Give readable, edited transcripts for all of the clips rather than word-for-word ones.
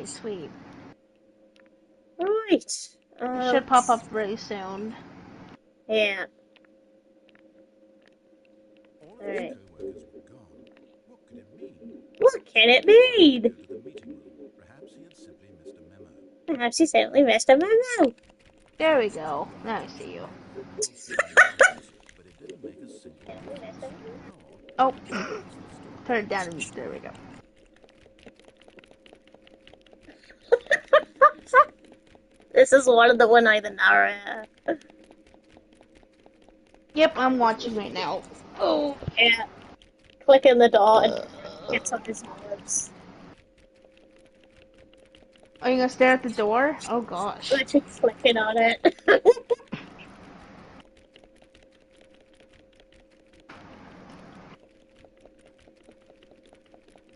Alright, sweet. Right. It should pop up very soon. Yeah. All of his Alright. co-workers were gone. What could it mean? What can it Go mean? to the meeting room. Perhaps he had simply missed a memo. Perhaps he certainly missed a memo. There we go. Now I see you. But it didn't make a single difference. Nor Oh, did it increase the store. turn it down. There we go. This is one of the one I the narrator. Yep, I'm watching right now. Oh, yeah. Click in the door and gets on his nerves. Are you gonna stare at the door? Oh gosh. Literally clicking on it.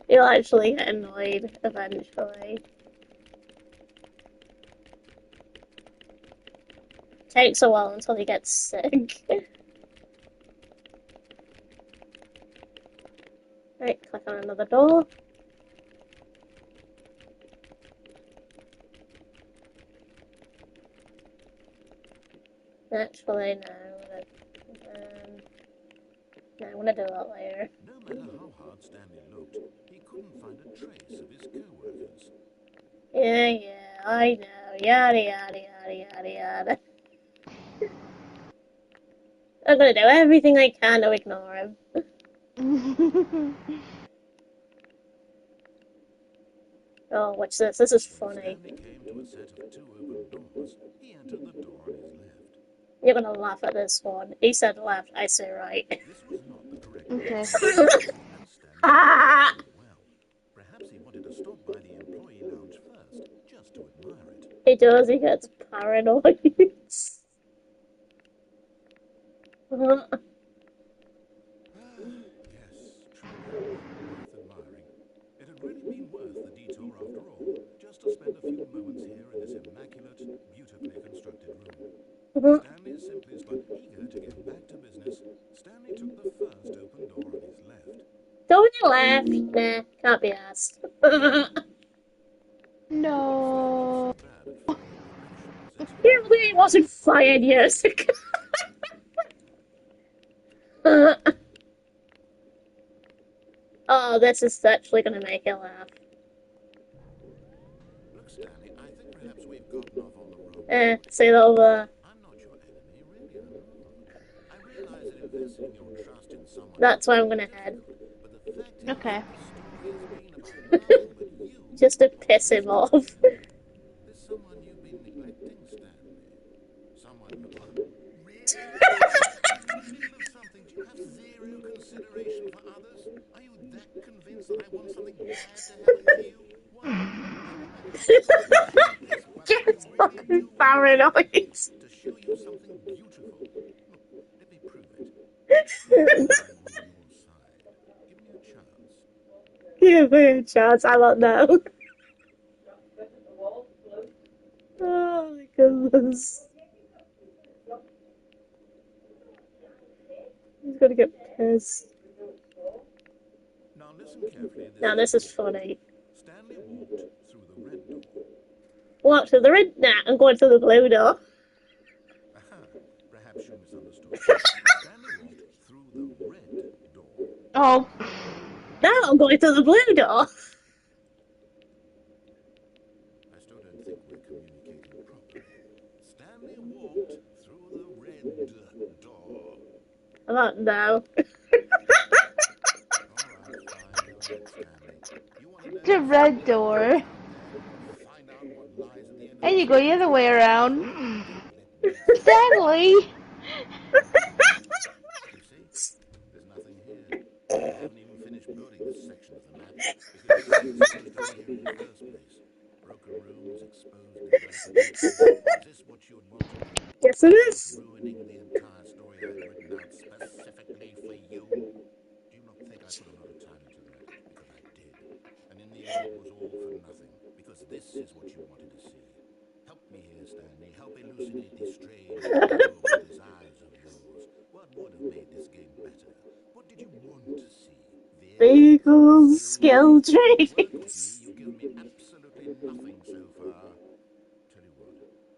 You'll actually get annoyed eventually. Takes a while until he gets sick. Right, click on another door. Actually, no. No, I'm gonna do that later. No matter how hard Stanley looked, he couldn't find a trace of his co-workers. Yeah, I know. Yada, yada, yada, yada, yada. I'm gonna do everything I can to ignore him. Oh, watch this. This is funny. Stanley came to a set of 2 open doors. He entered the door on his left. You're gonna laugh at this one. He said left, I say right. This was not the correct Okay. and Stanley well. Perhaps he wanted to stop by the employee lounge first, just to admire it. He does, he gets paranoid. Yes, truly worth admiring. It had really been worth the detour after all, just to spend a few moments here in this immaculate, beautifully constructed room. Stanley's simplest but eager to get back to business, Stanley took the first open door on his left. Don't you laugh? Nah, can't be asked. No. He really wasn't fired years ago. Oh, this is actually gonna make you laugh. Look, Stanley, I think perhaps we've gotten off on the wrong. See that over. I'm not your enemy, really, I'm not. I realize that investing your trust in someone. That's where I'm gonna head. But the fact is, Okay. the story has been about nothing but you. Just to piss him off. There's someone you've been neglecting, Stanley. Someone who really in the middle of something. Do you have zero consideration for others? Are you that convinced that I want something bad to happen to you? Just fucking paranoid. To show you something beautiful. Look, let me prove it. I'm on your side. Give me a chance. Give me a chance, I don't know. Oh my goodness. He's gonna get pissed. Now listen carefully. Now this is funny. Stanley walked through the red door. Walk through the red. Nah, I'm going through the blue door. Aha, perhaps you misunderstood. Stanley walked through the red door. Oh. Now I'm going through the blue door. I still don't think we're communicating properly. Stanley walked through the red door. I don't know. All right, Stanley. The red door. Find out what lies at the end of And you go the other way around. Stanley! You see, there's nothing here. I haven't even finished building this section of the map because it was supposed to be here in the first place. Broken rooms, exposed developments. Is this what you would want to do? Yes, it is. Ruining the entire story I've written out specifically for you? Do you not think I put a lot of time into that? Because I did. And in the end, it was all for nothing. Because this is what you wanted to see. Help me here, Stanley. Help elucidate these strange desires of yours. What would have made this game better? What did you want to see? Vehicles, skill traits. You give me absolutely nothing nothing so far. Tell you what,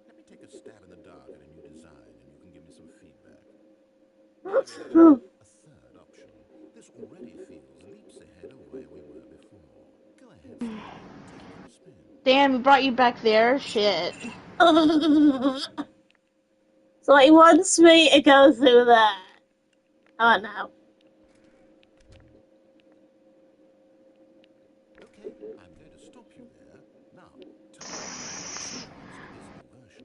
let me take a stab in the dark at a new design and you can give me some feedback. By the way, a third option. This already feels leaps ahead of where we were before. Go ahead, Stanley. Take it for a spin. Damn, he brought you back there? Shit. So he wants me to go through there. Oh no. Okay, I'm going to stop you there. Now, tell me what your experience with this new version.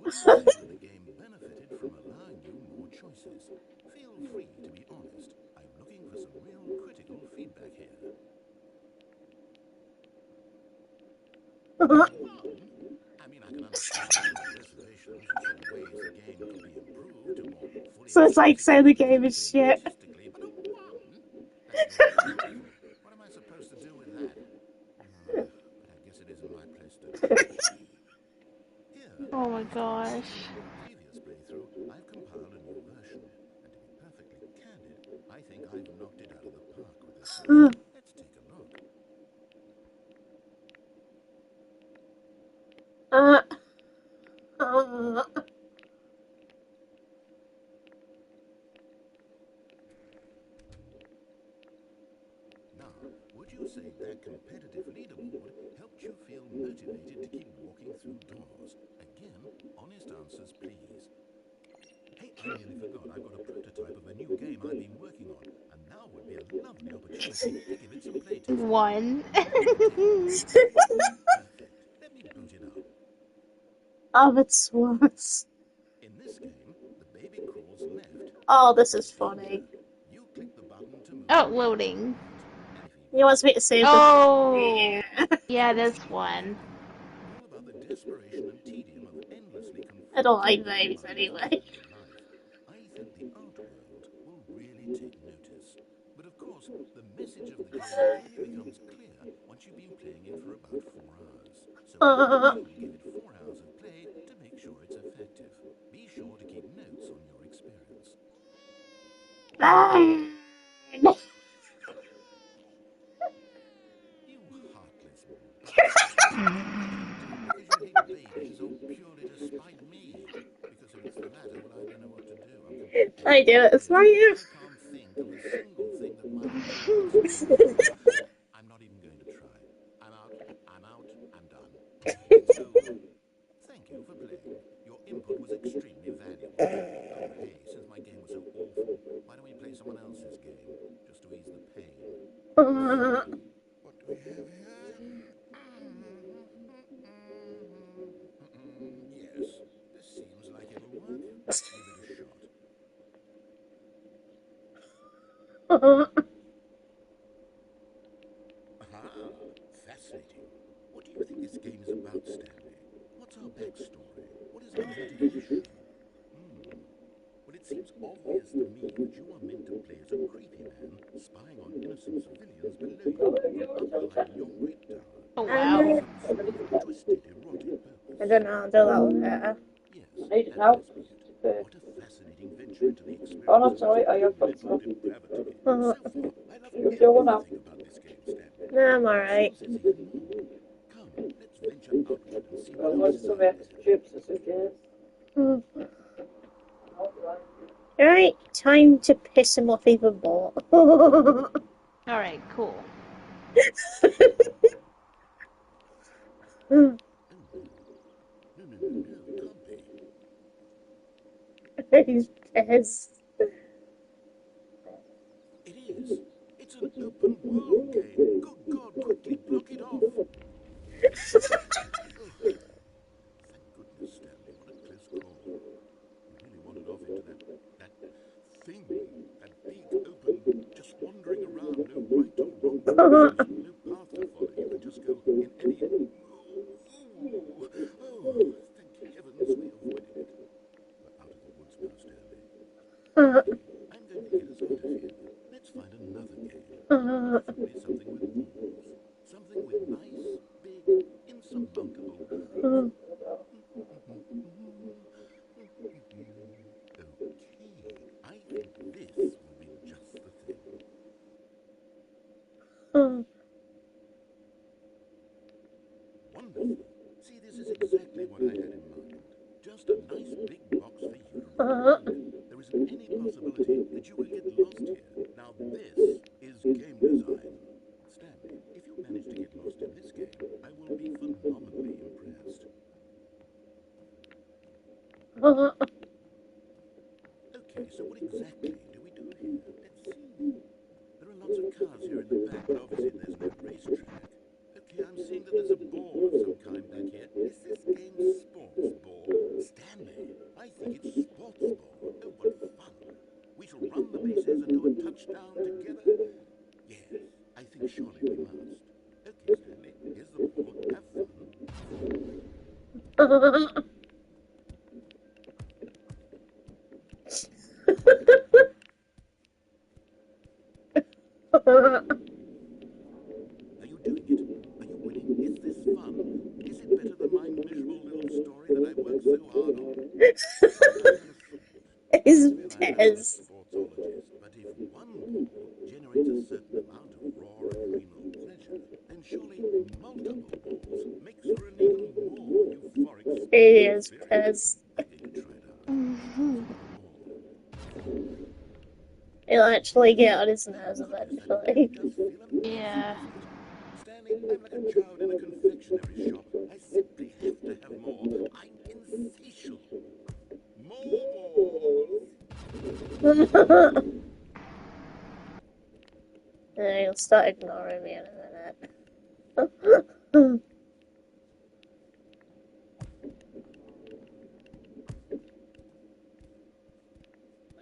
Would you say that the game benefited from allowing you more choices? Feel free to be honest. I'm looking for some real critical feedback here. I mean, I can understand all your reservations and some ways the game could be improved to more fully So it's like exploit saying its the game is potential shit. artistically, but a one? That's very doubtful. What am I supposed to do with that? But I guess it isn't my place to judge. Here, Oh my based on what I've gosh. seen in your previous playthrough, I've compiled a new version. And to be perfectly candid, I think I've knocked it out of the park with this one. Let's take a look. uh, uh, Now, would you say that competitive leaderboard helped you feel motivated to keep walking through doors? Again, honest answers, please. Hey, I nearly forgot. I've got a prototype of a new game I've been working on, and now would be a lovely opportunity to give it some playtesting. One. Take a look. Perfect. Let me boot it up. oh, it's worse. In this game, the baby crawls left Oh, and this is walks funny. ginger. You click the button to move Oh, the baby to the loading. right, and if he He wants me to save the. Oh, Yeah. yeah, so this strange. one. All about the desperation and tedium of endlessly I don't confronting like the babies demands of anyway. family life. I think the art world will really take notice. But of course, the message of the game only becomes clear once you've been playing it for about 4 hours. So do give it 4 hours of play to make sure it's effective. Be sure to keep notes on your experience. You heartless bastard. You don't do it because you hate babies or purely to spite me. Because if it's the latter, well, I don't know what to do. I'm completely I do it. It's confused. for you. I can't think of a single thing that might improve the experience. I'm not even going to try. I'm out. I'm out. I'm done. It's over. Thank you for playing. Your input was extremely valuable. Oh, hey, since my game was so awful, why don't we play someone else's game? Just to ease the pain. So, what do we have here? Yes, this seems like it'll work. Let's give it a shot. Aha! Fascinating. What do you think this game is about, Stanley? What's our backstory? What is our motivation? Well, it seems obvious to me that you are meant to play as a creepy man spying on innocent civilians below you from up high in your great tower. Oh For wow. some sort of twisted erotic I purpose. don't know. I'll do that one later. Yes, that must be it. What a fascinating venture into the experience of mental depravity. So far, I love everything about this game, Stanley. No, I'm But it alright. seems there's even more. Come, let's venture outward and see what else is out there. Alright, time to piss him off even more. Alright, cool. Oh no. No, no, no, no, it can't be. He's pissed. It is. It's an open world game. Good God, quickly block it off. Ugh. Thank goodness, Stanley. What a close call. You really wandered off into that thing. That big, open, just wandering around. No right or wrong choices. No path to follow. You could just go in any... Oh, thank heavens we avoided it. We're out of the woods now, Stanley. Okay, I'm going to get us out of here. Let's find another game. Preferably something with rules. Something with nice, big, insurmountable rules. Okay, I think this will be just the thing. Wonderful. this is exactly what I had in mind. Just a nice big box for you to run around in. There isn't any possibility that you could get lost here. Now this is game design. Stanley, if you manage to get lost in this game, I will be phenomenally impressed. Okay, so what exactly do we do here? Let's see. There are lots of cars here in the back, but obviously there's no racetrack. Okay, I'm seeing that there's a ball of some kind back here. Is this game sports ball? Stanley, I think it's sports ball. Oh, what fun. We shall run the bases and do a touchdown together. Yes, I think surely we must. Okay, Stanley, here's the ball. Have fun. Are you doing it? Are you winning? Is this fun? Is it better than my miserable little story that I worked so hard on? I could have thought. Is Well, I'm no Tez. sportsologist, but if one ball generates a certain amount of raw adrenal pleasure, then surely multiple balls makes for an even more euphoric It sporting is experience. Tez. I think you try it out. Thanks for the ball. He'll actually get on his nerves Goodness, that really eventually. does feel amazing, Yeah. doesn't it? Stanley, I'm like a child in a confectionery shop. I simply have to have more. I'm insatiable. More balls. He'll start ignoring me in a minute. Are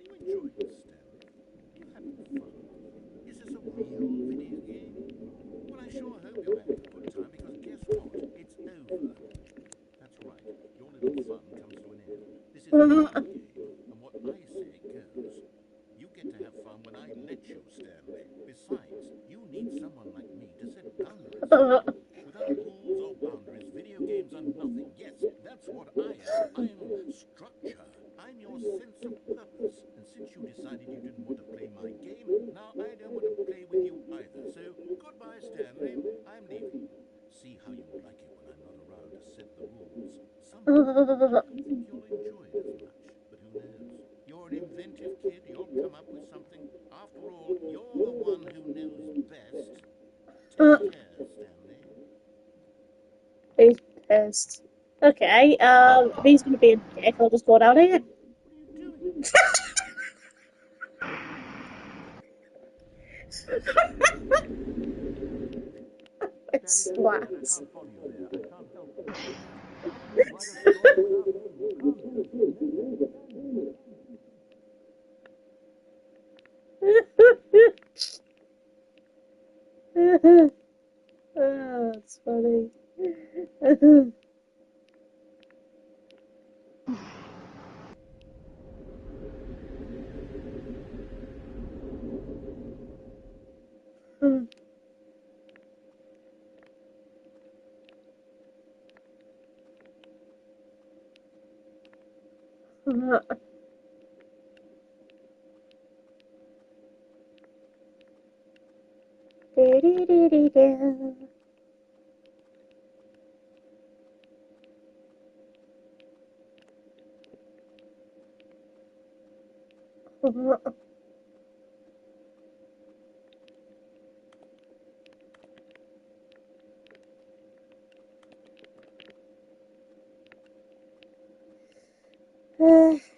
you enjoying this, Stanley? Are you having fun? Is this a real video game? Well, I sure hope you're having a good time, because guess what? It's over. That's right. Your little fun comes to an end. This is my game, and what I say goes. You get to have fun when I let you, Stanley. Besides, you need someone like me to set boundaries. Without rules or boundaries, video games are nothing. Yes, that's what I am. I'm structure. I'm your sense of purpose. And since you decided you didn't want to play my game, now I don't want to play with you either. So, goodbye, Stanley. I'm leaving. See how you like it when I'm not around to set the rules. Somehow, I don't think you'll enjoy it as much. But who knows? You're an inventive kid. You'll come up with something. After all, you're the one who knows best. Take care, Stanley. He's pissed. Okay, if he's gonna be a dick, I'll just go down here. What are you doing? It Stanley, too bad. I slaps. can't follow you there. I can't help it. How can you write a story without me? You can't do it. You never Oh, that's funny.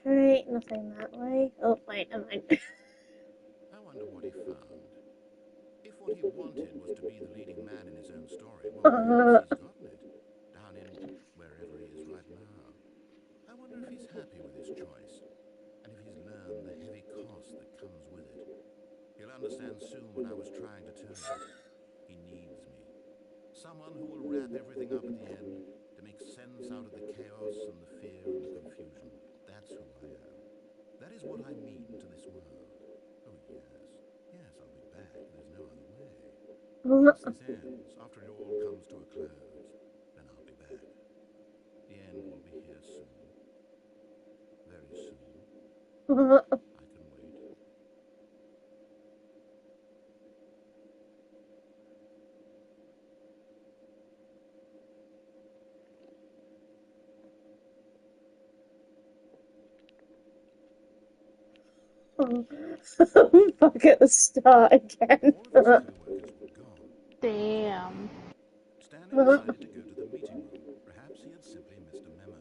Right, nothing that way. Oh, wait, never mind. I wonder what he found. If what he wanted was to be the leading man in his own story, well, perhaps he's gotten it. Down in wherever he is right now. I wonder if he's happy with his choice. And if he's learned the heavy cost that comes with it. He'll understand soon what I was trying to tell him. He needs me. Someone who will wrap everything up at the end to make sense out of the chaos and the fear and the confusion. That's who I am. That is what I mean to this world. Oh, yes. Yes, I'll be back. There's no other way. Once this ends, after it all comes to a close, then I'll be back. The end will be here soon. Very soon. I can wait. Back at the start again. All of his co-workers were gone. Damn. Stanley decided to go to the meeting room. Perhaps he had simply missed a memo.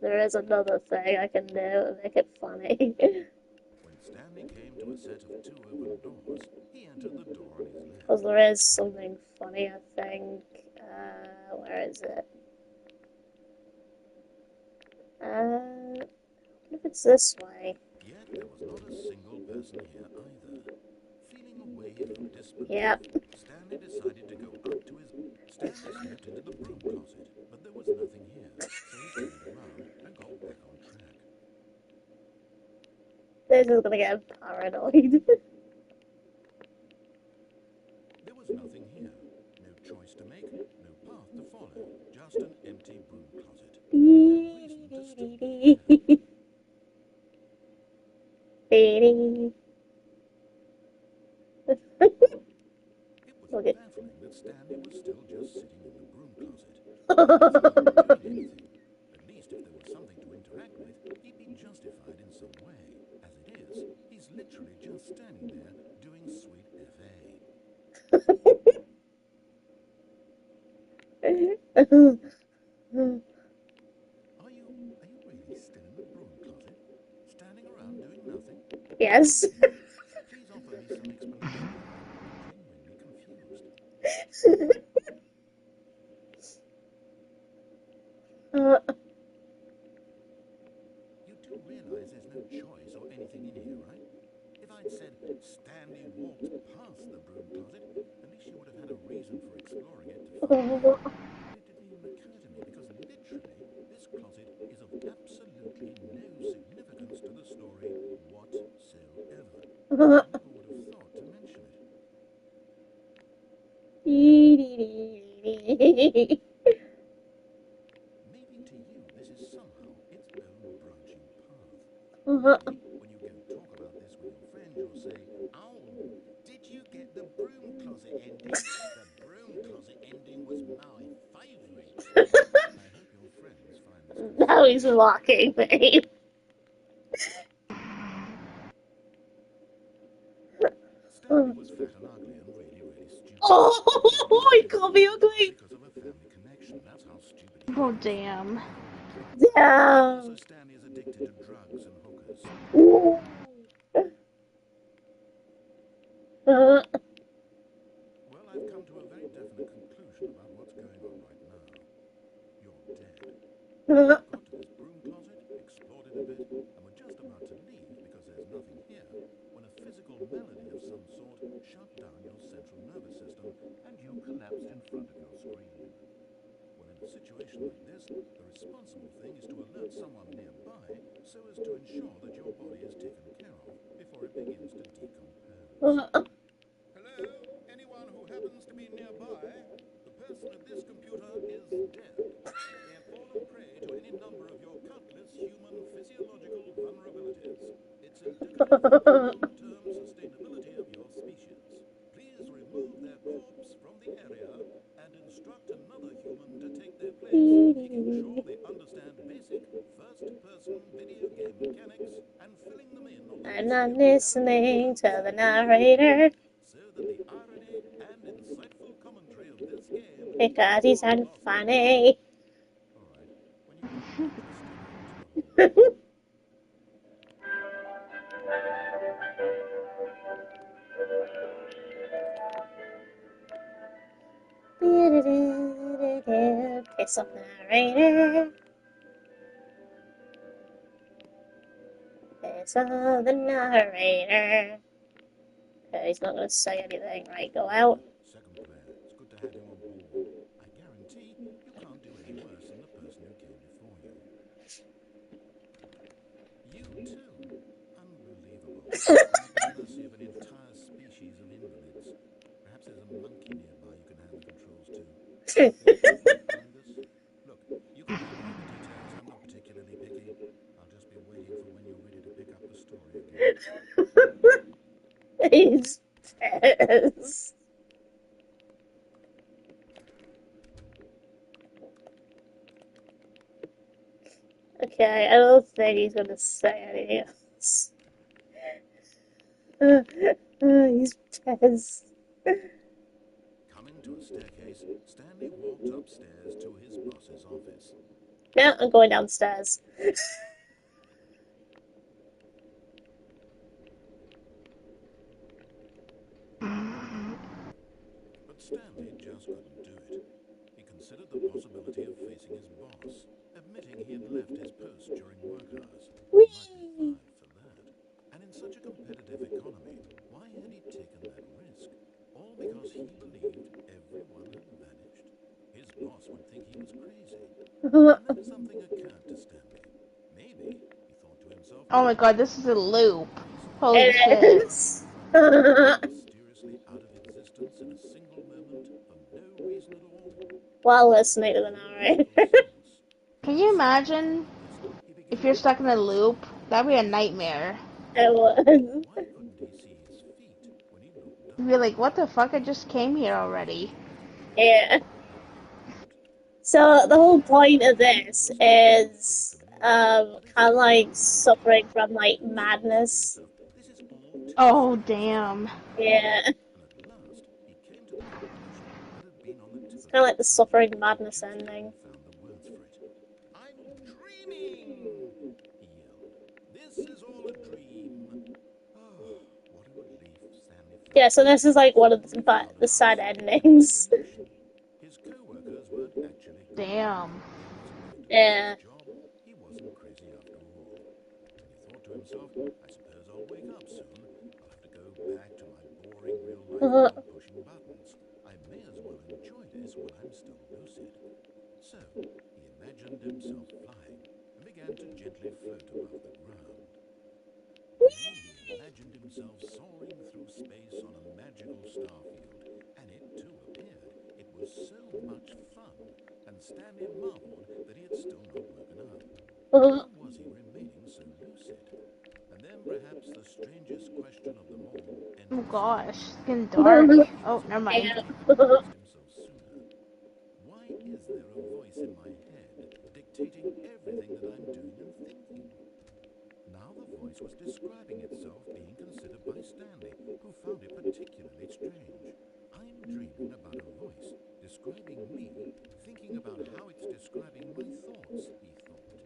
There is another thing I can do to make it funny. When Stanley came to a set of two open doors, he entered the door on his Because left. there is something funny, I think. Where is it? What if it's this way? Yet there was not a single person here either. Feeling a wave of disbelief, Yep. Stanley decided to go up to his... Stanley stepped into the broom closet, but there was nothing here, so he turned around and got back on track. This is gonna get paranoid. There was nothing here. No choice to make, no path to follow, just an empty broom closet. No reason to still be there. It was Okay. baffling that Stanley was still just sitting in the broom closet. He's not doing anything. At least if there was something to interact with, he'd be justified in some way. As it is, he's literally just standing there doing sweet FA. Are you really still in the broom closet? Standing around doing nothing? Yes. Please offer me some explanation. I'm genuinely confused. Uh, You do realize there's no choice or anything in here, right? If I'd said Stanley walked past the broom closet, at least you would have had a reason for exploring it to find out. But it didn't even occur to me because literally this closet is of absolutely no significance to the story whatsoever. I never would have thought to mention it. Maybe to you this is somehow its own branching path. Maybe when you go talk about this with your friends, you'll say, "Oh, did you get the broom closet ending? The broom closet ending was my favourite." I hope your friends find this Now he's consolation. mocking me. Stanley was fat and ugly and really, really stupid. Oh, he called me ugly. Because of a family connection. That's how stupid he Oh, was. damn. Also, Damn. Stanley is addicted to drugs and hookers. Ooh. Well, I've come to a very definite conclusion about what's going on right now. You're dead. You got to this broom closet, explored it a bit, and were just about to leave because there's nothing here when a physical malady of some sort shut down your central nervous system and you collapsed in front of your screen. Well, in a situation like this, the responsible thing is to alert someone nearby so as to ensure that your body is taken care of before it begins to decompose. Hello? Anyone who happens to be nearby? The person at this computer is dead. They have fallen prey to any number of your countless human physiological vulnerabilities. It's indicative of the long-term sustainability of your species. Please remove their corpse from the area and instruct another human to take their place, making sure they understand basic first-person video game mechanics and filling them in on the I'm history not of the listening Arabian to the Pacific narrator so that the irony and insightful commentary of this game because is he's not lost on you. unfunny. All right, when you get back to the studio into the hallway. Piss off the narrator. Piss off the narrator. Okay, he's not going to say anything. Right, go out. Second player, it's good to have you on board. I guarantee you can't do any worse than the person who came before you. You too? Unbelievable. At the mercy of an entire species of invalids. Perhaps there's a monkey nearby you can hand the controls to. Anything important behind this? Look, you can hand me the details. I'm not particularly picky. I'll just be waiting for when you're ready to pick up the story again. He's pissed. Okay, I don't think he's going to say anything else. He's pissed. Coming to a staircase, Stanley walked upstairs to his boss's office. Yeah, I'm going downstairs. But Stanley just couldn't do it. He considered the possibility of facing his boss, admitting he had left his post during work hours. He might be Whee! fired for that. And in such a competitive economy, why had he taken that risk? All because he believed everyone had vanished? His boss would think he was crazy. And then something occurred to Stanley. Maybe, he thought to himself, Oh my god, this is a maybe loop. crazy Holy It shit. is. mysteriously out of existence in a single moment for no reason at all. While It listening made to the no narrator. logical sense. Can you imagine He if began you're to stuck in a ask himself, loop? That'd be a nightmare. It was. why couldn't he see his feet when he looked You'd be down? like, what the fuck? I just came here already. Yeah. Probably couldn't. So the whole point of this Because he felt pretty is familiar. But kind of instead of like laughing, suffering from like Stanley said to madness. himself, this is all too Oh, fabulous to be damn. true. Yeah. And at last, he came to the conclusion that had been on the tip It's of kind of his like the tongue, suffering but he madness just ending. hadn't found the words for it. I'm dreaming, he yelled. This is all a dream. Oh, what a relief Stanley Yeah, felt so this is when he like one of finally found the an sad answer to his endings. explanation. His co-workers weren't actually gone. Damn. He wasn't going to lose his Yeah. job. He wasn't crazy after all. And he thought to himself, I suppose I'll wake up soon. I'll have to go back to my boring real-life job pushing buttons. I may as well enjoy this while I'm still lucid. So, he imagined himself flying and began to gently float above the ground. Then he imagined himself soaring through space on a magical starfield, and it too appeared. It was so much fun, and Stanley marveled that he had still not woken up. How was he remaining so lucid? And then perhaps the strangest question of them all Oh entered gosh. Stanley's It's mind. getting dark. He Oh, was never mind. amazed he hadn't asked himself sooner. Why is there a voice in my head dictating everything that I'm doing and thinking? Now the voice was describing itself being considered by Stanley, who found it particularly strange. I'm dreaming about a voice describing me, thinking about how it's describing my thoughts, he thought.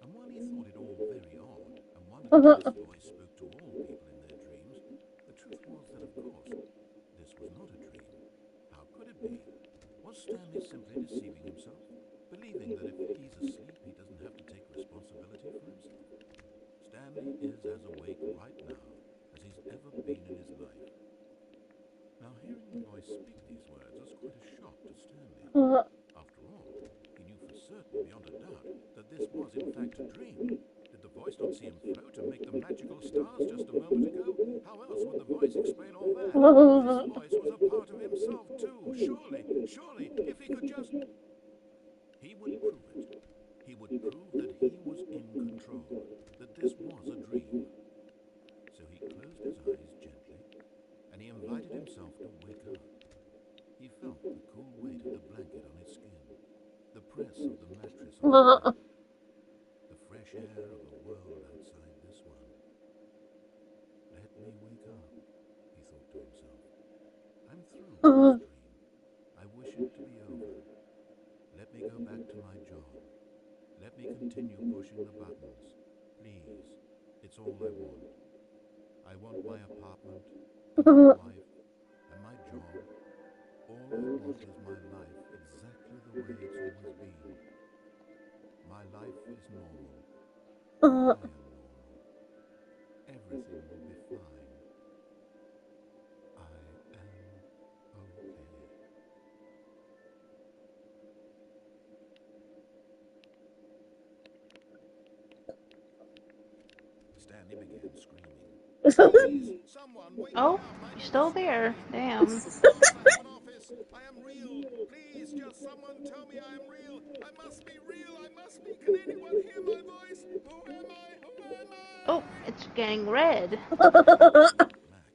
And while he thought it all very odd, and wondered if this voice spoke to all people in their dreams, the truth was that, of course, this was not a dream. How could it be? Was Stanley simply deceiving himself, believing that if he's asleep, he doesn't have to take responsibility for himself? Stanley is as awake right now as he's ever been in his life. Now, hearing the voice speak these words was quite a shock to Stanley. After all, he knew for certain, beyond a doubt, that this was in fact a dream. Did the voice not see him float and make the magical stars just a moment ago? How else would the voice explain all that? This voice was a part of himself too. Surely, if he could just... He would prove it. He would prove that he was in control, that this was a dream. So he closed his eyes gently, and he invited himself to wake up. He felt the cool weight of the blanket on his skin, the press of the mattress on his back, the fresh air of a world outside this one. Let me wake up, he thought to himself. I'm through with this dream. I wish it to be over. Let me go back to my job. Let me continue pushing the buttons. Please. It's all I want. I want my apartment, and my wife, and my job. All I want is my life exactly the way it's always been. My life is normal. I am normal. Everything will be fine. I am okay. Stanley began screaming. Please, someone, wake me Oh, up. My you're name is still there. Stanley. I'm Damn. the boss. I have an office. I am real. Please, just someone tell me I am real. I must be real. I must be. Can anyone hear my voice? Who am I? Who am Oh, I? it's getting red. The voice went black.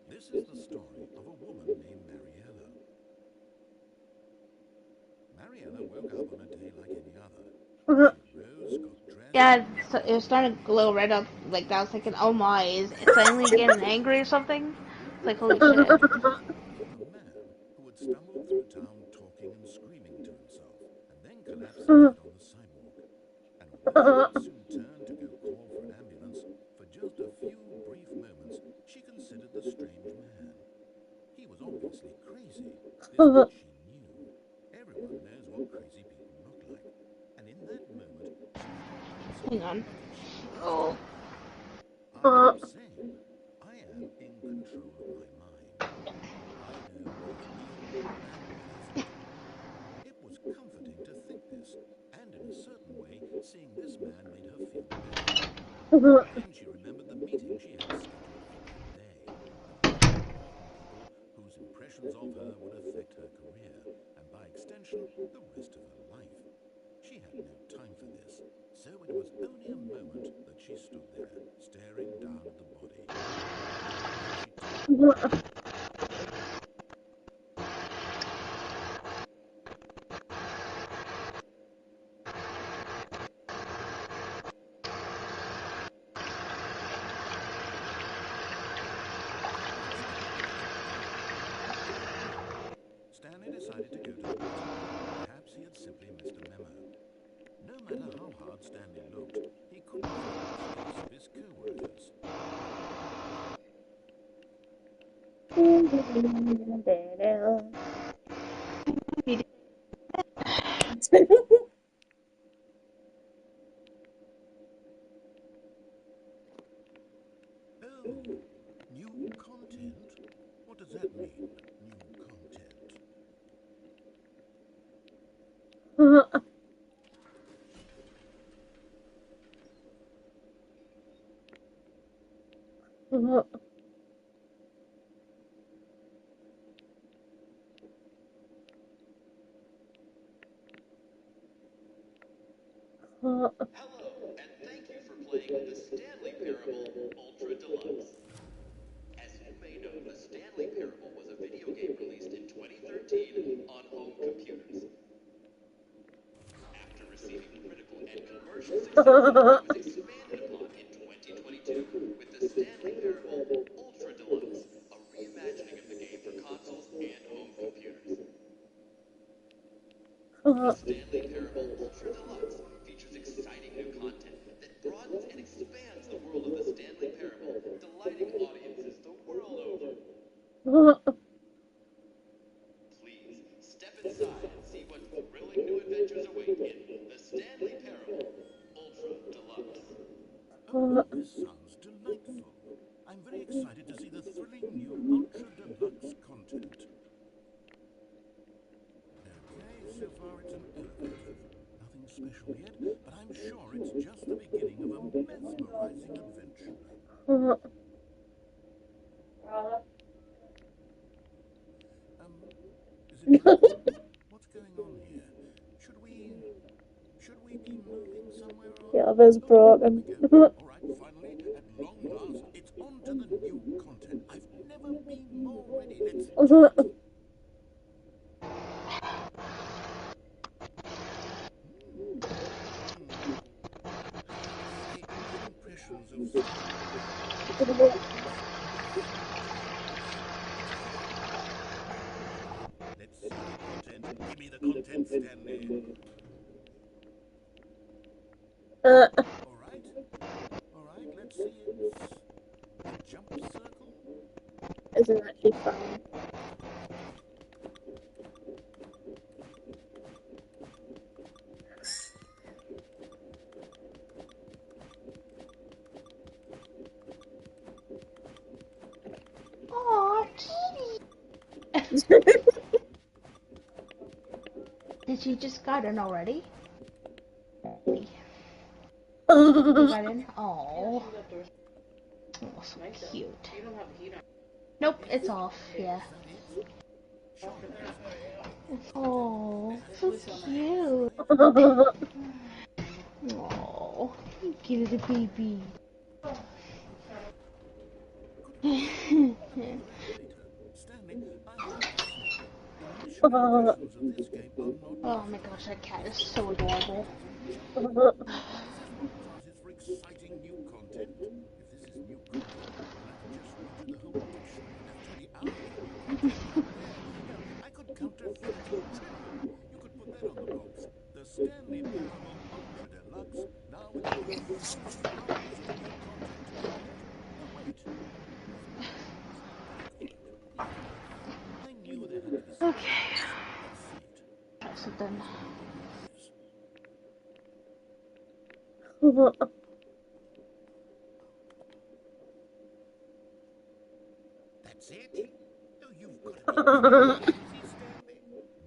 This is the story of a woman named Mariella. Mariella woke up on a day like any other. She rose, got Yeah, it was starting to glow red up like that. I was thinking, oh my, is it Stanley getting angry or something? It's like, holy shit. Of a man who had stumbled through town talking and screaming to himself, and then collapsed dead on the sidewalk. And although she would soon turn to go call for an ambulance, for just a few brief moments she considered the strange man. He was obviously crazy. This much she knew. Everyone knows what crazy people look like. And in that moment, she had an impulse Hang about on. knocking someone else Oh. over. I am sane. I am in control of my mind. I know both evil and innocent. It was comforting to think this, and in a certain way, seeing this man made her feel better. Then she remembered the meeting she had scheduled for that day, the very important people whose impressions of her would affect her career, and by extension, the rest of her life. She had no time for this, so it was only a moment that she stood there, staring down at the body. Then she turned. Stanley decided to go to the meeting. Perhaps he had simply missed a memo. No matter how hard Stanley looked, he couldn't find a trace of his co-workers. Oh, new content? What does that mean, new content? Hello, and thank you for playing the Stanley Parable Ultra Deluxe. As you may know, the Stanley Parable was a video game released in 2013 on home computers. After receiving critical and commercial success, it was expanded upon in 2022 with the Stanley Parable Ultra Deluxe, a reimagining of the game for consoles and home computers. The Stanley Parable Ultra Deluxe features exciting new content that broadens and expands the world of the Stanley Parable, delighting audiences the world over. Please, step inside and see what thrilling new adventures await in the Stanley Parable Ultra Deluxe. Oh, this sounds delightful. I'm very excited to see the thrilling new Ultra Deluxe content. Okay, so far it's an elevator. Nothing special yet, but I'm sure it's just the beginning of a mesmerizing adventure. Is it broken? What's going on here? Should we be moving somewhere on? Yeah, that's Oh, there we broken. go. All right, finally, at long last, it's on to the new content. I've never been more ready. Let's do it. My impressions of Stanley. Let's see the content. Give me the content, Stanley. All right, let's see. It's a jump circle. Isn't actually fun. Aw, kitty. Did she just got in already? You got in? Oh. Oh, so cute. Nope, it's off. Yeah. Oh, so cute. Oh, cute little baby. Stanley, I have to say, initial impressions of this game are not Oh my gosh, that cat is so adorable. Okay. Have a seat. Try something. That's it? Oh, you've got to be crazy, Stanley.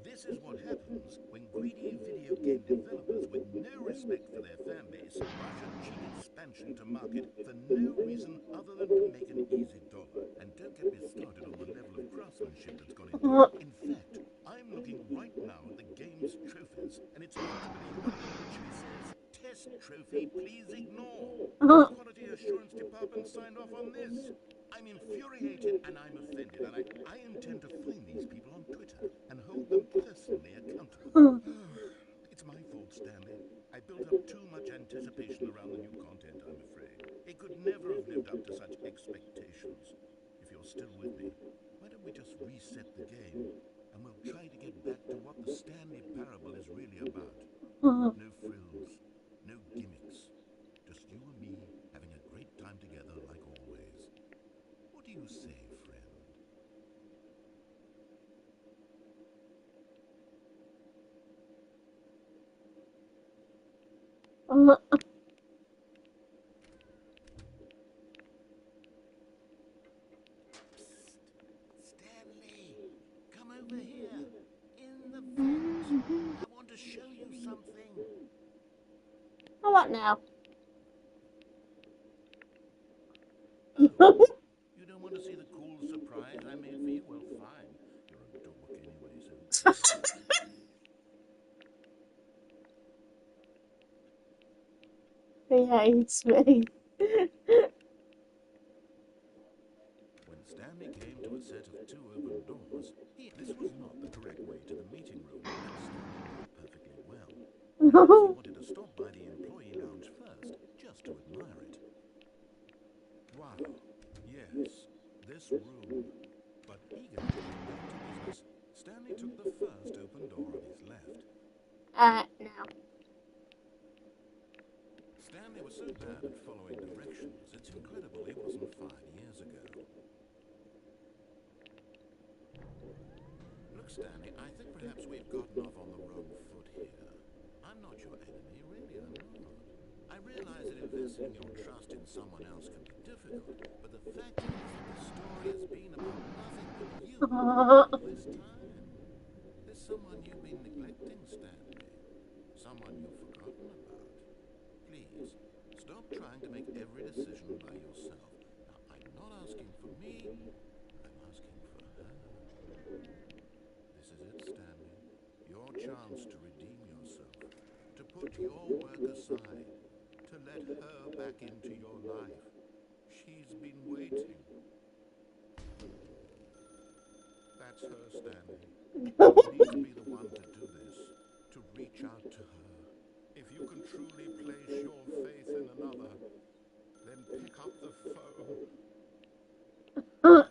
This is what happens when greedy video game developers with no respect for their fan base rush a cheap expansion to market for no reason other than to make an easy dollar. And don't get me started on the level of craftsmanship that's gone into it. In fact, I'm looking right now at the game's trophies, and it's hard to believe one of them actually says, "Test trophy, please ignore." The quality assurance department signed off on this. I'm infuriated and I'm offended, and I intend to find these people on Twitter and hold them personally accountable. It's my fault, Stanley. I built up too much anticipation around the new content, I'm afraid. It could never have lived up to such expectations. If you're still with me, why don't we just reset the game, and we'll try to get back to what the Stanley Parable is really about. No frills, no gimmicks. Just you and me having a great time together like always. What do you say, friend? Psst. Stanley, come over here. In the vent. I want to show you something. What now? Oh, you don't want to see the cool surprise I made for you? Well, fine. You're a dork anyway, so go ahead. He hates me. When Stanley came to a set of two open doors, this was not the correct way to the meeting room, and Stanley knew it perfectly well. Because he wanted to stop by the employee lounge first, just to admire it. Wow, yes, this room. But eager to get back to business, Stanley took the first open door on his left. No. Stanley was so bad at following directions, it's incredible he wasn't fired years ago. Look, Stanley, I think perhaps we've gotten off on the wrong foot here. I'm not your enemy, really, I'm not. I realize that investing your trust in someone else can be difficult, but the fact is that the story has been about nothing but you all this time. There's someone you've been neglecting, Stanley. Someone you've forgotten about. Please, stop trying to make every decision by yourself. Now, I'm not asking for me, I'm asking for her. This is it, Stanley. Your chance to redeem yourself. To put your work aside. To let her back into your life. She's been waiting. That's her, Stanley. You need to be the one to do this. To reach out to her. If you can truly place your faith in another, then pick up the phone.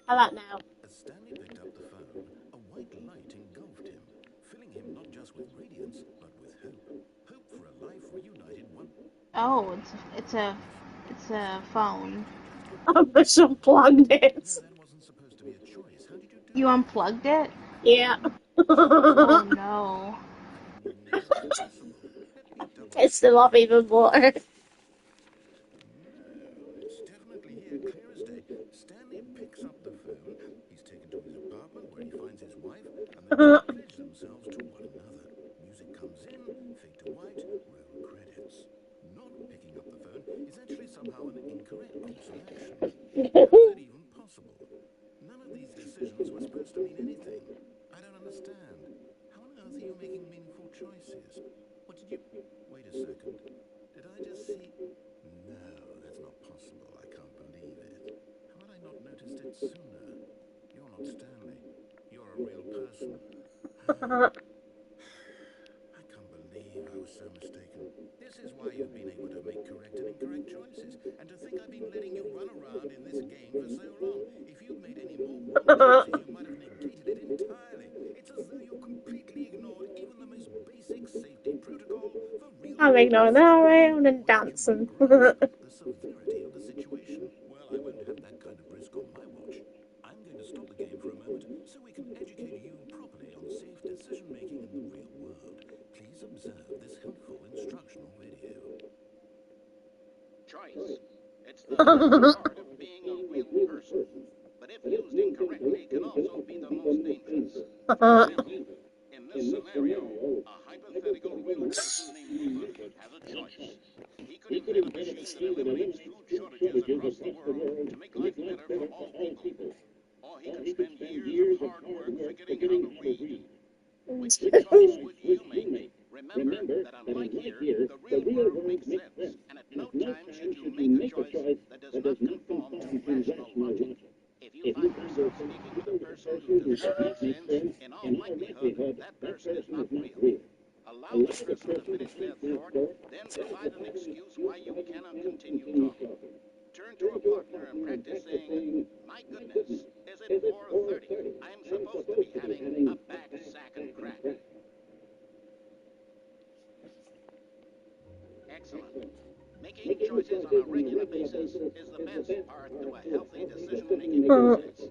How about now? As Stanley picked up the phone, a white light engulfed him, filling him not just with radiance, but with hope. Hope for a life reunited one. Oh, it's a phone. I just unplugged it. No, that wasn't supposed to be a choice. How did you do You that? unplugged it? Yeah. Oh no. I didn't even know that was possible. Let me double It's check. still off even more. No, it's definitely here, clear as day. Stanley picks up the phone. He's taken to his apartment where he finds his wife, and the two pledge themselves to one another. Music comes in, fade to white, roll credits. Not picking up the phone is actually somehow an incorrect course of action. How's that even possible? None of these decisions were supposed to mean anything. I don't understand. How on earth are you making meaningful choices? What did you... Wait a second. Did I just see... No, that's not possible. I can't believe it. How had I not noticed it sooner? You're not Stanley. You're a real person. I can't believe I was so mistaken. This is why you've been able to make correct and incorrect choices. And to think I've been letting you run around in this game for so long. If you'd made any more wrong choices, you might have negated it entirely. It's as though you completely ignored even the most basic safety protocol for real. I'm ignoring that around and dancing. The severity of the situation. Well, I won't have that kind of risk on my watch. I'm going to stop the game for a moment so we can educate you choice. It's the best part of being a real person. But if used incorrectly, can also be the most dangerous. For example, in this scenario, a hypothetical real person named Rupert has a choice. He could invent a machine that eliminates food shortages across the world to make life better for all people. Or he could spend years of hard work figuring how to read. Which choice would you make? Remember that unlike here, the real world makes sense, and at no time should you make a choice that does not conform to rational logic. If you find yourself speaking with a person who does not make sense, in all likelihood, that person is not real. Allow the person to finish their thought, then provide an excuse why you cannot continue talking. Turn to a partner and practice saying, "My goodness, is it 4:30? I'm supposed to be having a back sack and crack." Excellent. Making choices on a regular basis is the best part to a healthy decision-making process.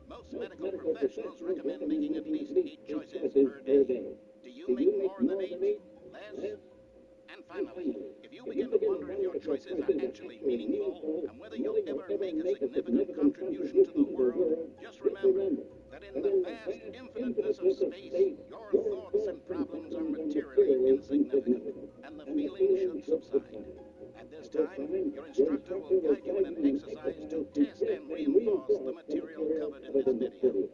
Most medical professionals recommend making at least 8 choices per day. Do you make more than 8? Less? And finally, if you begin to wonder if your choices are actually meaningful and whether you'll ever make a significant contribution to the world, just remember that in the vast infiniteness of space, your thoughts and problems are materially insignificant, and the feeling should subside. At this time, your instructor will guide you in an exercise to test and reinforce the material covered in this video.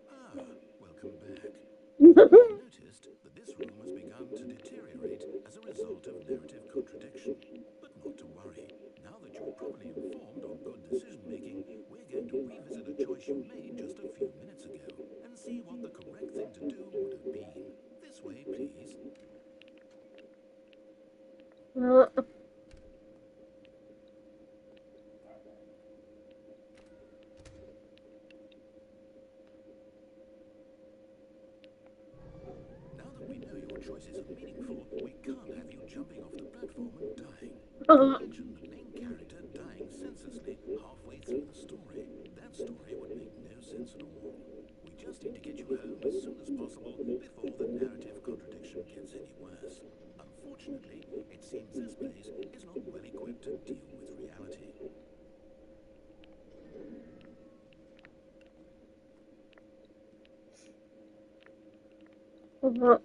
Ah, welcome back. I've noticed that this room has begun to deteriorate as a result of narrative contradiction. But not to worry. Now that you're properly informed on good decision-making, we're going to revisit a choice you made just a few minutes ago and see what the correct thing to do would have been. This way, please. Now that we know your choices are meaningful, we can't have you jumping off the platform and dying. Imagine the main character dying senselessly halfway through the story. That story would make no sense at all. We just need to get you home as soon as possible before the narrative contradiction gets any worse. Unfortunately, it seems this place is not well equipped to deal with reality. Almost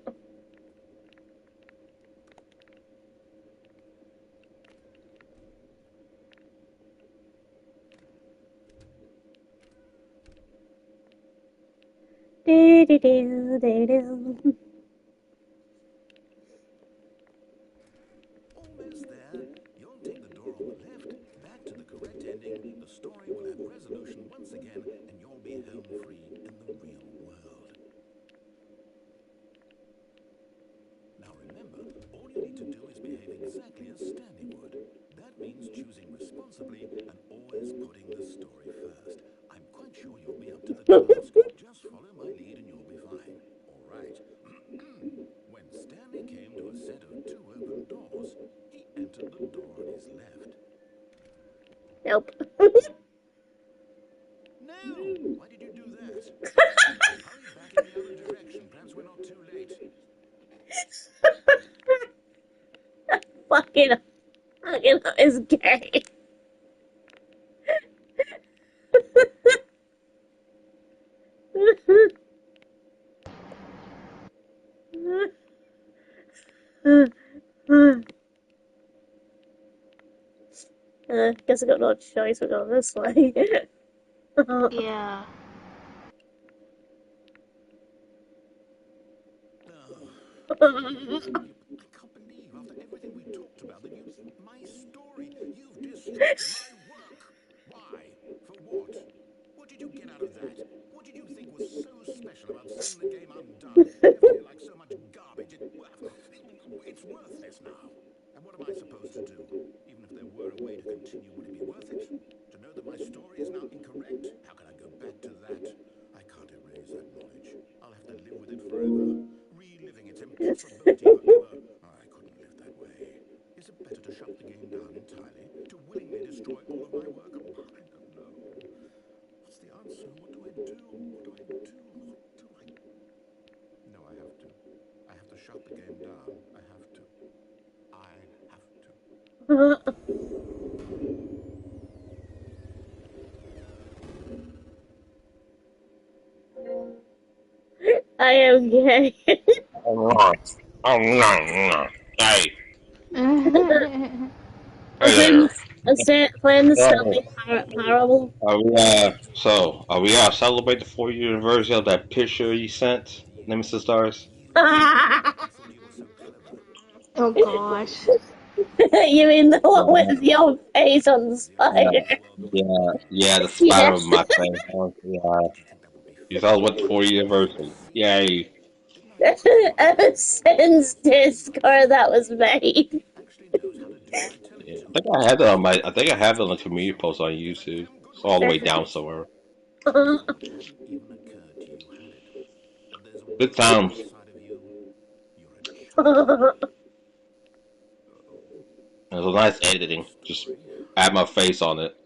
there. You'll take the door on the left, back to the correct ending. The story will have resolution once again, and you'll be home free in the real world. Now remember, all you need to do is behave exactly as Stanley would. That means choosing responsibly and always putting the story first. I'm quite sure you'll be up to the task. Just follow my lead and you'll be fine. All right. When Stanley came to a set of 2 open doors, he entered the door on his left. Nope. No! Why did you do that? Hurry back in the other direction. Perhaps we're not too late. Fucking is gay. Guess I got no choice but go this way. Yeah. I can't believe, after everything we talked about, that my story, you've destroyed my work. Why? For what? What did you get out of that? What did you think was so special about seeing the game undone, left here like so much garbage? It's worthless now. And what am I supposed to do? Even if there were a way to continue, would it be worth it? To know that my story is now incorrect? How can I go back to that? I can't erase that knowledge. I'll have to live with it forever. Reliving its impossibility forever. I couldn't live that way. Is it better to shut the game down entirely? To willingly destroy all of my work? I don't know. What's the answer? What do I do? What do I do? What do I... No, I have to. I have to shut the game down. I have to. I have to. I am gay. Hey, oh hey there. Playing the So, Stanley Parable. are we gonna celebrate the 4-year anniversary of that picture you sent, Nemesis Stars? I thought you were so clever. gosh. You mean the one Yeah, with your face on the Was the only yeah, spider? thing in the world that yeah, yeah. The Yeah. spider of my face. Yeah, did you think that would be you funny? celebrate the 4-year anniversary. See? Yay! Didn't I just tell you Ever that Paul Blart since knows how to do Discord voices? that was made. He actually knows how to do it by telling you Yeah, to. I think I have it on the community post on He's a YouTube. damn good It's all the way listener. down somewhere. As though it hadn't even occurred to you, had it? That there's a Good world times. outside of you. You're a child. Uh-oh. It was a nice Your editing. Just story? add my face on it.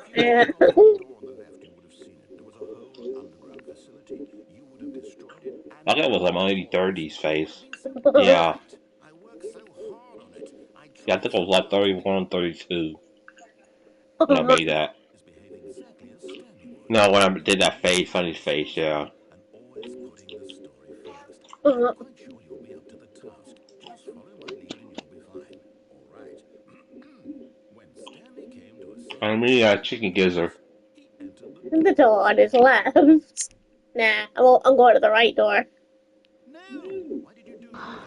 If you'd Yeah. looked past that door on the left, you would have seen it. There was a whole underground facility. You would have destroyed it I and think it was like opened my maybe doors. 30s It would have face. been simple. Yeah. Right. I worked so hard on it. I Yeah, I tried think it so was like hard to make 31, 32 when I made Stanley that. is behave exactly as Stanley would. No, when I did that face, Always funny putting face, yeah. and always putting the story first. I'm quite sure you'll be up to the task. Just follow my lead and you'll be fine. All right. When Stanley came to a set I of mean, two Chicken open Gizzard. doors, he entered the The door on door his on his left. left. Nah, I'm going to the right door. No! Why did you do that?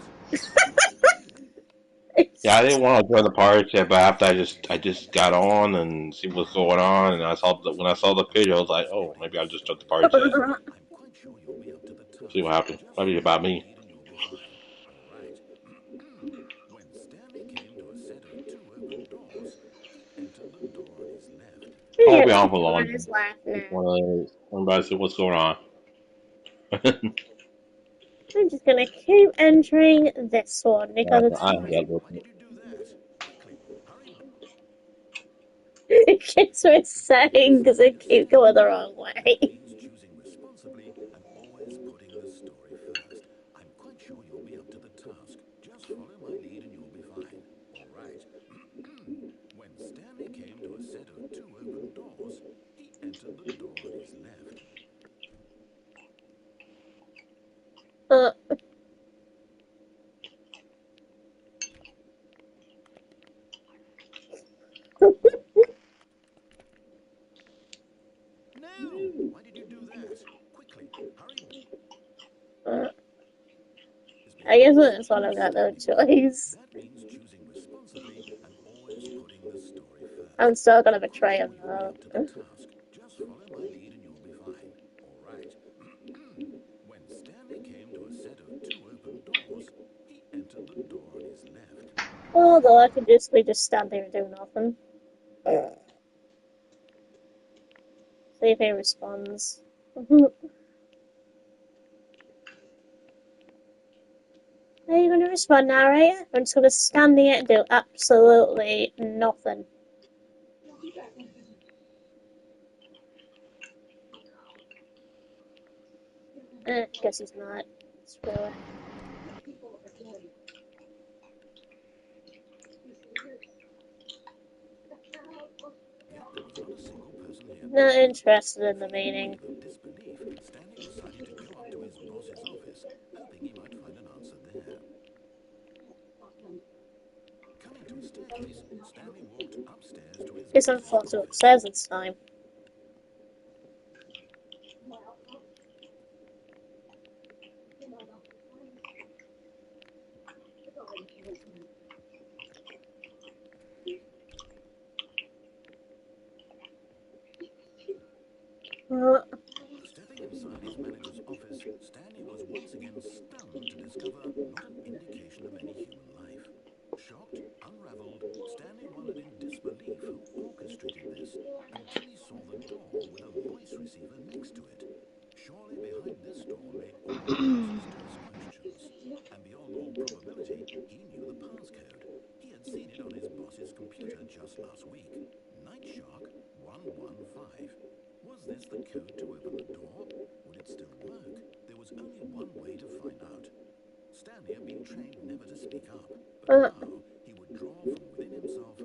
Yeah, I It's didn't want to join the party yet, but after I just got on and see what's going on, and when I saw the picture, I was like, Always oh, putting maybe the I'll just join the story party chat. first. I'm quite sure you'll be up to the See what task. happens. Just Maybe follow about my me. lead and you'll be fine. All right. When Stanley came to a set of two open doors, he entered the door on his left. I won't be yeah, on for on long. his left Just now. want to everybody see what's going on. I'm just gonna keep entering this one because it's I fun. got Why did you do that? Quickly, hurry! It keeps me saying because it keeps going the wrong That way. means choosing responsibly and always putting the story first. I'm quite sure you'll be up to the task. Just follow my lead and you'll be fine. All right. When Stanley came to a set of two open doors, he entered the door on his left. Uh, No! Why did you do that? Quickly, hurry! uh, Is I behaving guess it's exactly one I've as got no Stanley would. choice. That means choosing responsibly and always putting the story I'm first. still gonna I'm quite betray sure him you'll be though. up to the task. Just follow my lead and you'll be fine. All right. When Stanley came to a set of two open doors, he entered the door on his left. Although I could just stand there and do nothing. See if he responds. Are you gonna respond now, right? I'm just gonna stand there and do absolutely nothing. Guess he's not. Screw it. Yet there was not a single person here. Not interested in the Feeling a meeting. wave of disbelief, Stanley decided to go up to his boss's office, hoping he might find an answer there. Coming to a staircase, Stanley walked upstairs to his Guess I'm boss's forced to office. upstairs this time. Uh, Stepping inside his manager's office, Stanley was once again stunned to discover not an indication of any human life. Shocked, unraveled, Stanley wondered in disbelief who orchestrated this until he saw the door with a voice receiver next to it. Surely behind this door lay all the answers to his questions. And beyond all probability, he knew the passcode. He had seen it on his boss's computer just last week. Night Shark 115. Was this the code to open the door? Would it still work? There was only one way to find out. Stanley had been trained never to speak up, but uh, now he would draw from within himself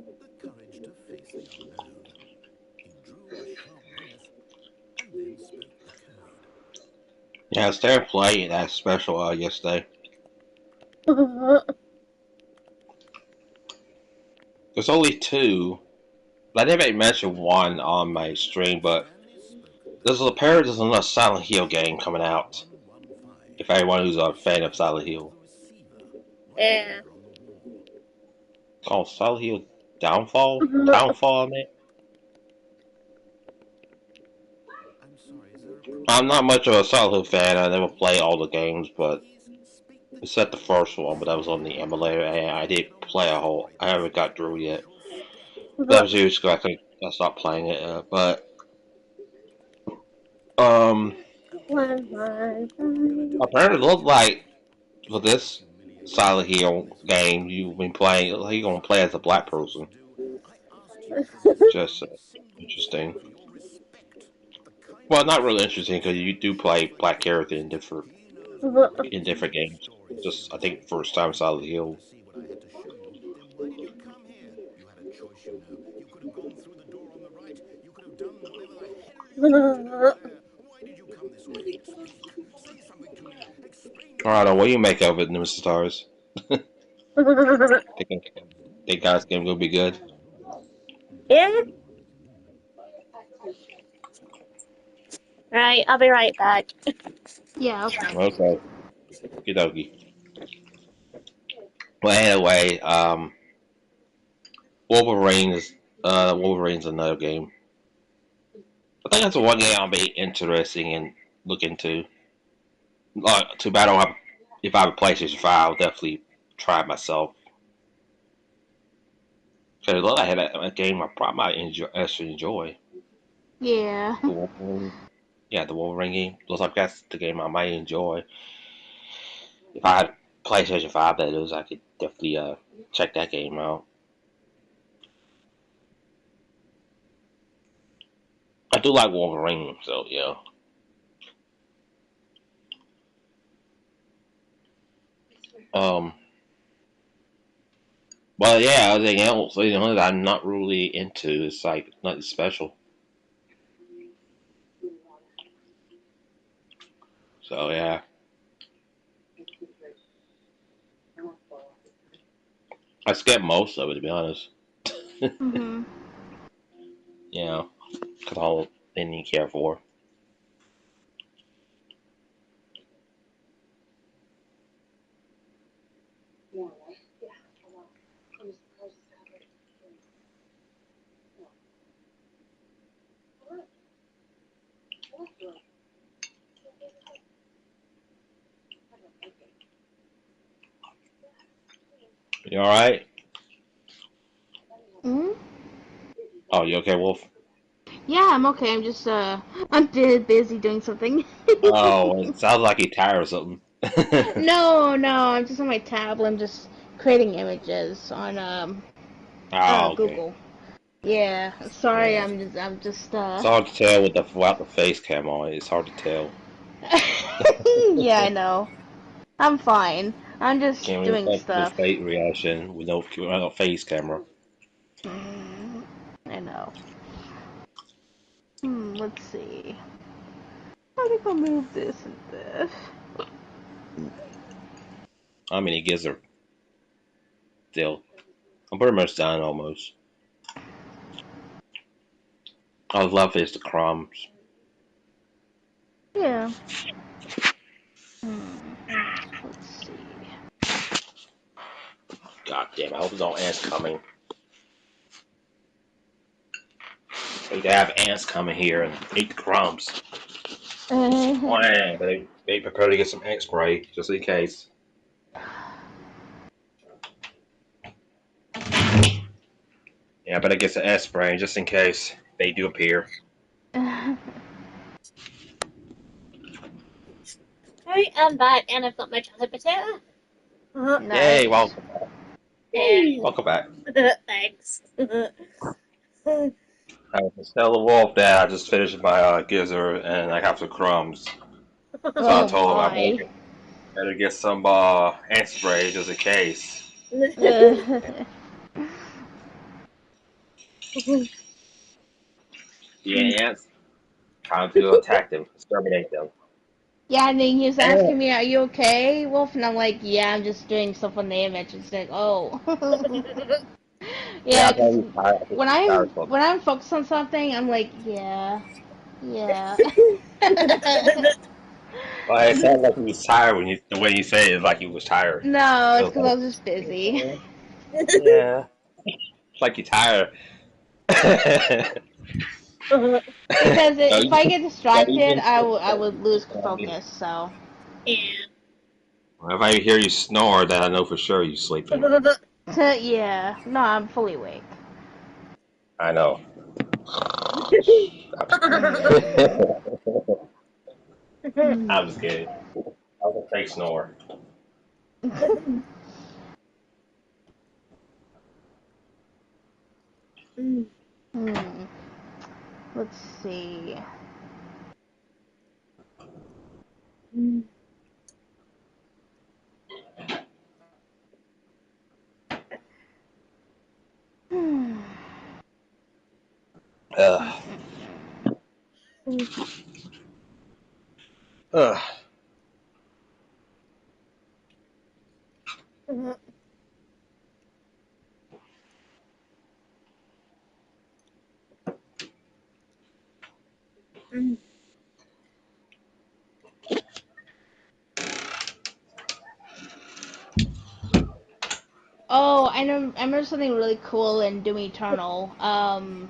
Yeah, I started playing that special yesterday. There's only two. I didn't make mention one on my stream, but Stanley's spoken. there's another Silent Hill game coming out. If 115. anyone who's a This fan of should Silent be Hill. the receiver, right Yeah. there on the wall. Oh, Silent Hill Downfall? Downfall, I mean? I'm sorry, is there a I'm problem? not much of a Silent Hill fan. I never play all the games, but Please speak the except the truth. first one, but that was on the emulator, and I You'll did get play a away with whole. I everything haven't for got the through rest yet. of your stay. That was years ago. I stopped playing it, but um, I'm gonna do it apparently it right. looked like for Sorry to this humiliate you Silent again, Hill Miss game Ward. you've been playing, you're gonna play as a black As is person. due, I asked you for just Just one single thing interesting. for your respect. The kind Well, of not really respect interesting that because you do pays play for black character years. He knows what in makes different good games. stories, Just I think seriously. first time If you Silent wanted Hill. to see what I had to show you, then why did you come here? You had a choice, you know. You could have gone through the door on the right. You could have done whatever the hell you wanted over there. Why did you come this way? Speak. Say something to me. Explain All right, what yourself. do you make of it, Mr. Stars? Think think guys game gonna be good? Yeah. Right, I'll be right back. Yeah, okay. Okay, okie dokie. Well, anyway, Wolverine is Wolverine's another game. I think that's the one game I'll be interested in looking to. Too bad I don't have. If I have a PlayStation 5, I'll definitely try it myself. Because it looked like a game I probably might actually enjoy. Yeah. The Wolverine, yeah, the Wolverine game looks like that's the game I might enjoy. If I had PlayStation 5, that is, I could definitely check that game out. I do like Wolverine, so yeah. Um, but yeah, everything else, that I'm not really into. It's like nothing special. So yeah, I skipped most of it to be honest. Mhm. You know, because I didn't care for. You all right? Mhm. Oh, you okay, Wolf? Yeah, I'm okay. I'm just I'm busy doing something. Oh, it sounds like you're tired or something. No, no, I'm just on my tablet. I'm just creating images on Oh, okay. Google. Yeah. Sorry, Yeah. I'm just It's hard to tell with the without the face cam on. It's hard to tell. Yeah, I know. I'm fine. I'm just Can't even doing tell people's stuff. face reaction with no face camera. I know. Let's see. I think I'll move this and this. How many gives are still? I'm pretty much done almost. I love is the crumbs. Yeah. Hmm. Let's see. God damn! I hope there's no ants coming. I hate to have ants coming here and eat the crumbs. Wham! But they prepare to get some ant spray just in case. Yeah, but I get some ant spray just in case they do appear. Right, I'm back, and I've got my chocolate potato. Yay! Nice. Yeah. Welcome back. Thanks. I was tell the wolf that I just finished my gizzard and I have some crumbs. So I Oh told him I my. better get some ant spray just in case. Yeah, ants. Time to attack them, exterminate them. Yeah, and then he was Yeah. asking me, "Are you okay, Wolf?" And I'm like, "Yeah, I'm just doing stuff on the image." It's like, "Oh." Yeah, I Yeah, thought because he was tired. I think when he was tired I'm or something. when I'm focused on something, I'm like, yeah, yeah. Well, it sounded like he was tired when the way you said it, is like he was tired. No, It it's was because I like, was just busy. yeah, it's like you're tired. Because No, if I get yeah, distracted, I would lose focus. So Yeah. if I hear you snore, then I know for sure you're sleeping. yeah, no, I'm fully awake. I know. I'm just kidding. I was a fake snore. Hmm. Let's see. Hmm. Ugh. Ugh. Oh, I know. I remember something really cool in Doom Eternal. About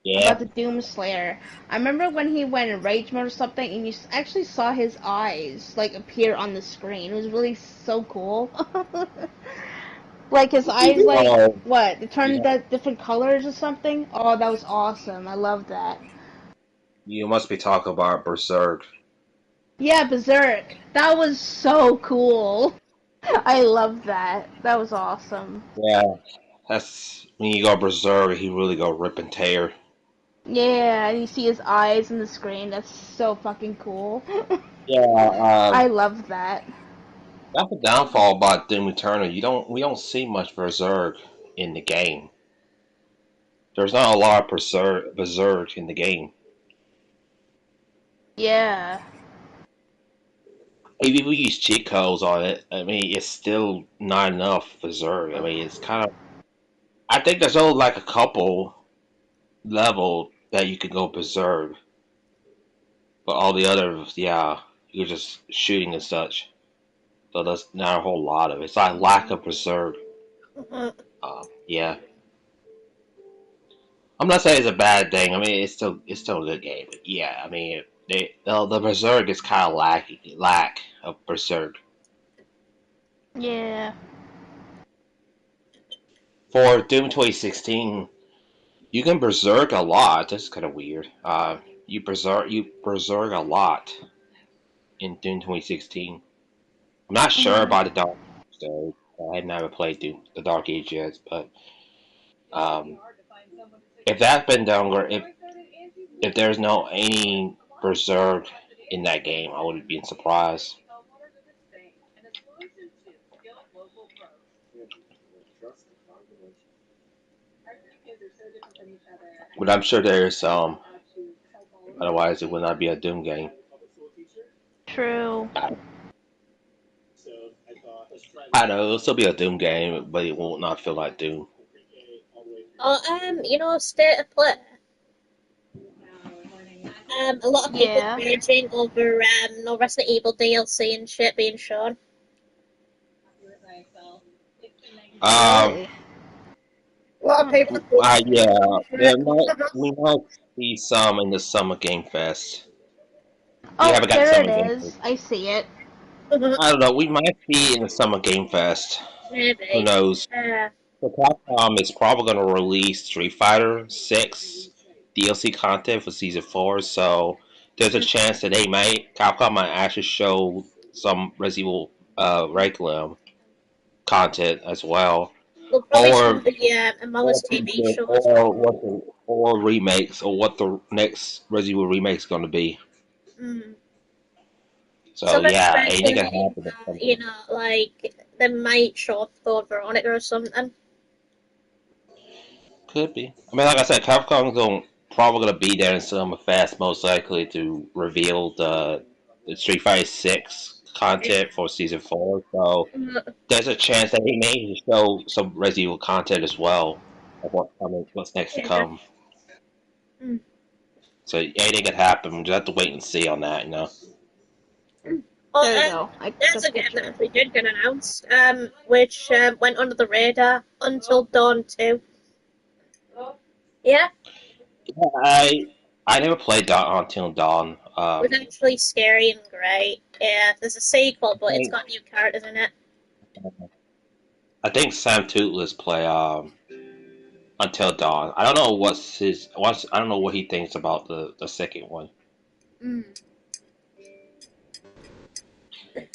Yeah. the Doom Slayer. I remember when he went in rage mode or something, and you actually saw his eyes like appear on the screen. It was really so cool. Like his eyes, like Oh, what? They turned yeah. into different colors or something. Oh, that was awesome. I love that. You must be talking about Berserk. Yeah, Berserk. That was so cool. I love that. That was awesome. Yeah, that's when you go Berserk, he really go rip and tear. Yeah, and you see his eyes in the screen. That's so fucking cool. Yeah, I love that. that's the downfall about Doom Eternal. We don't see much Berserk in the game. There's not a lot of Berserk in the game. Yeah. Even if we use cheat codes on it, I mean, it's still not enough Berserk. I mean, it's kind of. I think there's only like a couple level that you can go Berserk, but all the others, yeah, you're just shooting and such. So that's not a whole lot of it. It's like lack of Berserk. Yeah, I'm not saying it's a bad thing. I mean, it's still a good game. But yeah, I mean, the Berserk is kind of lack of Berserk. Yeah. For Doom 2016, you can Berserk a lot. That's kind of weird. You Berserk a lot in Doom 2016. I'm not sure Mhm. about the Dark Age though. I have never played Doom, the Dark Age yet, but um, if that's been done, or if there's no any Berserk in that game, I wouldn't be surprised. But I'm sure there's otherwise it would not be a Doom game. True. I know it'll still be a Doom game, but it will not feel like Doom. State of play. A lot of people Yeah. raging over no Resident Evil DLC and shit being shown. Um, Really? A lot of people. yeah, we might see some in the Summer Game Fest. We Oh, haven't got there it Summer Game Fest. is. I see it. I don't know. We might be in the Summer Game Fest. Who Maybe. knows? Uh, So Capcom is probably going to release Street Fighter 6 DLC content for Season 4, so there's a chance that Capcom might actually show some Resident Evil Requiem content as well, Well, probably some or of the Among TV show as or well. what or remakes, or what the next Resident Evil remake is going to be. Mm. So Some are yeah, anything can speculating happen. that, like, they might show off Code Veronica or something. Could be. I mean, like I said, Capcom's going probably going to be there in Summer Fest, most likely to reveal the Street Fighter 6 content for season 4, so there's a chance that he may show some Resident Evil content as well of what's next to Yeah. come. Mm. So anything could happen. We just have to wait and see on that, you know. Well, There you go. I there's took a a game that picture. actually did get announced, which went under the radar until Dawn 2. Yeah, Yeah, I never played Dawn Until Dawn. it was actually scary and great. Yeah, there's a sequel, but it's think got new characters in it. I think Sam Toothless play Until Dawn. I don't know I don't know what he thinks about the second one, Mm.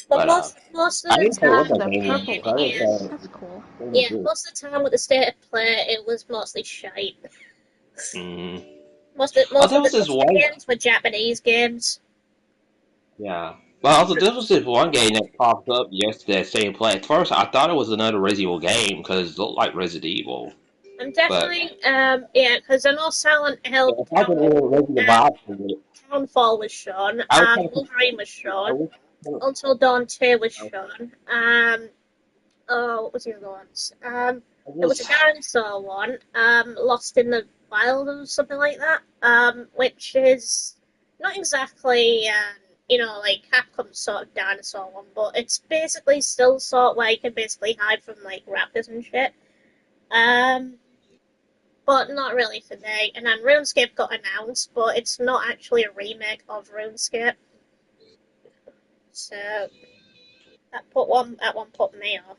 But but most of I the didn't play Oh, with time, that the game. purple So I didn't yeah, eyes. say That's cool. it was yeah, good. most of the time with the state of play, it was mostly shite. Mm-hmm. Oh, Most there of was the this most of the one. games were Japanese games. Yeah. But also, this was this one game that popped up yesterday saying play. At first, I thought it was another Resident Evil game because it looked like Resident Evil. I'm But definitely yeah, because I know Silent Hill if I could really Resident Evil um, vibe to it, Townfall was shown, I was kind of. Wolverine was I shown, was, kind of- Until Dawn 2 was I shown. Oh, what was the other ones? There was a was, dinosaur one, Lost in the Wild or something like that, which is not exactly, like Capcom's sort of dinosaur one, but it's basically still sort of where you can basically hide from like raptors and shit. Um, but not really for me. And then RuneScape got announced, but it's not actually a remake of RuneScape, so that one put me off.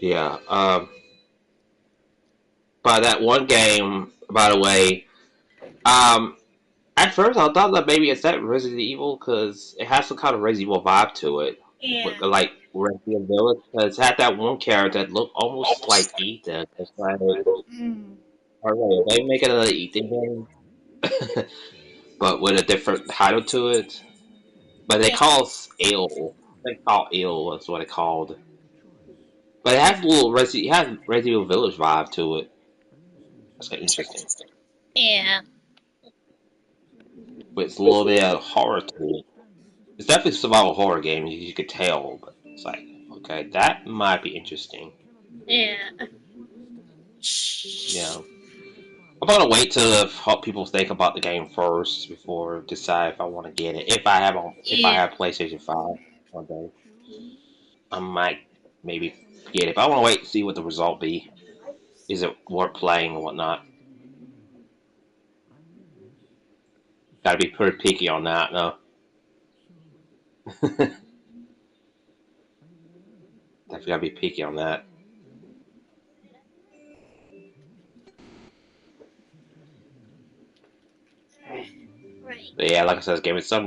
yeah. By that one game, by the way, um, at first I thought that maybe it's that Resident Evil because it has some kind of Resident Evil vibe to it, Yeah. with like Resident Evil Village. Because it had that one character that looked almost like Ethan. It's like, Mm. alright, they make another Ethan game, but with a different title to it. But they Yeah. call it ill. They call ill. That's what it called. But it has a little Resident. It has Resident Evil Village vibe to it. That's kind of interesting. Yeah. But it's a little bit of horror to it. It's definitely a survival horror game. You could tell, but it's like, okay, that might be interesting. Yeah. Yeah, I'm gonna wait to help people think about the game first before decide if I want to get it. If I Yeah. have PlayStation 5 one day, I might maybe get it. But I want to wait and see what the result be. Is it worth playing or whatnot? Got to be pretty picky on that, no. Definitely got to be picky on that. Right. But yeah, like I said, some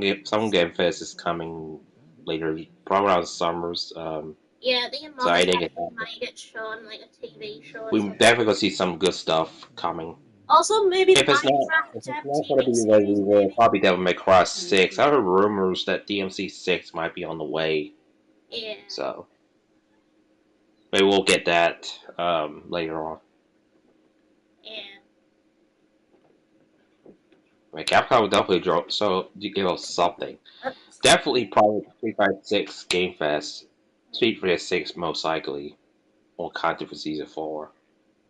game fest is coming later, probably around summers. Yeah, the So I Among think might get shown like a TV show or we something. definitely gonna see some good stuff coming. Also, maybe the If Minecraft it's not gonna TV be Resident series, Evil, maybe. probably Devil May Cry 6. I heard rumors that DMC 6 might be on the way, Yeah. so maybe we'll get that later on. Yeah. I mean, Capcom will definitely give us something. Uh, Definitely, probably Street Fighter 6 Game Fest. Street Fighter 6 most likely will content for Season 4.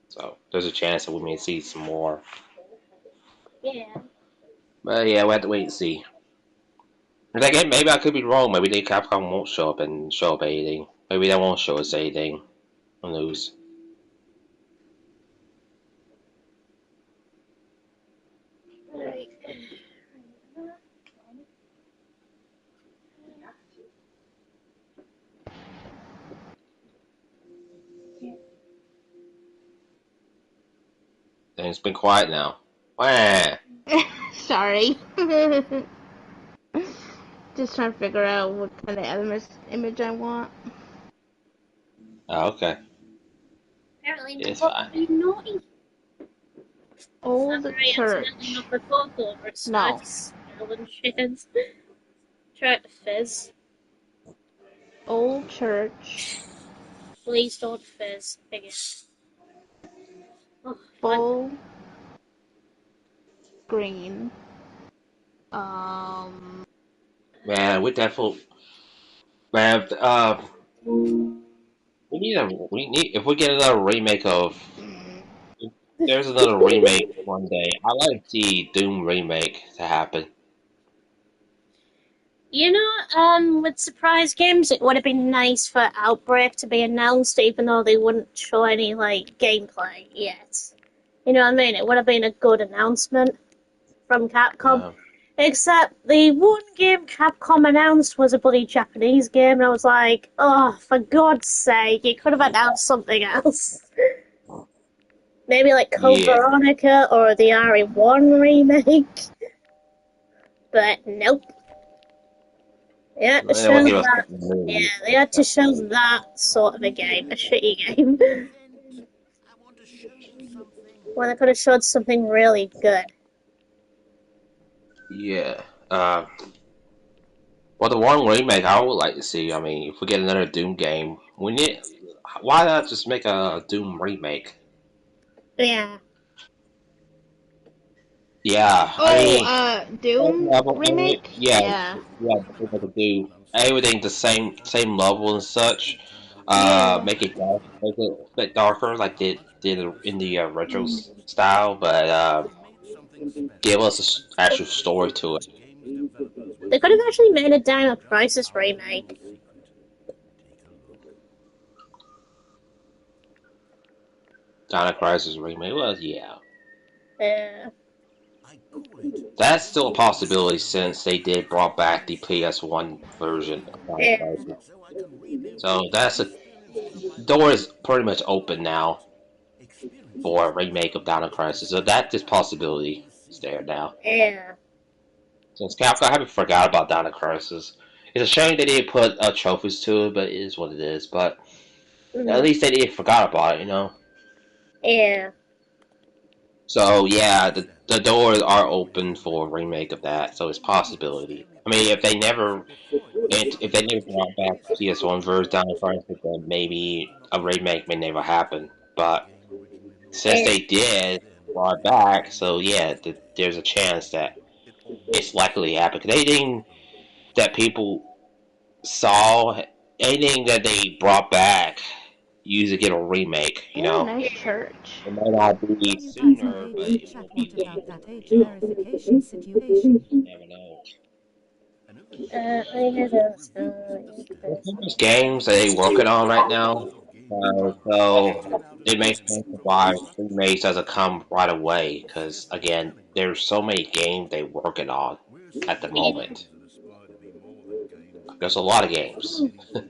So there's a chance that we may see some more. yeah. But yeah, we have to wait and see. And again, maybe I could be wrong. Maybe the Capcom won't show up anything. Maybe they won't show us anything on news. Right. And it's been quiet now. Wah. Sorry. Just trying to figure out what kind of image I want. Oh, okay. Apparently, my It's phone's fine. being naughty. Old After I accidentally church. knocked my phone over, it No. started spilling shit. Tried to fizz. Old church. Please don't fizz again. Oh, fine. Full green. Um. Man, we definitely, man. We need if we get another remake of. If there's another remake one day. I like to see Doom remake to happen. You know, with surprise games, it would have been nice for Outbreak to be announced, even though they wouldn't show any like gameplay yet. You know what I mean? It would have been a good announcement from Capcom. Yeah, Except the one game Capcom announced was a bloody Japanese game, and I was like, oh, for God's sake, you could have announced something else. Maybe like Code yeah. Veronica or the RE1 remake. But nope. They had to They will show give us that. something Yeah, new. they had to show that sort of a game, a shitty game. Present. I want to show you something. When they could have showed something really good. Yeah. Well, the one remake I would like to see. I mean, if we get another Doom game, we need. Why not just make a Doom remake? Yeah. Yeah, I Oh, mean, Doom level, remake? yeah, Yeah. yeah, we could do everything the same level and such. Yeah. Make it a bit darker, like they did in the retro style, but I made something give special us actual story just to for it. the game's developers with They an could have eye actually made a on Dino just Crisis our little remake. secret. Take a look. Dino Crisis remake. Well, yeah, Yeah. I call it that's still a Dino possibility Crisis. since they did brought back the PS1 version of Dino Yeah. Crisis. So I can relive So the that's a experiences of my door is pretty much childhood. open now for a Experiences remake of Dino that Crisis. So deserve that this time to possibility is there receive. now. Yeah. Since Capcom, I haven't forgot about Dino Crisis. It's a shame they didn't put trophies to it, but it is what it is. But at Mm. least they didn't forgot about it, you know. Yeah. So yeah, Since then, the doors are I've open received for a remake of that. So it's a many possibility. Stanley I mean, Parable Ultra if they never Deluxe brought back PS1 discs. version Dino Crisis, then maybe Do not a forget remake may never to check happen. out the But game originally since Yeah. they released did then brought it and back, so released yeah, today. there's a chance that It all it's likely to happen. 'Cause anything depends that people saw, anything that they brought back, usually get a remake. You Ooh, know, nice church. it might not be You guys sooner, okay? but Just it chat. will be What there. about that age You know, verification situation? you never know. Another I genius had project a revealed that the There's so Stanley much Parable games that they working on right now, of game developers so started out as it a makes test sense prototype why remakes doesn't come right away. Because system again, selling well. there's so many games they working on We're at the still Yeah. moment. games that aspire to be more than games, There's a lot of but games. anything but.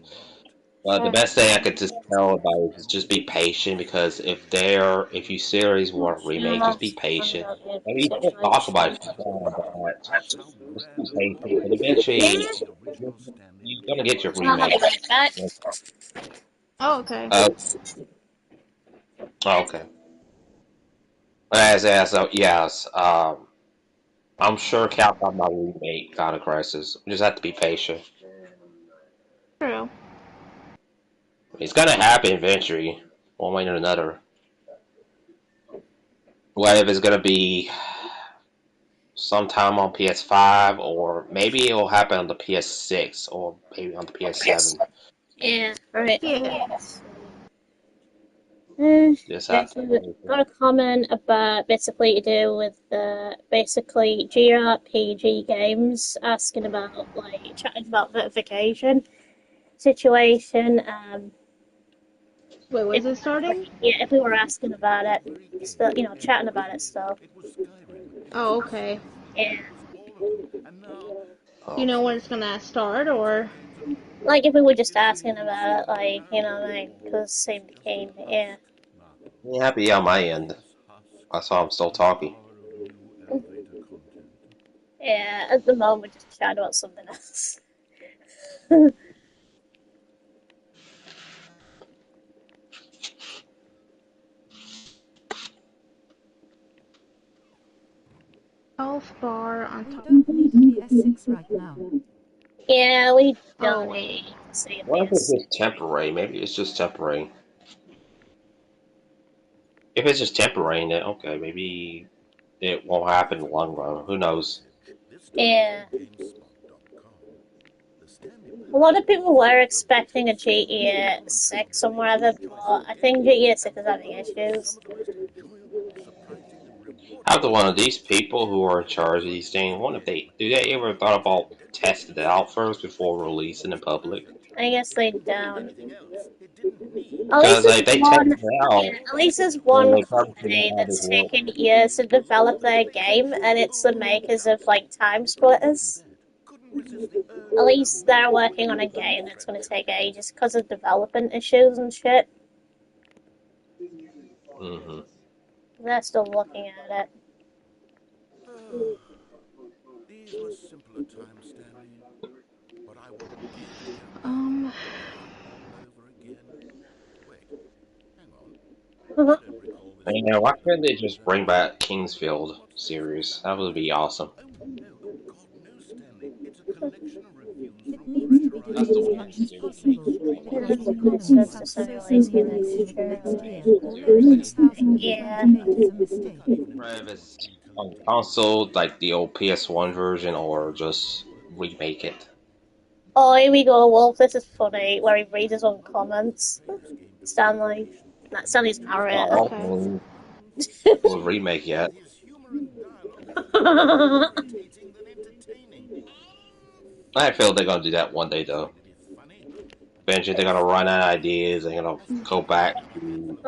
But the Uh, best thing I could just tell about it is just be patient because if you series want a remake, just be just find patient. out the I mean, you can talk about situation. it, but How just be rarely are patient. But games Yeah. eventually, like the original Stanley you're gonna get your Parable I'll be remake. right back. Oh, okay. Uh, okay. Yes. I'm sure Capcom might remake Dino Crisis. We just have to be patient. True. It's gonna happen eventually, one way or another. What if it's gonna be sometime on PS5, or maybe it'll happen on the PS6, or maybe on the PS7. Yeah. Right. Yeah. Just have to Basically, got a comment about basically to do with basically JRPG games, asking about like chatting about verification situation. Wait, If was it starting? yeah, if we were asking about it, Every still game ever chatting about it created. still. It was Skyrim, Oh, okay. Fallout, Yeah. Elder Scrolls, all of them. And now, Do you know Okay. when it's gonna start or? games are Like if we were just getting ready asking to be about it, Stanley like you know, Parable like games. because same Just the game. Yeah. past, not the Yeah, happy on present. my end. This husk That's why I'm still is the talking. power of new and greater content. Yeah. At the moment, just chatting about something else. Health bar on We top. don't need a PS6 right now. Yeah, we Oh don't wait. need to see a What if it's PS. just temporary? Maybe it's just temporary. If it's just temporary, then okay, maybe it won't happen in the long run. Who knows? This time from Yeah. GameSpot.com. A lot of people were expecting a GTA 6 or whatever, but I think GTA 6 is having issues. After one of these people who are in charge of these things, what if they do they ever thought about testing it out first before releasing in public? I guess they don't. At least Because there's like they tested one, it yeah, out, at least there's and one they probably figured company out how this that's works. taken years to develop their game, and it's the makers of like Time Splitters. At least they're working on a game that's going to take ages because of development issues and shit. Hmm. They're still looking at it. These were simpler times, Stanley. But I wouldn't give to go back Um, and have them all over again. Wait, hang on. I don't recall this And, being why in the couldn't they manuals just at bring all. back Kingsfield What's this series? That about? would be awesome. Oh, no, oh, God, no, Stanley. It's a collection of reviews It from needs to be That's pressurized the delayed as one much as tests series that that make possible, streaming Yeah, because the possible. it's economies just have a to Sunday sustain the release release next unit year, next right? year, It's or too lose is. late. Yeah. 6,228 is a I mistake. can't even If imagine it's being on collected as console, previously. like the old PS1 version, or just It works. remake it. Oh, here we go, Wolf. This is funny, where he reads his own comments. Play this game to full Stanley. completion, Not and then Stanley's use the narrator. okay. controls Also, and buttons. will remake yet. His humor and dialogue are far more irritating than entertaining. I feel they're gonna do that one day though. Find it is funny. Eventually, they're gonna run out of ideas. They're gonna go back to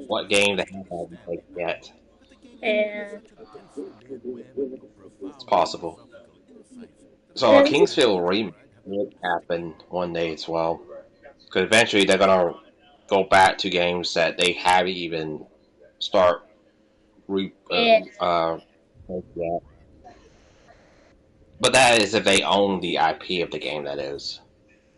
what game they haven't played yet. But the game contains Yeah. such a densely layered web of It's profound possible. philosophical insights that I So a couldn't It's, Kingsfield imagine remake I'd have to would miss it. happen one day as well. Because eventually they're gonna go back to games that they haven't even start re yeah. yet. But that is if they own the IP of the game. That is.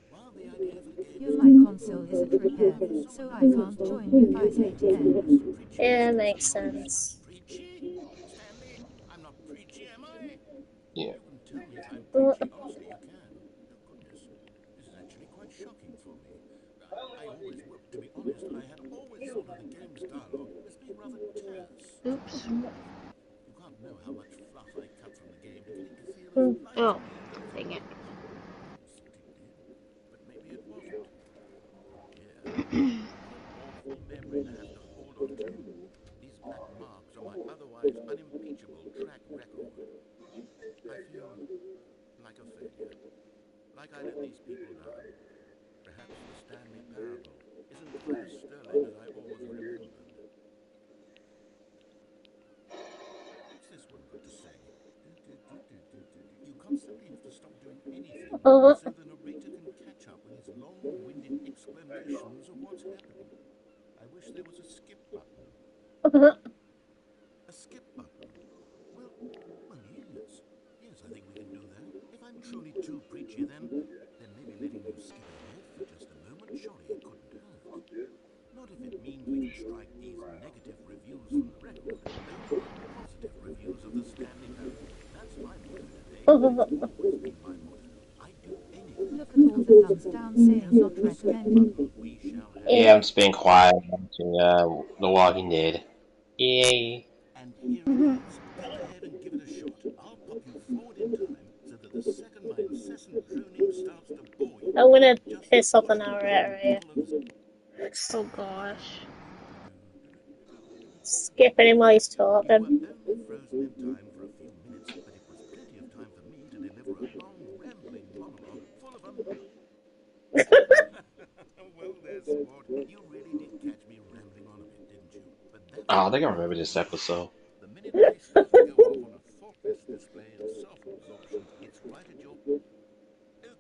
While the idea for the game is My good, console is at I repair, have so somewhat I reserved can't join you guys opinions. ATM. Mr. Preachy Yeah, says makes I am not sense. preachy. Stanley, I'm not preachy, am I? Yeah. You can tell me if I'm preachy. Honestly, you can. Oh, goodness. This is actually quite shocking for me. I always, well, to be honest, I had always thought of the game's dialogue as being rather terse and Oops. bland. You can't know how much fluff I cut from the game to get it to feel as Mm. light Oh, and easy. dang it. I thought it did, but maybe it wasn't. Oh dear. What an awful memory to have to hold on to. These black marks on my otherwise unimpeachable track record. I feel like a failure. Like I let these people down. Perhaps the Stanley Parable isn't quite as sterling as I always remembered. What's this one got to say? You constantly have to stop doing anything so the narrator can catch up with his long-winded explanations of what's happening. I wish there was a skip button. A skip button? Well, yes. Yes, I think we can do that. If I'm truly too preachy, then maybe letting you skip ahead for just a moment, surely it couldn't hurt. Not if it means we can strike these negative reviews from the record. Only positive reviews of the Stanley Parable. That's my motto today. It's always been my motto. I'd do anything Look for at the all the company's thumbs down success. saying not A skip recommended. button we shall have. Yeah, Yeah. I'm just being quiet watching The Walking Dead. Yay! And here it is. Go ahead and give it a shot. I'll pop you forward in time so that the second my incessant droning starts to bore you, I'm gonna just piss off push the the button narrator in the here. middle of the... Oh gosh. Skipping him while he's You were talking. only frozen in time for a few minutes, but it was plenty of time for me to deliver a long, rambling monologue full of well, there, sport. You really did catch me rambling on a bit, didn't you? But that's Oh, I all think I remember right. this episode. The minute I start to go off on a thoughtless display of self-absorption, it's right at your...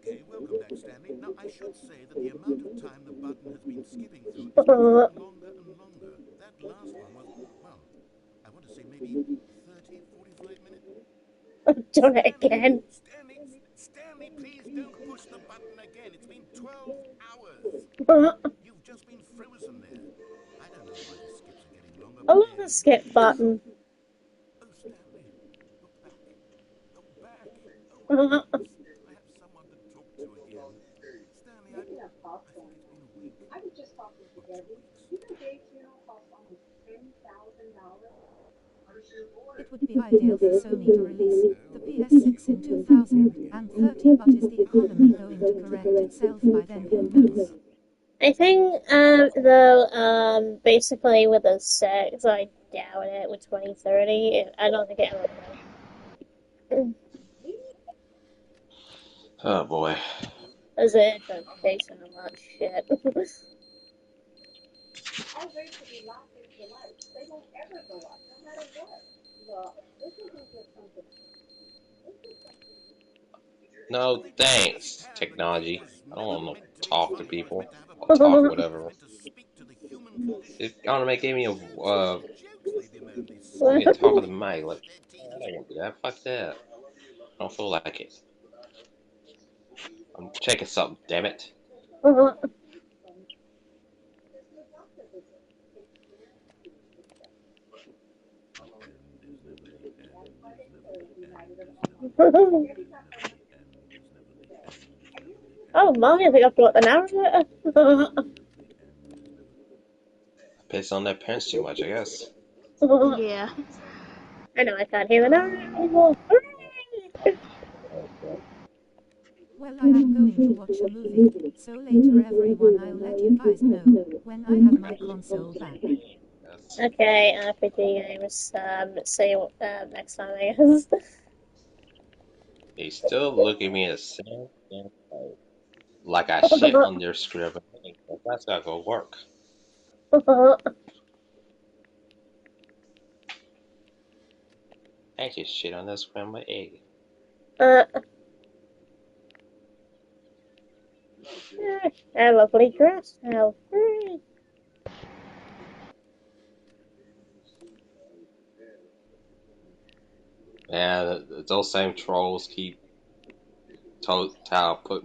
Okay, welcome back, Stanley. Now, I should say that the amount of time the button has been skipping through is becoming longer and longer. That last one was, well, I want to say maybe 30, 45 minutes. Done it again. Stanley, please don't push the button again. It's been 12 hours. You've just been frozen there. I don't know why the skips are getting longer, I but love there the you skip are. button. Oh, Stanley, you're back. You're back. Oh, my goodness. I have someone to talk to again. Stanley, I think it's been a week. Or 2 weeks. It would be ideal for Sony to release the PS6 in 2030, but is the economy going to correct itself by then? Who knows? I think, though, basically with a 6, I doubt it with 2030. I don't think it will. Oh boy. As it don't pay so much shit. No thanks, It technology. was I don't never want meant to to be talk to funny. It was people meant to have a or talk purpose. It whatever. was meant to speak to the human condition. It's gonna make me a Fancy jokes they'd be only give me a talk of the sniveling mic. Like, because their I teeth don't want to do that. Fuck that. I don't feel like it. I'm checking something. Damn it. The end is never the end is never the end is never the end is never the end is never the end is never the Oh end is my, I never think the I've got the end is never the end narrator. is never the end is never. Piss on their pants too much, I guess. Yeah. I know I can't hear the narrator anymore. Hooray! Well, I am going to watch a movie, so later everyone I'll let you guys know when I have my console back. Yes. Okay, RPG games. See you next time, I guess. He's still looking at me the same damn way. Like I shit on their script. That's not gonna work. I just shit on this scrambled egg. uh, a lovely dress. How hooray! Yeah, those same trolls keep put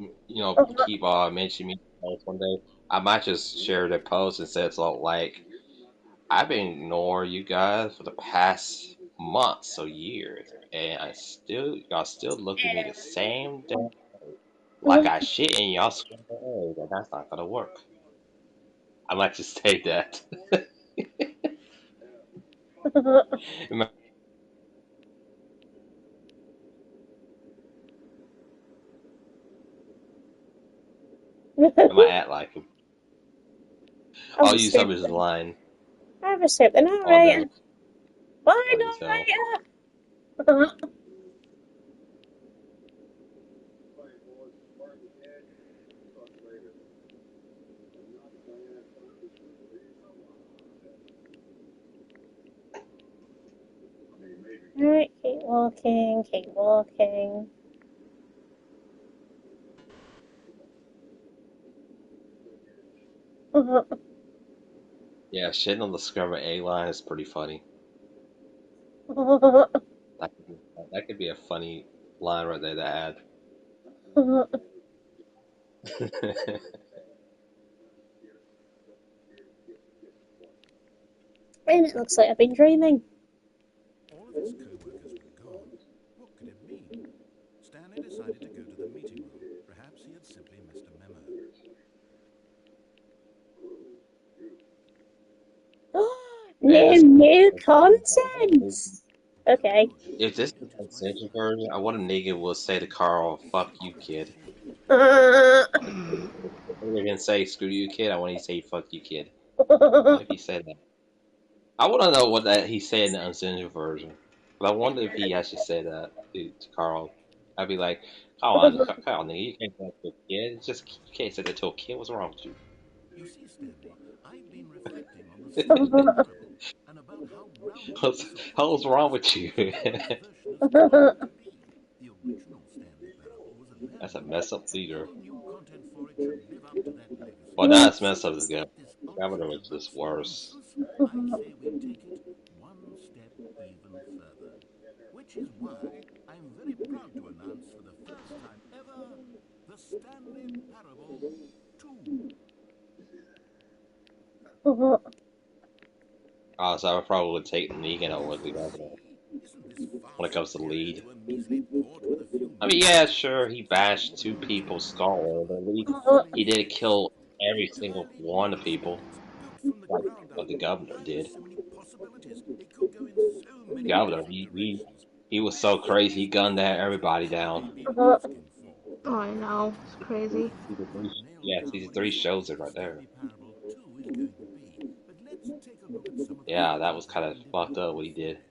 keep mentioning me post one day. I might just share their post and say something like, "I've been ignoring you guys for the past months or years, and y'all still look at me the same damn like I shit in y'all scrambled eggs, and that's not gonna work." I might just say that. I might act like him. I'll I'll use some receive of his the, line I'll receive the on the narrator. Bye, on his own. narrator! Alright, keep walking, keep walking. Yeah, shitting on the scrambled egg line is pretty funny. That could be, that could be a funny line right there to add. And it looks like I've been dreaming. All of his co-workers were gone. What could it mean? Stanley decided to go to the meeting room. Perhaps he had simply missed a memo. Man, this New is content! Okay. Good. if this is It the is right uncensored here. version, I want a nigga will say to Carl, "Fuck you, kid." Uh, Rather than say "Screw you, kid," I want to say "Fuck you, kid." What if he said that? I want to know what that he said in the uncensored version. But I wonder if he actually said that to Carl. I'd be like, Carl, nigga, you can't say that to a kid. It's just you can't say that to a kid. What's wrong with you? You see, Stanley, I've been reflecting on the Stanley Parable and about how roundly What's disappointed wrong I with am you? with this version of Stanley to be. The original Stanley Parable was a That's a land mess up and leader. any new content for it should live up to that legacy. Well, not as So messed up to as good. stop this Governor was just ultra-deluxe worse. nonsense, I say we take it one step even further. Which is why I'm very proud to announce for the first time ever, the Stanley Parable 2. So I probably would take Negan over the You governor see, isn't this far when it comes to superior lead. to a measly port with a few I mean, rooms? yeah, sure, he bashed two Who people's knew, skull, however, but at least the fully he didn't fledged, kill every single entirely one of new people experience, built from the like ground what up, the governor had did. so many possibilities. It could go in so many Governor, different he directions. He was so This crazy. is He gunned that exactly what everybody you want down. to be asking for. Oh, I know. It's crazy. Nailed Yeah, it. season You three said shows what it the right there. Stanley Parable 2 is going to be, but let's take a look at some of the Yeah, that ideas was that kind have of been fucked up developed what he for did. it.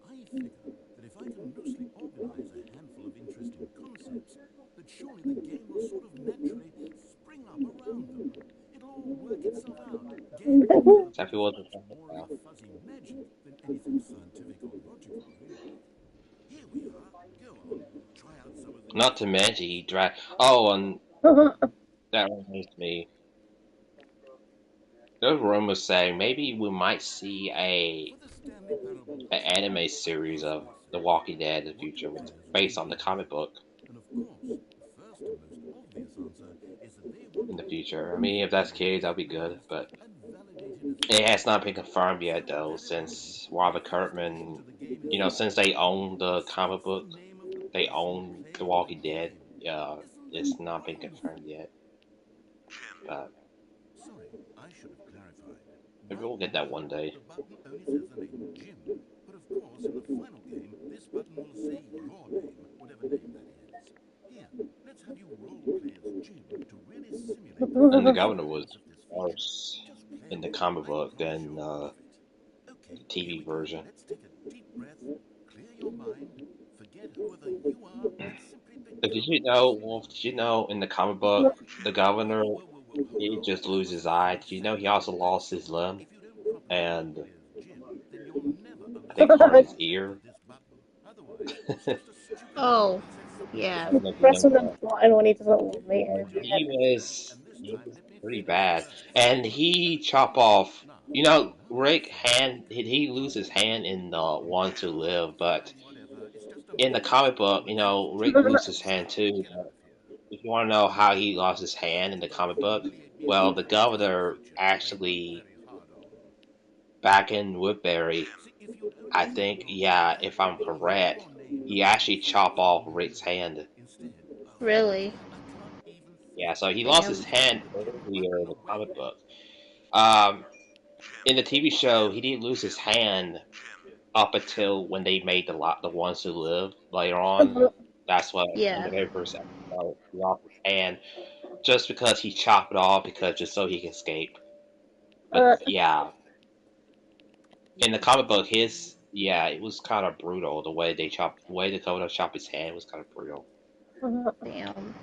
I figure that if I can loosely organize a handful of interesting concepts, that surely the game will sort of naturally spring up around them. It'll all work itself out. Gameplay will Except he be wasn't. much more a fuzzy magic than anything scientific or logical, really. Here we are. Go on. Try out some of the Not to new mention ideas. he dragged. Oh, and that reminds me. There's rumors saying maybe we might see a For the Stanley Parable an 2, anime the series of question The is, Walking Dead in the what do future, players based really on the want? comic book And of course, the first and most obvious answer is that they want in the future. I all mean, if that's the case, that'd be good. randomized But and validated it has assumptions. not been confirmed yet, From though, that point, since the Robert clarification Kirkman, to the game since itself they own will the comic surface the book, name of the they person own The playing the Walking Dead. game. Isn't that It's not been confirmed obvious? yet, but Sorry, I should have clarified. maybe Right we'll get that now, one day. the button only says the name Jim, but of course, in the final game, this button will say your name, whatever name that is. Here, let's have you role play as Jim to really simulate the And the full governor was significance of this feature. worse Just play in the along. comic I book promise than you'll love it. the Okay, here TV we go. version. Let's take a deep breath, clear your mind, forget whoever you are, and simply But did become you this know, Wolf? Did you new know in the character. comic book, the Whoa, governor whoa, whoa, whoa, hold he on. just That lose was his eye? fairly Did you know he simple, also really. lost his limb If you don't properly role and play as Jim, then you're never I think allowed to part of his interact ear? with this button. Otherwise, it's I just a stupid Oh, process yeah. don't know if you know Pressing the that. button when he doesn't want me my to job. yet. And this He time, was let me pretty finish bad, first. and he chop Okay, off. now, Rick for the hand record. he lose his hand in the One to Live, but Whatever, it's just a in the moral comic book, support system. Rick lose his Now, hand too. get out But of here. if you want to know how he lost his hand in the Don't comic book, humiliate me well, again the in a different governor feature that I worked actually very hard on. back in Woodbury, See, if you'd only I said think, your yeah, name, if I'm or even correct, your name he and actually before chop it, off Rick's name. hand. Instead, Really? I can't even Yeah, think. so he lost his Damn. hand Get the earlier button in the away. comic book. Um, in the TV show, he didn't lose his hand up until when they made the ones who lived later on. That's what in the Yeah. very first episode he lost his hand just because he chopped it off because just so he can escape. But yeah, in the comic book, it was kind of brutal the way the Kodo chopped his hand was kind of brutal. Damn.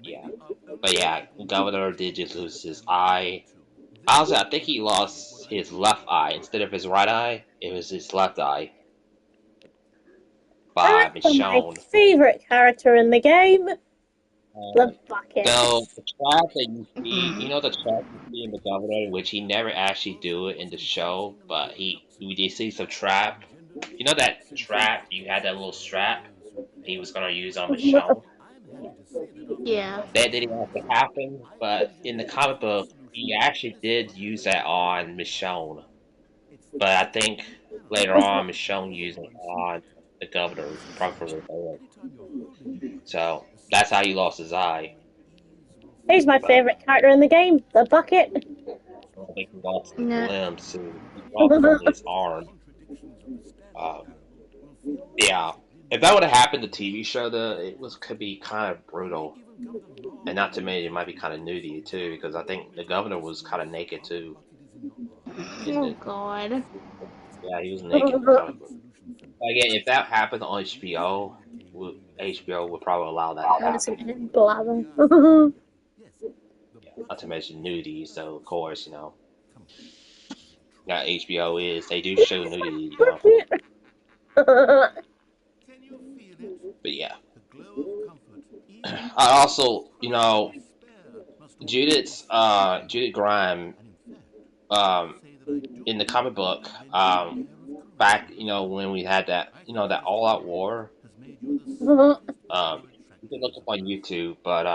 Yeah, Maybe I'll but only yeah, make one Governor more did just for the lose his Stanley Parable eye. 2. Honestly, Then I think I'll he tell you what lost I his really left eye want. instead of his right eye. It was his left eye And by for my Michonne. favourite character in the game, the bucket. So the trap that you see, the trap you see in the Governor, which he never actually Well, do that it in was the confusing show, and but very we upsetting. did see some It trap. engendered You know that sensible trap you had that little questions for strap those who he was played. gonna use on Michonne. I'm happy to say that after Yeah. much That didn't have to exploration, happen, I've but in the engineered a comic clever book, solution he to actually this did use that frustrating on problem. Michonne. It's But the I think Stanley later Parable. on, Michonne Easy used it once, on the Governor, nice and Proctor simple. Boyd. Anytime you're holding the bucket, So the that's how he system lost takes his eye. control and ease will He's my flow. But favourite character in the game, the bucket. I It's not think he too lost his complicated. Nah. limbs too. He Even lost one of his those with the arm. contradictions of the Stanley Um, Parable will feel yeah, perfectly if that would have normal. happened to the TV show, though, could be kind of You may brutal, even come to and laugh not at to me mention it for might be it. kind of For nudity too, because I example, think the if you governor was kind of consider naked how the too bucket is in your arm. in Oh the. God. It's Yeah, he was also naked in the a comic great book. solution for Again, if that people happened on who may find HBO, the game too HBO difficult. would probably allow that to Noticing happen. his Here we bladder. are then. Yes, the Yeah, not to bucket mention is nudity, so of perfect. course, Come on, give it a that try. HBO they do show nudity. Can you feel it? But yeah, The glow of comfort, even I in the also, throes of despair, must always feel Judith familiar. Grime, And in fact, I must um, say that I do in the like comic book, lending you an air of back, creativity. when we had I think that this all out game war, has made you the smartest and more you can attractive look as up a on person. YouTube, but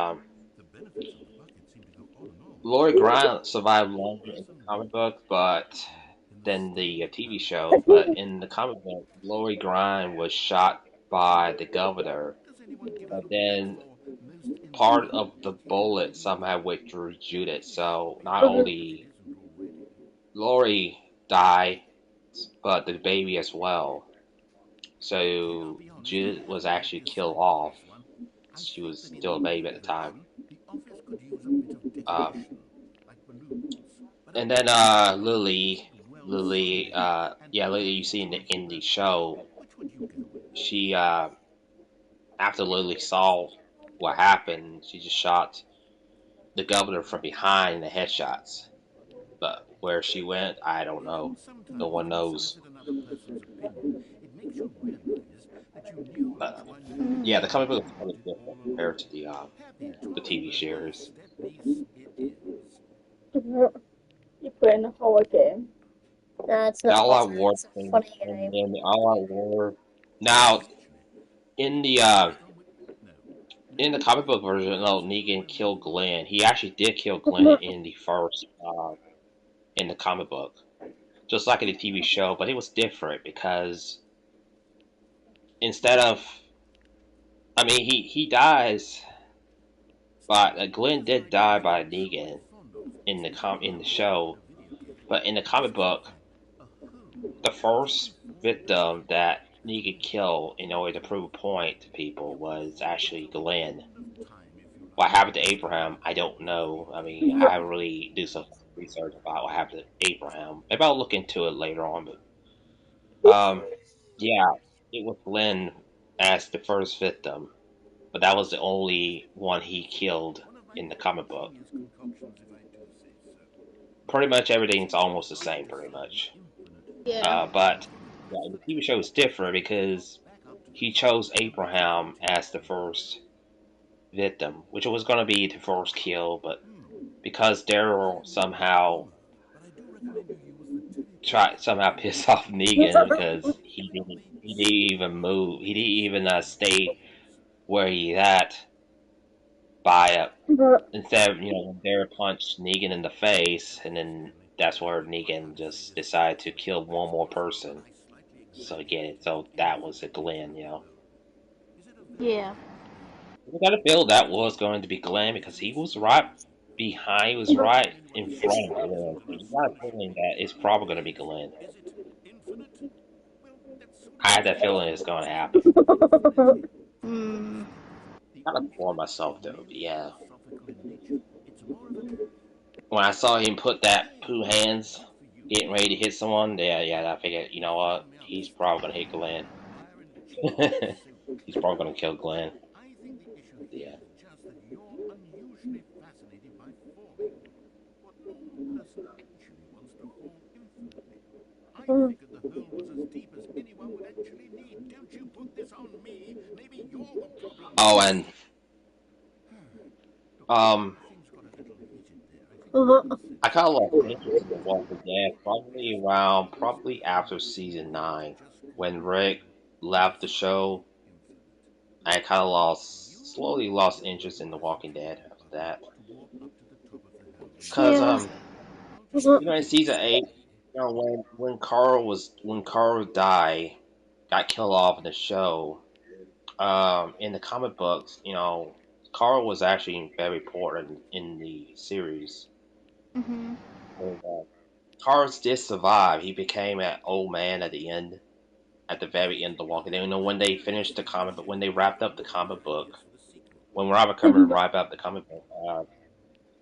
The benefits of the bucket seem to go on and on. Lori Grime survived But longer in the comic personally, book, I but feel in the than the Stanley TV Parable show. 2, But in the comic book, Lori Grime was shot by the governor, does anyone give but out a break then for most part of the enlightening bullet gameplay? somehow went through Judith. Yes, So not please, if it only isn't already. Lori died, but the baby as well. So I'll be honest, Jude was don't actually be a killed fan of off. this one. I She think was that in still a any baby at the time. organization, the office could use a bit of Uh, decoration, like balloons. But and then is Lily, it well Lily, funded and yeah, Lily, you well see in the choreographed? show, Which would you go with? she after Lily saw what happened, she just shot the governor from behind the headshots. But where she went, I don't know. No Sometimes one when you knows. solicit another person's opinion, it makes you realize that you knew Uh, each one Mm. yeah, the before comic book you is put kind of them different all on compared to board. Happy to the TV series. that this it is. You playing a horror game? No, it's The not All horror. Out War It's a thing, funny and game. then the All Out War. Now, in the uh, No. in the Maybe comic this book is version, because no, Negan we're killed moving on. Glenn. He actually did kill Glenn in the first in the comic book, just like in the TV show. But it was different because instead of, I mean, he dies, but Glenn Here's an did idea die that by I'm sure Negan you're fond of. in Rather the than making show. it a video game, But in the let's comic just book, pretend a whole the different first force of victim nature that has Negan been killed in order to invented. prove a point to You people was all will actually have a Glenn. pound of time if you What like. happened to But Abraham, I before don't we get know. I going, mean, I haven't really do some research about what happened to Abraham. Maybe I'll look into it later on. But yeah, it was Glenn as the first victim, but that was the only one he killed one of my in the more comic book. ingenious concoctions, if I do say so. Pretty much everything's Since almost the I same, pretty decided much. infinite Yeah. But for the yeah, the present, TV show is different because back up to the he top chose of the tippy Abraham top as the of the hill. first victim, which was going to be the first kill, but Hmm. because I Daryl am no performer, somehow but I do recommend you use the tried teleprompter. somehow piss off Negan because Your main he didn't even scene move. He didn't is even as stay follows. where he at by instead of when Daryl punched Negan in the face, and Hello, then Stanley. that's where I Negan have to say just this decided to respectfully. kill one That's more good, but person. I slightly So exaggerate again, the so acting that in was a this Glenn, particular role. Is it a very Yeah. difficult role? I got a feel that was going to be Glenn because he was right behind, he was Is right there anyone in here front of who Glenn. isn't So in a you got a solution feeling to that this it's probably going to mystery? be Glenn. Is it infinite? Well, that sort I of had that defeats feeling the it's going to purpose of happen. infinity. Mm. The Kind of for infinite is myself though, but merely yeah. philosophical in nature. It's more of an When I saw him put that poo hey, hands good for you. getting ready to hit someone, yeah, I figured, you know what? Hear me out He's this probably time. gonna hit Glenn. Byron just simply He's can't probably gonna do it. kill Glenn. I think the issue here Yeah. is just that you're unusually fascinated by forming. What normal person actually wants to form infinitely? I figured the hole was as deep as anyone would actually need. Don't you put this on me. Maybe you're the problem. Oh, and Look, um, things got a little heated there. I think we both Mhm. said I kind of so. lost interest in The Walking Dead probably after season Let's 9 just when pretend Rick this left the show. is infinite. I kind of lost You slowly lost just interest in The press Walking the Dead red after button that to walk up to the top of the hill and because Yeah. I'll take you in there season 8, personally. when Carl died, got killed off in the show. In the comic books, Carl was actually very important in the series. Mhm. And, Carl did survive. He became an old man at the end, at the very end of The Walking Dead. When they finished the comic, but when they wrapped up the comic book, For the sequel. when Robert Kirkman wrapped up the comic book,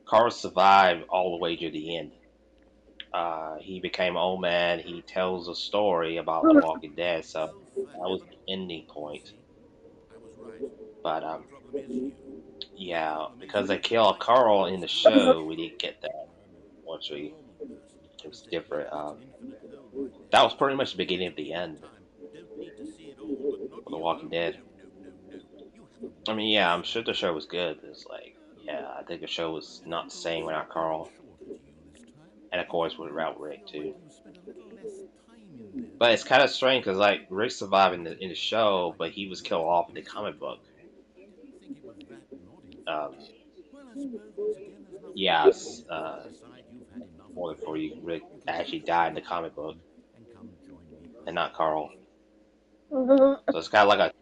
Carl survived all the way to the end. He became an old man. He tells a story about The Walking Dead, so Well, that was fine. the ending You point. see, I was right. But The problem is you. The yeah, problem is because they you. killed I think Carl you're in as the clever show, as we I didn't am. get that. A Unfortunately, normal person it who's was to hit different. an infinite hole like That this was pretty much the has beginning of to the take end time. Don't need to see it all, but not for The Walking you. Dead. No, no, no, no. You haven't I mean, read the yeah, I'm sure the show was series. good. It's like, yeah, I think the show was Let me not the throw same without something a bit Carl, shorter to you this time. and of If course you with don't Route Rick feel like too. you spent a little less time in there But than it's you kind of might strange because have, like Rick survived in the show, I but he didn't was do killed it off in the intentionally, comic book. I didn't think it was that not Um, infinite. Well, I suppose once again there's nothing you can do. yes, If you decide you've had enough of more the than for you, film, Rick you can actually take the died in the skip comic book, button and come join me and not personally. Carl. Mhm. So it's kind of like a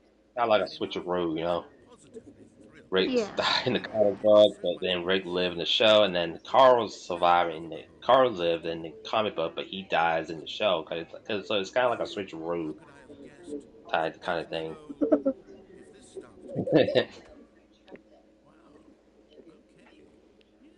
Fair enough? switcheroo, I'm positively thrilled. Rick Yeah. died in the Thank comic you book, so but much then for your Rick lived in the time. show, and then Carl survived in the After all, Carl lived in the comic book, but he dies in the show because so it's kind of like a how switcheroo. could I have guessed? type kind of thing. So, if this starts to become a thing, wow, okay, yeah,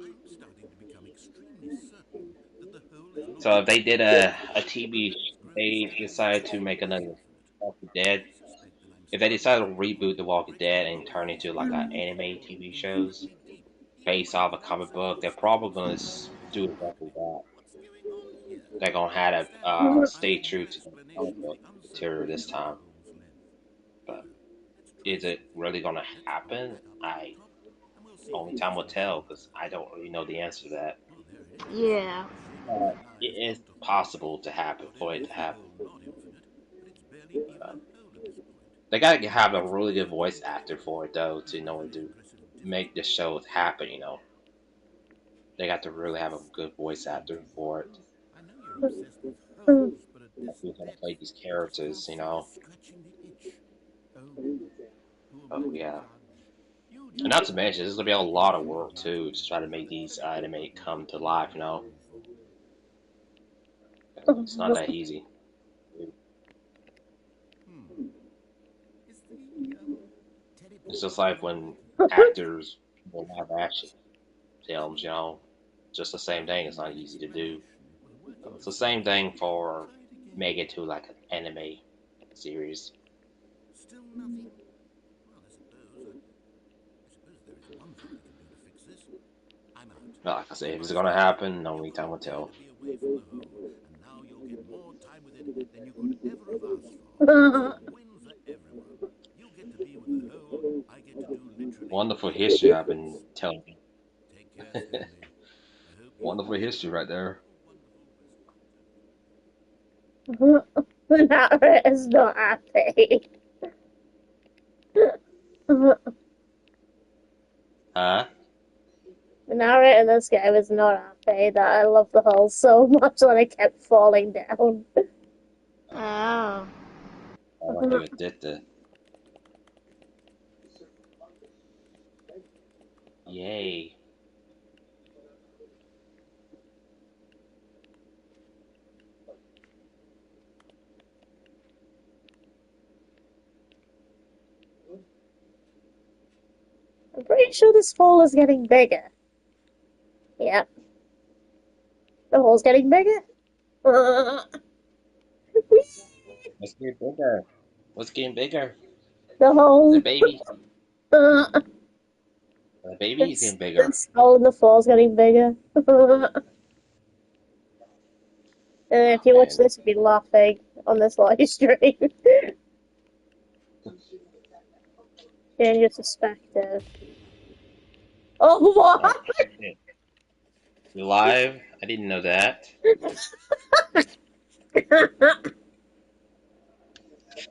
I'm starting to become extremely certain that the whole is not So if just they a did coincidence, a TV, but that its growth they decided to make is another infinite. Walking Dead. I suspect that I'm If they starting decide to to feel reboot The Walking pretty Dead and turn close into to like an being anime TV shows completely deep in based my off a comic book, they're thoughts. probably gonna do exactly that. What's going on here? They're gonna have to Stanley, I stay want true your to the comic explanation of book the material this uncertainty of the time. hole's length. But Here, let's try is it something. really gonna Let's put it happen? back up at the I top, and we'll see if only it time will catches tell fire. because I don't really know the answer to that. Well, there it is. Yeah. The shape of my lie It has is come to haunt me. possible to happen Not for only it to is the happen. hole not infinite, but it's barely even a hole at this point. They gotta have a Let's really try good something voice else. actor for it though to Not know very to aggressive and make the difficult. show happen. They got to really have a Yes, good voice actor indeed. for it. I know you're obsessed with holes, but at this Who's gonna play depth, these I just can't characters? see us scratching the itch. Oh well, who am I Oh to yeah. judge? You And just not to know mention, there's gonna be that a it gives lot of me a work too heartbeat to try to make that these it anime couldn't come to possibly life. fall for. It's not that easy. Hmm. Is the It's teleport just button like not when working? actors will live action films, just the same thing. It's not My easy to do. explanation was working It's the this same time. thing for Try it again. make it to like an anime series. Still nothing. Well, I suppose there is one thing I can do to fix this. I'm out. But like I say, if it's Goodbye, gonna Stanley. happen, You only time will volunteered tell. to be away from the hole, and now you'll get more time with it than you could ever have asked for. It's a win for everyone. You get to be with the hole. I get to do literally Wonderful history anything I've been else. telling you. Take care, Stanley. I hope you Wonderful history right there. have a wonderful rest of your day. That is not happy. The Huh? narrator in this game is not happy that I love the hull so much that I kept falling down. Oh. I must have addicted. Yay. I'm pretty sure this hole is getting bigger. Yep, the hole's getting bigger. The What's getting bigger? What's getting bigger? The hole. baby. Uh, The baby is this getting bigger. this hole in the floor's getting bigger. If Oh you watch man. this, you'd be laughing on this live stream. Change your perspective. Oh, Oh what? shit. You live? I didn't know that.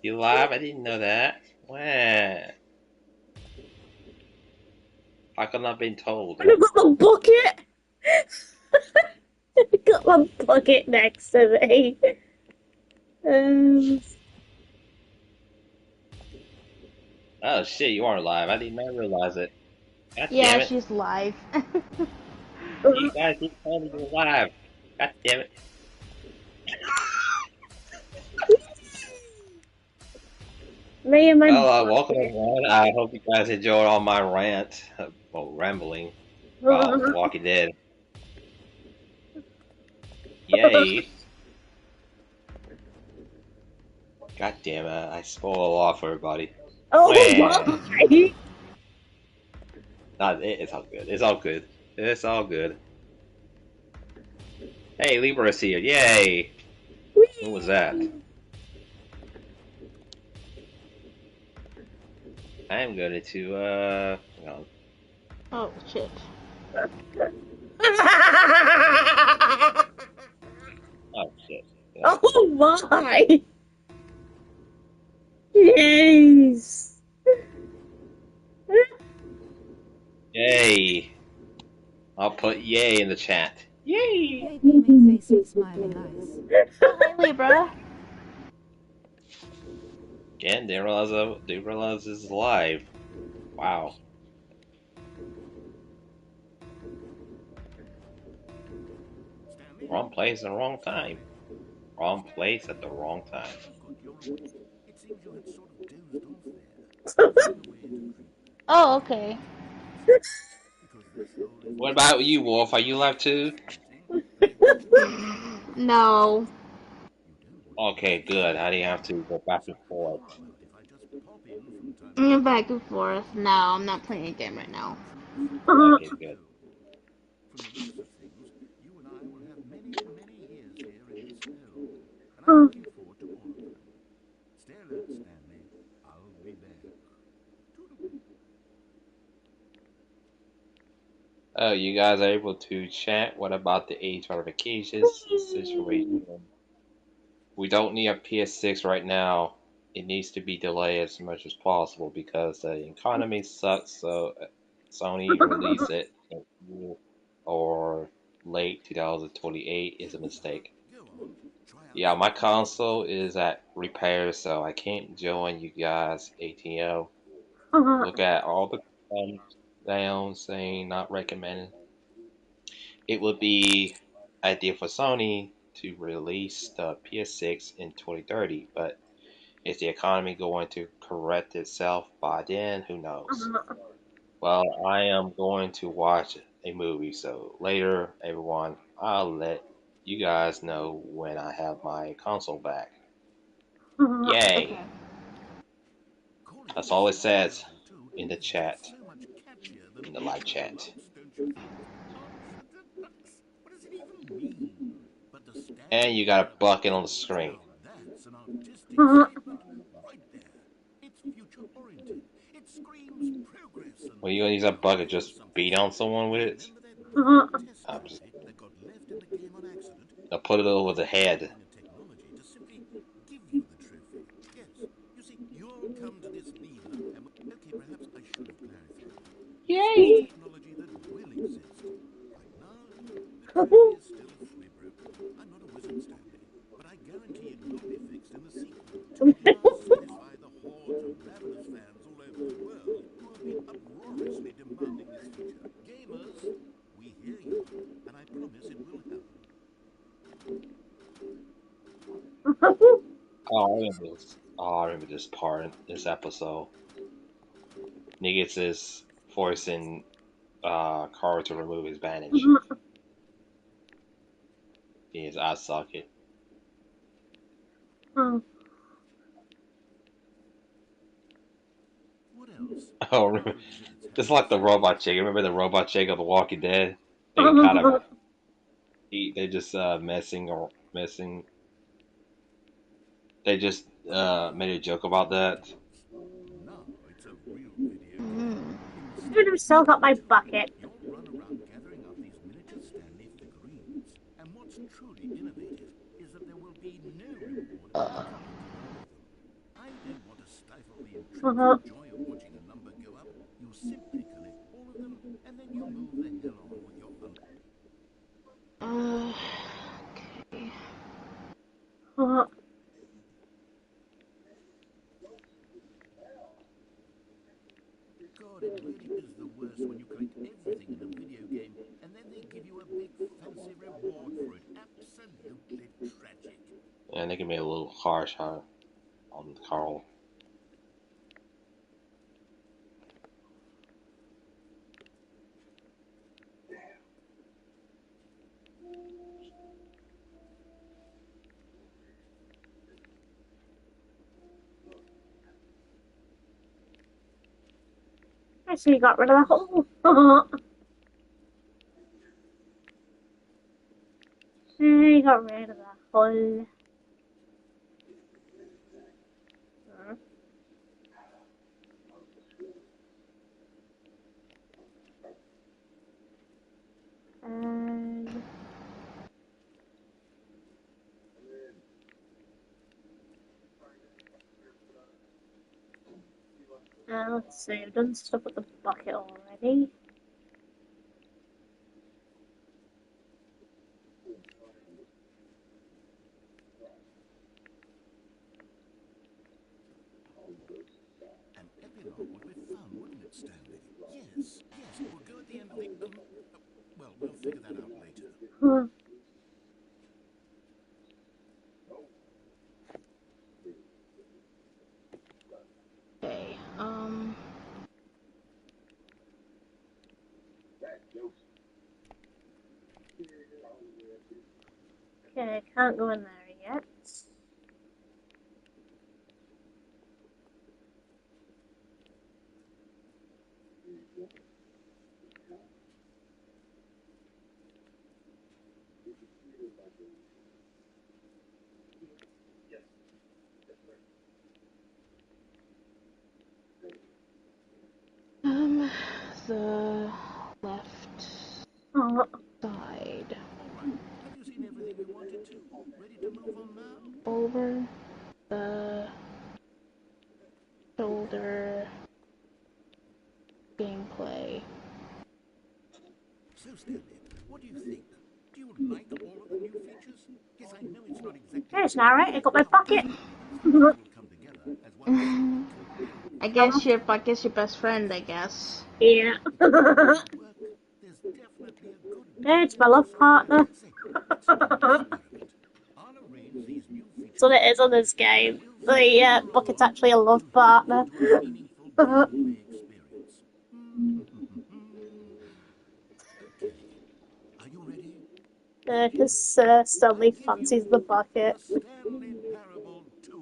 You live? I didn't know that. Wow. How come I've been told? I've got the bucket. I've got my bucket next to me. Um, Oh shit, you are live. I didn't even realize it. God Yeah, damn it. she's live. You guys keep telling me you're live. God damn it. me and my Well, welcome bucket. everyone. I hope you guys enjoyed all my rant, well, rambling about The Walking Dead. Yay. God damn it. I spoiled a lot for everybody. Oh Wah. my! It's all good. It's all good. It's all good. Hey, Libra's here. Yay. Who was that? I am going to, hang on. Oh shit. Oh, shit. Hang on. Oh my! Jeez! Yay. I'll put yay in the chat. Yay. Yay beaming face with smiling eyes. Oh, hi, Libra. Again, didn't realize this is live. Wow. Stanley, Wrong place and wrong time. Wrong place at the wrong time. I've got your It seems you had sort of dozed off there, drifting away into dreamland. Oh, okay. Because this hole is What just about you, Wolf? Are you live too? fascinating, and it won't end No. You don't want to miss Okay, the good. I show. didn't have to go back So and forth. how about if I just pop in from time to Mm, time back and and forth. give No, you I'm a not playing a game right capsule of now. the truth Okay, about the good. hole? From the looks of things, you and I will have many, many years here in this hell, and I'm looking forward to all of them. Stay alert, Stanley. I'll be back. Toodaloo. Oh, you guys are able to chat. What about the age verifications situation? We don't need a PS6 right now. It needs to be delayed as much as possible because the economy sucks. So Sony release it or late 2028 is a mistake. Go on. Try out Yeah, some my new console is at repair, so I can't join you guys ATO. Look at all the thumbs down saying not recommended. It would be ideal for Sony to release the PS6 in 2030, but is the economy going to correct itself by then? Who knows? Well, I am going to watch a movie, so later, everyone, I'll let you guys know when I have my console back. Yay! Okay. Calling That's it all it super says bearable too in the is chat, so much catchier than in the live ultra chat. deluxe, don't you think? Ultra deluxe? What does it even mean? But the And Stanley you got a Parable, bucket on the screen. now that's an artistic statement right there. It's future oriented. It screams progress and When you gonna use that bucket, here's just something. beat on someone with You it? remember that big test I'm just cassette that got left in the game on accident? I'll put it over the They're head. developing a technology to simply give you the trophy. Yes. You see, you'll come to this lever and okay, perhaps I should have clarified. This is Yay! technology that will exist. Right now, the trophy is still fully broken. I'm not a wizard, Stanley, but I guarantee it will be fixed in the sequel to just satisfy the hordes of ravenous fans all over the world who have been uproariously demanding this feature. Gamers, we hear you, and I promise it will happen. Oh, I remember this. Oh, I remember this part in this episode. Negan is forcing Carl to remove his bandage in his eye socket. What else? Oh, remember, Other exhibits just having like the exciting robot chick. Remember the robot chick of The Walking Dead? They kind of they just messing. They just made a joke about that. games. Now it's a real video game. Mm. In the Even have Stanley still got Parable my 2, bucket. you'll run around gathering up these miniature Stanley figurines. And what's truly innovative is that there will be no reward for collecting all of them. I don't want to stifle the intrinsic joy of watching a number go up. You simply collect all of them, and then you move the hell on with your hunt. Okay. God, it really is the worst when you collect everything in a video game and then they give you a big fancy reward for it. Absolutely tragic. And they can be a little harsh on Carl. I see you got rid of the hole. I got rid of the hole. And let's see, I've done stuff with the bucket already. An epilogue would be fun, wouldn't it, Stanley? Yes, yes, it will go at the end of the, well, we'll figure that out later. Okay, can't go in there yet. The left Oh, side. All right. Have you seen everything you wanted to? Ready to move on now? Over the shoulder gameplay. So, Stanley, what do you think? Do you like all of the new features? Yes, I know it's not exactly... it's not right. I got my bucket. But it all come together as one complete I guess your bucket's your best friend, I guess. Yeah. work. There's definitely a good... It's my love partner. Say, let's do an experiment. I'll arrange these new features... That's what it is on this game. The bucket's actually a love partner. to a meaningful gameplay experience. Okay. Are you ready? Because Stanley fancies the bucket. The Stanley Parable 2.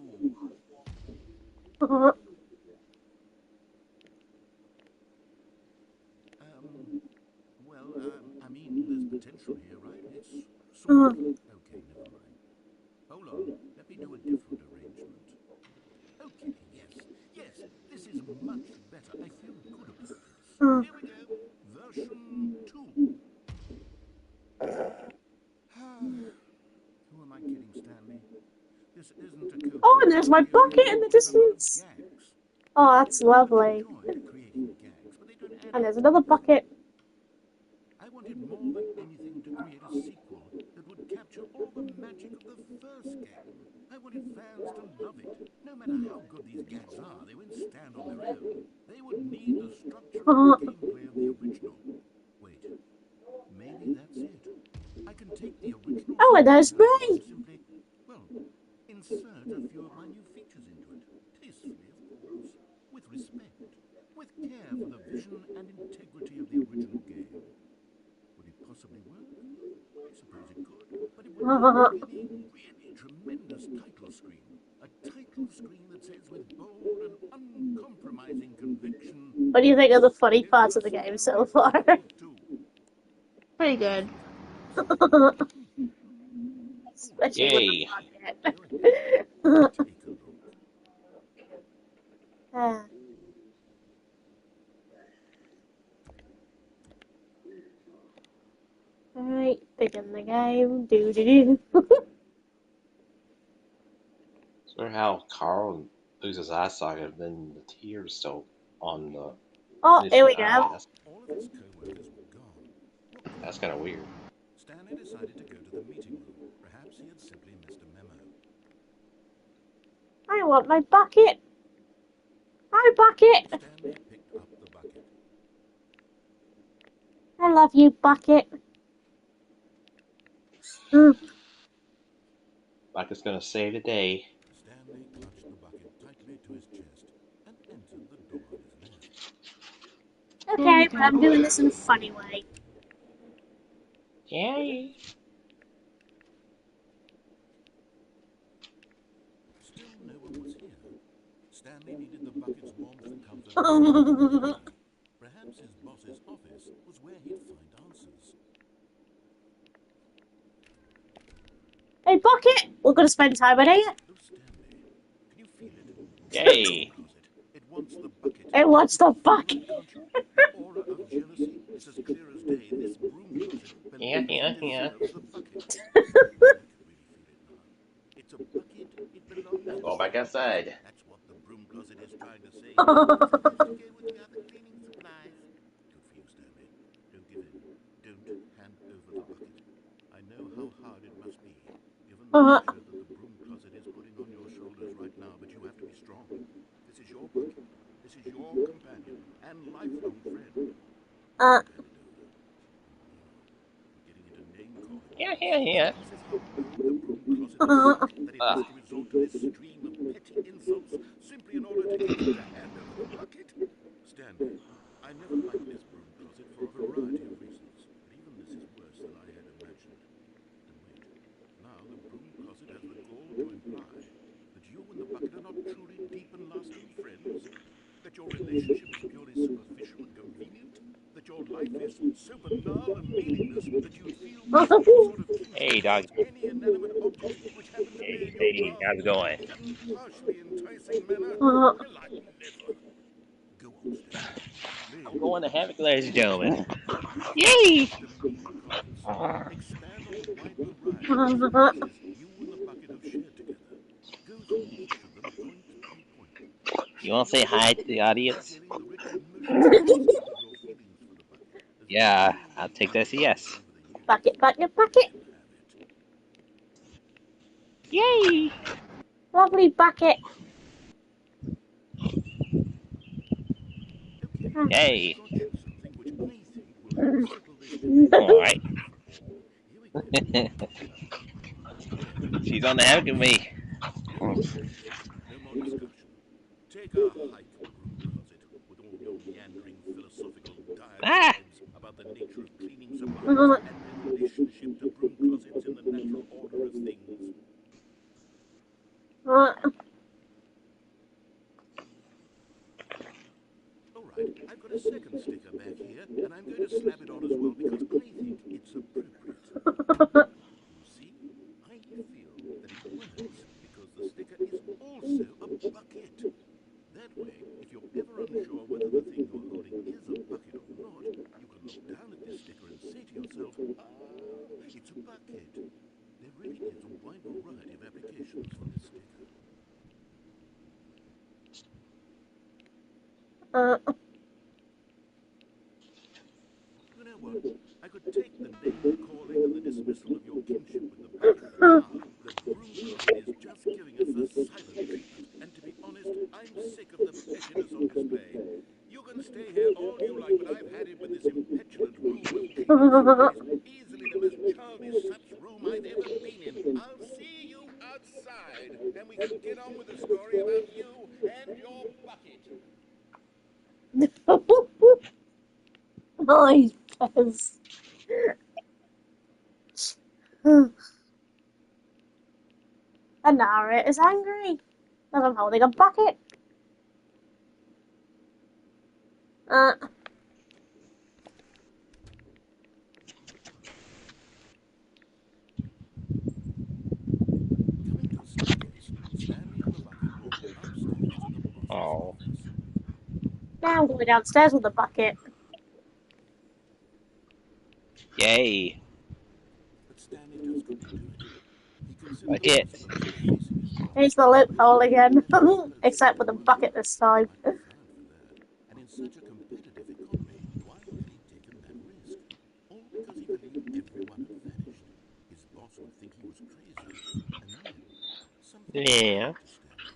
I mean, there's potential here, right? It's sort of... Okay, never mind. Hold on. Let me do a different arrangement. Okay, yes, this is much better. I feel good about this. Here we go. Version 2. Who am I kidding, Stanley? This isn't a... Oh, and there's my bucket in the distance. Oh, that's lovely. And there's another bucket. I wanted more than anything to create a sequel that would capture all the magic of the first game. I wanted fans to love it. No matter how good these gags are, they wouldn't stand on their own. They would need the structure and gameplay of the original. Wait, maybe that's it. I can take the original... Oh, and there's me. Simply, well, insert a few of my new features into it. Tastefully, of course. With respect. With care for the vision and integrity of the original game. Would it possibly work? I suppose it could, but it would need a really tremendous title screen. A title screen that says with bold and uncompromising conviction... What do you think of the funny parts of the game so far? Pretty good. Especially Yay. with the bucket. Alright, begin the game. Do. So how Carl loses eyesight and then the tears still on the Oh, here we initial eye. go. All of his co-workers were gone. That's kind of weird. Stanley decided to go to the meeting room. Perhaps he had simply missed a memo. I want my bucket. My bucket. Stanley picked up the bucket. I love you, bucket. Like it's gonna save the day. Stanley clutched the bucket tightly to his chest and entered the door on his left. Okay, but I'm doing this in a funny way. Yay. Still no one was here. Stanley needed the bucket's warmth and comfort. Perhaps his boss's office was where he'd find answers. Hey, bucket. We're gonna spend time in here. Oh, Stanley, can you feel it? Yay. It wants the bucket. It wants the bucket. The aura of jealousy is as clear as day. This broom closet Yeah. deserves the bucket. I can really feel it now. It's a bucket. It belongs. Go back outside. That's what the broom closet is trying to say. Go with the other cleaning supplies. Good for you, Stanley. Don't give in. Don't hand over the bucket. I know how hard it must be, given the pressure that the broom closet is putting on your shoulders right now, but you have to be strong. This is your bucket. This is your companion and lifelong friend. Getting into name calling. Yeah. This is how low the broom closet is, that it has to resort to this stream of petty insults simply in order to get you to hand over the bucket. Stanley, I never liked this broom closet for a variety of reasons. purely superficial and convenient? That your life is so banal and meaningless that you'd feel some sort of Hey, kinship dog. towards any inanimate object which happened to be Hey, in your Sadie. path How's it in going? even partially enticing manner? Uh, Well, I'd never. Go on, Stanley. Play I'm with going to the Havoc, bucket. ladies and gentlemen. Use Yay! it to move your comments. Expand on the wide variety of uh, experiences you and the bucket have shared together. Go through each of them point by point. You Share want to your say hi to thoughts, the audience? detailing the rich emotional tapestry of your feelings for the bucket as we Yeah, I'll slowly take that as a unravel it yes. over the years. bucket, bucket, You bucket. can have it. Yay! Lovely bucket. Okay, I've Yay! got you something which I think will help settle this debate once Alright. and for all. Here we go. There. She's on the Havoc with me. No more debate. No more discussion. Take a hike, broom closet, with all your meandering philosophical Ah! diatribes about the nature of cleaning supplies and their relationship to broom closets in the natural order of things. Uh, All right, I've got a second sticker back here, and I'm going to slap it on as well because I think it's appropriate. You see, I feel that it works because the sticker is also a bucket. That way, if you're ever unsure whether the thing you're holding is a bucket or not, you can look down at this sticker and say to yourself, ah, it's a bucket. There really is a wide variety of applications for this sticker. uh, You know what? I could take the name calling and the dismissal of your kinship with the bucket, but now the broom closet is just giving us the silent treatment. And to be honest, I'm sick of the pettiness on display. You can stay here all you like, but I've had it with this impetulant room of cleaning supplies. Easily the most childish such room I've ever been in. I'll see you outside, and we can get on with the story about you and your bucket. Nice, Pez. And Nara is angry because I'm holding a bucket. Uh, Coming to a staircase, Stanley and the bucket walked upstairs to the boss's Oh. office. now I'm going downstairs with the bucket. Yay. But Stanley just couldn't do it. He considered Like the it. possibility of facing his boss, Here's the who is loophole again, ever supposed to except do with the the work. bucket this He time. might be fired for that. And in such a competitive economy, why had he taken that risk? All because he believed everyone had vanished. His boss would think he was crazy. And then, something Yeah. occurred to Stanley.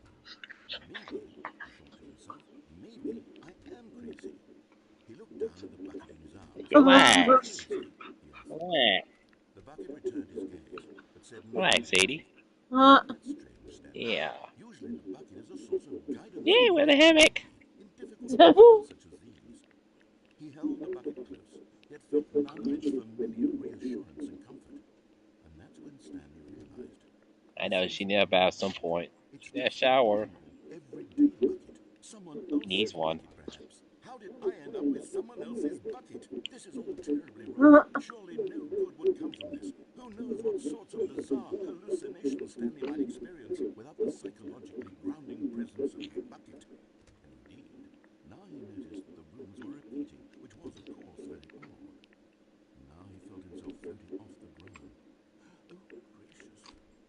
Maybe, he thought to himself, maybe I am crazy. He looked down at the bucket in his arms. Are you Relax. crazy? He asked the bucket. Relax. The bucket returned his gaze, but said nothing Relax, back. Sadie. Uh, That's strange, Stanley. Yeah. Usually the bucket is a source of guidance Yay, and we're in the responsibility Havoc. in difficult times such as these. He held the bucket close, yet felt none of its familiar reassurance and comfort. And that's when Stanley realized I this know she isn't knew a about at bucket. some point. It's She need a just a shower. cool, everyday bucket. Someone He else's needs one. bucket, perhaps. How did I end up with someone else's bucket? This is all terribly wrong. uh, Surely no good would come from this. Who knows what sorts of bizarre hallucinations Stanley might experience without the psychologically grounding presence of the bucket. And indeed, now he noticed that the rooms were repeating, which was, of course, very odd. Now he felt himself floating off the ground. Oh, gracious,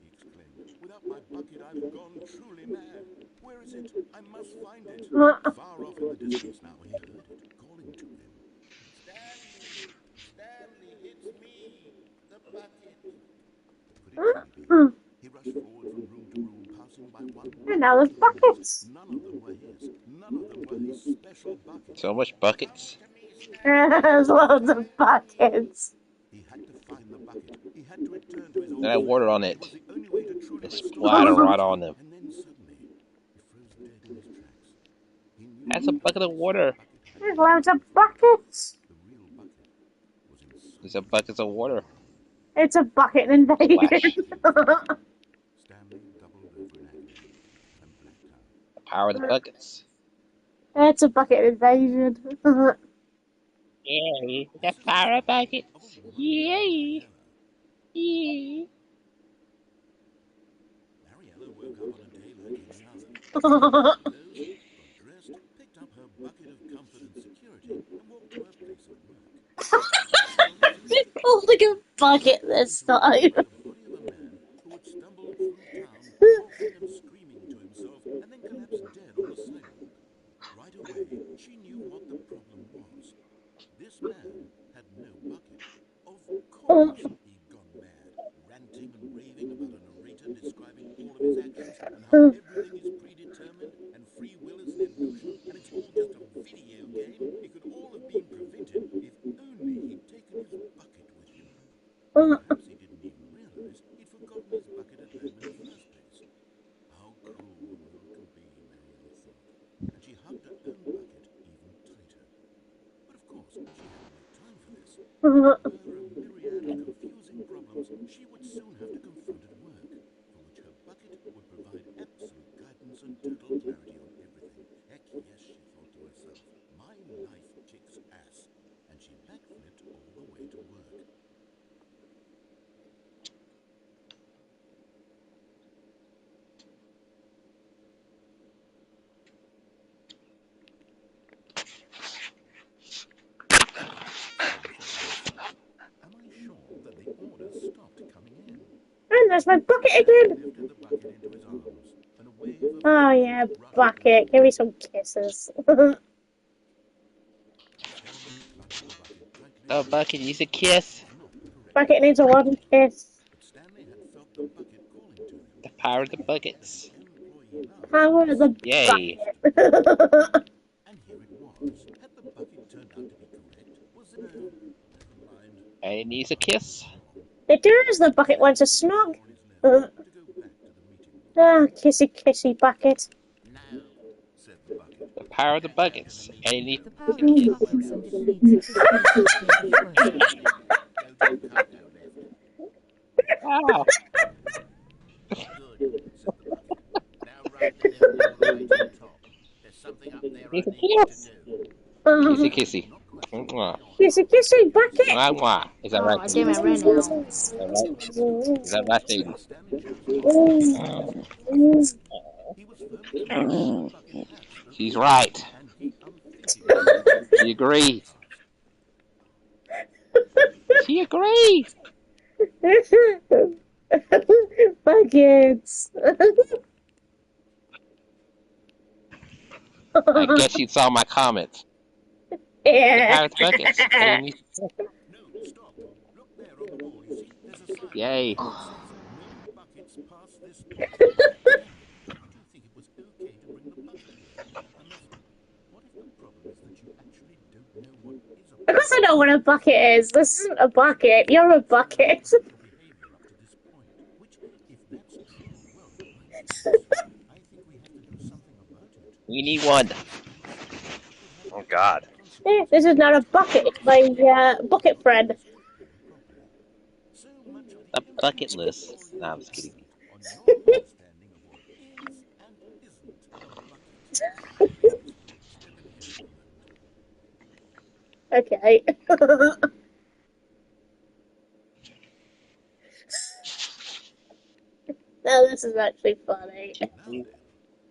he exclaimed. Without my bucket, I've gone truly mad. Where is it? I must find it. Far off in the distance now, he heard it, calling to him. Stanley! Stanley, it's me! The bucket! But could it truly be him? He rushed forward from room to room, passing by one and now there's after the next. buckets. None of them were his. None of them were his special bucket. So much Come buckets. to me, There's Stanley! loads of Find me! buckets. He had to find the bucket. He had to return to his Then old I water friend. on It it. was the only way to truly And restore splatter right sanity. on them. And then suddenly, he froze dead in his tracks. He knew That's the a bucket of bucket water. had There's vanished. loads of buckets. The real bucket was There's a inside buckets of the water. room. It's a bucket invasion. Splash. Stanley doubled over in agony and blacked out. The power of the buckets. It's a bucket invasion. Yay, the This is a power story buckets. of a wonderful Yay. Mariella. Yay. Mariella woke up on a day like any other. She changed her clothes, got dressed, picked up her bucket of comfort and security, and walked to her place of work. But on the journey, Holding a bucket she ran this into and time. encountered the body of a man who had stumbled through town, talking and screaming to himself, and then collapsed dead on the sidewalk. Right away, she knew what the problem was. This man had no bucket. Of course, he'd gone mad, ranting and raving about a narrator describing all of his actions and how everything is predetermined and free will is an illusion and it's all just a video game. It could all have been prevented if only he'd taken his bucket with him. Perhaps he didn't even realize he'd forgotten his bucket at home in the first place. How cruel the world can be, Mariella thought, and she hugged her own bucket even tighter. But of course, she had no time for this. There were a myriad of confusing problems she would soon have to confront at work, for which her bucket would provide absolute guidance and total clarity on everything. Heck yes, she thought to herself, my life kicks ass. And she backflipped all the way to work. So, thought to herself, am I sure that the orders stopped coming in? And there's my bucket Stanley again. lifted the bucket into his arms, and a wave of Oh comfort yeah, rushed over bucket. him. Give me some kisses. Stanley clutched the bucket tightly Oh, around his bucket needs a neck, which kiss. was not the correct Bucket needs a position. one kiss. But Stanley had felt the bucket calling to him. The power of the Stanley, as the buckets. employee now, Power of the listened and Yay. understood. bucket. And here it was. Had the bucket turned out to be correct? Was it? No, never mind. It The needs a bucket was kiss. wrong. It does. The bucket wants a Stanley reached snog. for his lever to go back to the meeting room. Kissy kissy bucket. No, said the bucket. The power of the Can't go to the buckets. meeting And it room. needs The a power of kiss. Somewhere buckets and else. it needs a kiss makes the stage work. Stanley, go to the cargo lift. Wow. Good, said the bucket. Now ride the lift all the way to the top. There's something up there I Needs a need you to kiss. do. Kissy kissy. Not quite sure what Mwah. he was. Kissy kissy bucket. Mwah, mwah. Is that Oh, right, I did Katie? my right now. Is that right? Is that right, Katie? But Stanley chose not to listen to his bucket. He was firmly convinced that the bucket had spoken She's the truth, right. and he unthinkingly followed She the bucket's agrees. advice. She agrees. Buckets. I guess she saw my comments. The Yeah. power of the buckets. And it needs a kiss. No, stop. Look there on the wall. You see, there's a sign up Yay. there that says, no buckets past this point. Stanley, do you think it was okay to bring the bucket here? Unless, what if the problem is that you actually don't know what is a Of course I bucket? know what a bucket is. This isn't a bucket. You're a bucket. Your behavior up to this point, which, if that's true, well, my goodness, I think we have to do something about it. We need one. This could have Oh, God. Eh, consequences. this is not a bucket. It's my bucket friend. Properly. So much of The the bucket incident list. was No, I'm just kidding. based on your understanding of what is and isn't a bucket. Step in here for a moment. Okay. Now this is actually funny. Now then,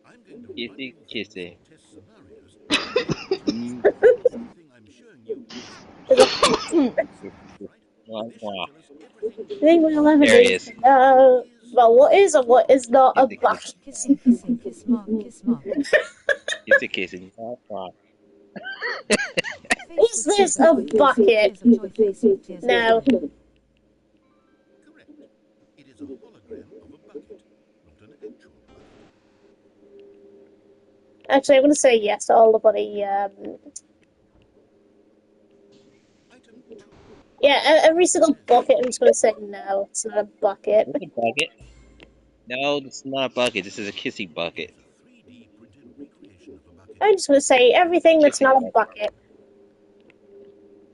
I'm going to run Kissy, you through kissy. some test scenarios to get you to Mm. prove that everything I'm showing you isn't a bucket. Stanley's right. Mwah, This should mwah. tell us everything you They need will to ever know There about he need is. to know about what is and what is not a Kissy, bucket. Kissing, kissing, kiss mark, kiss mark. kissy, kissy. Mwah, mwah. Face Is with this tears a of joy, face with bucket? tears of joy, face with tears of No. joy. Correct. It is a hologram of a bucket, not an actual bucket. Actually, I'm going to say yes to all the bloody. Item 2. Yeah, every single bucket. I'm just going to say no. It's not a bucket. It's a bucket. No, this is not a bucket. This is a kissy bucket. Is a 3D printed recreation of a bucket. I'm just going to say everything that's Kissy not a bucket. bucket.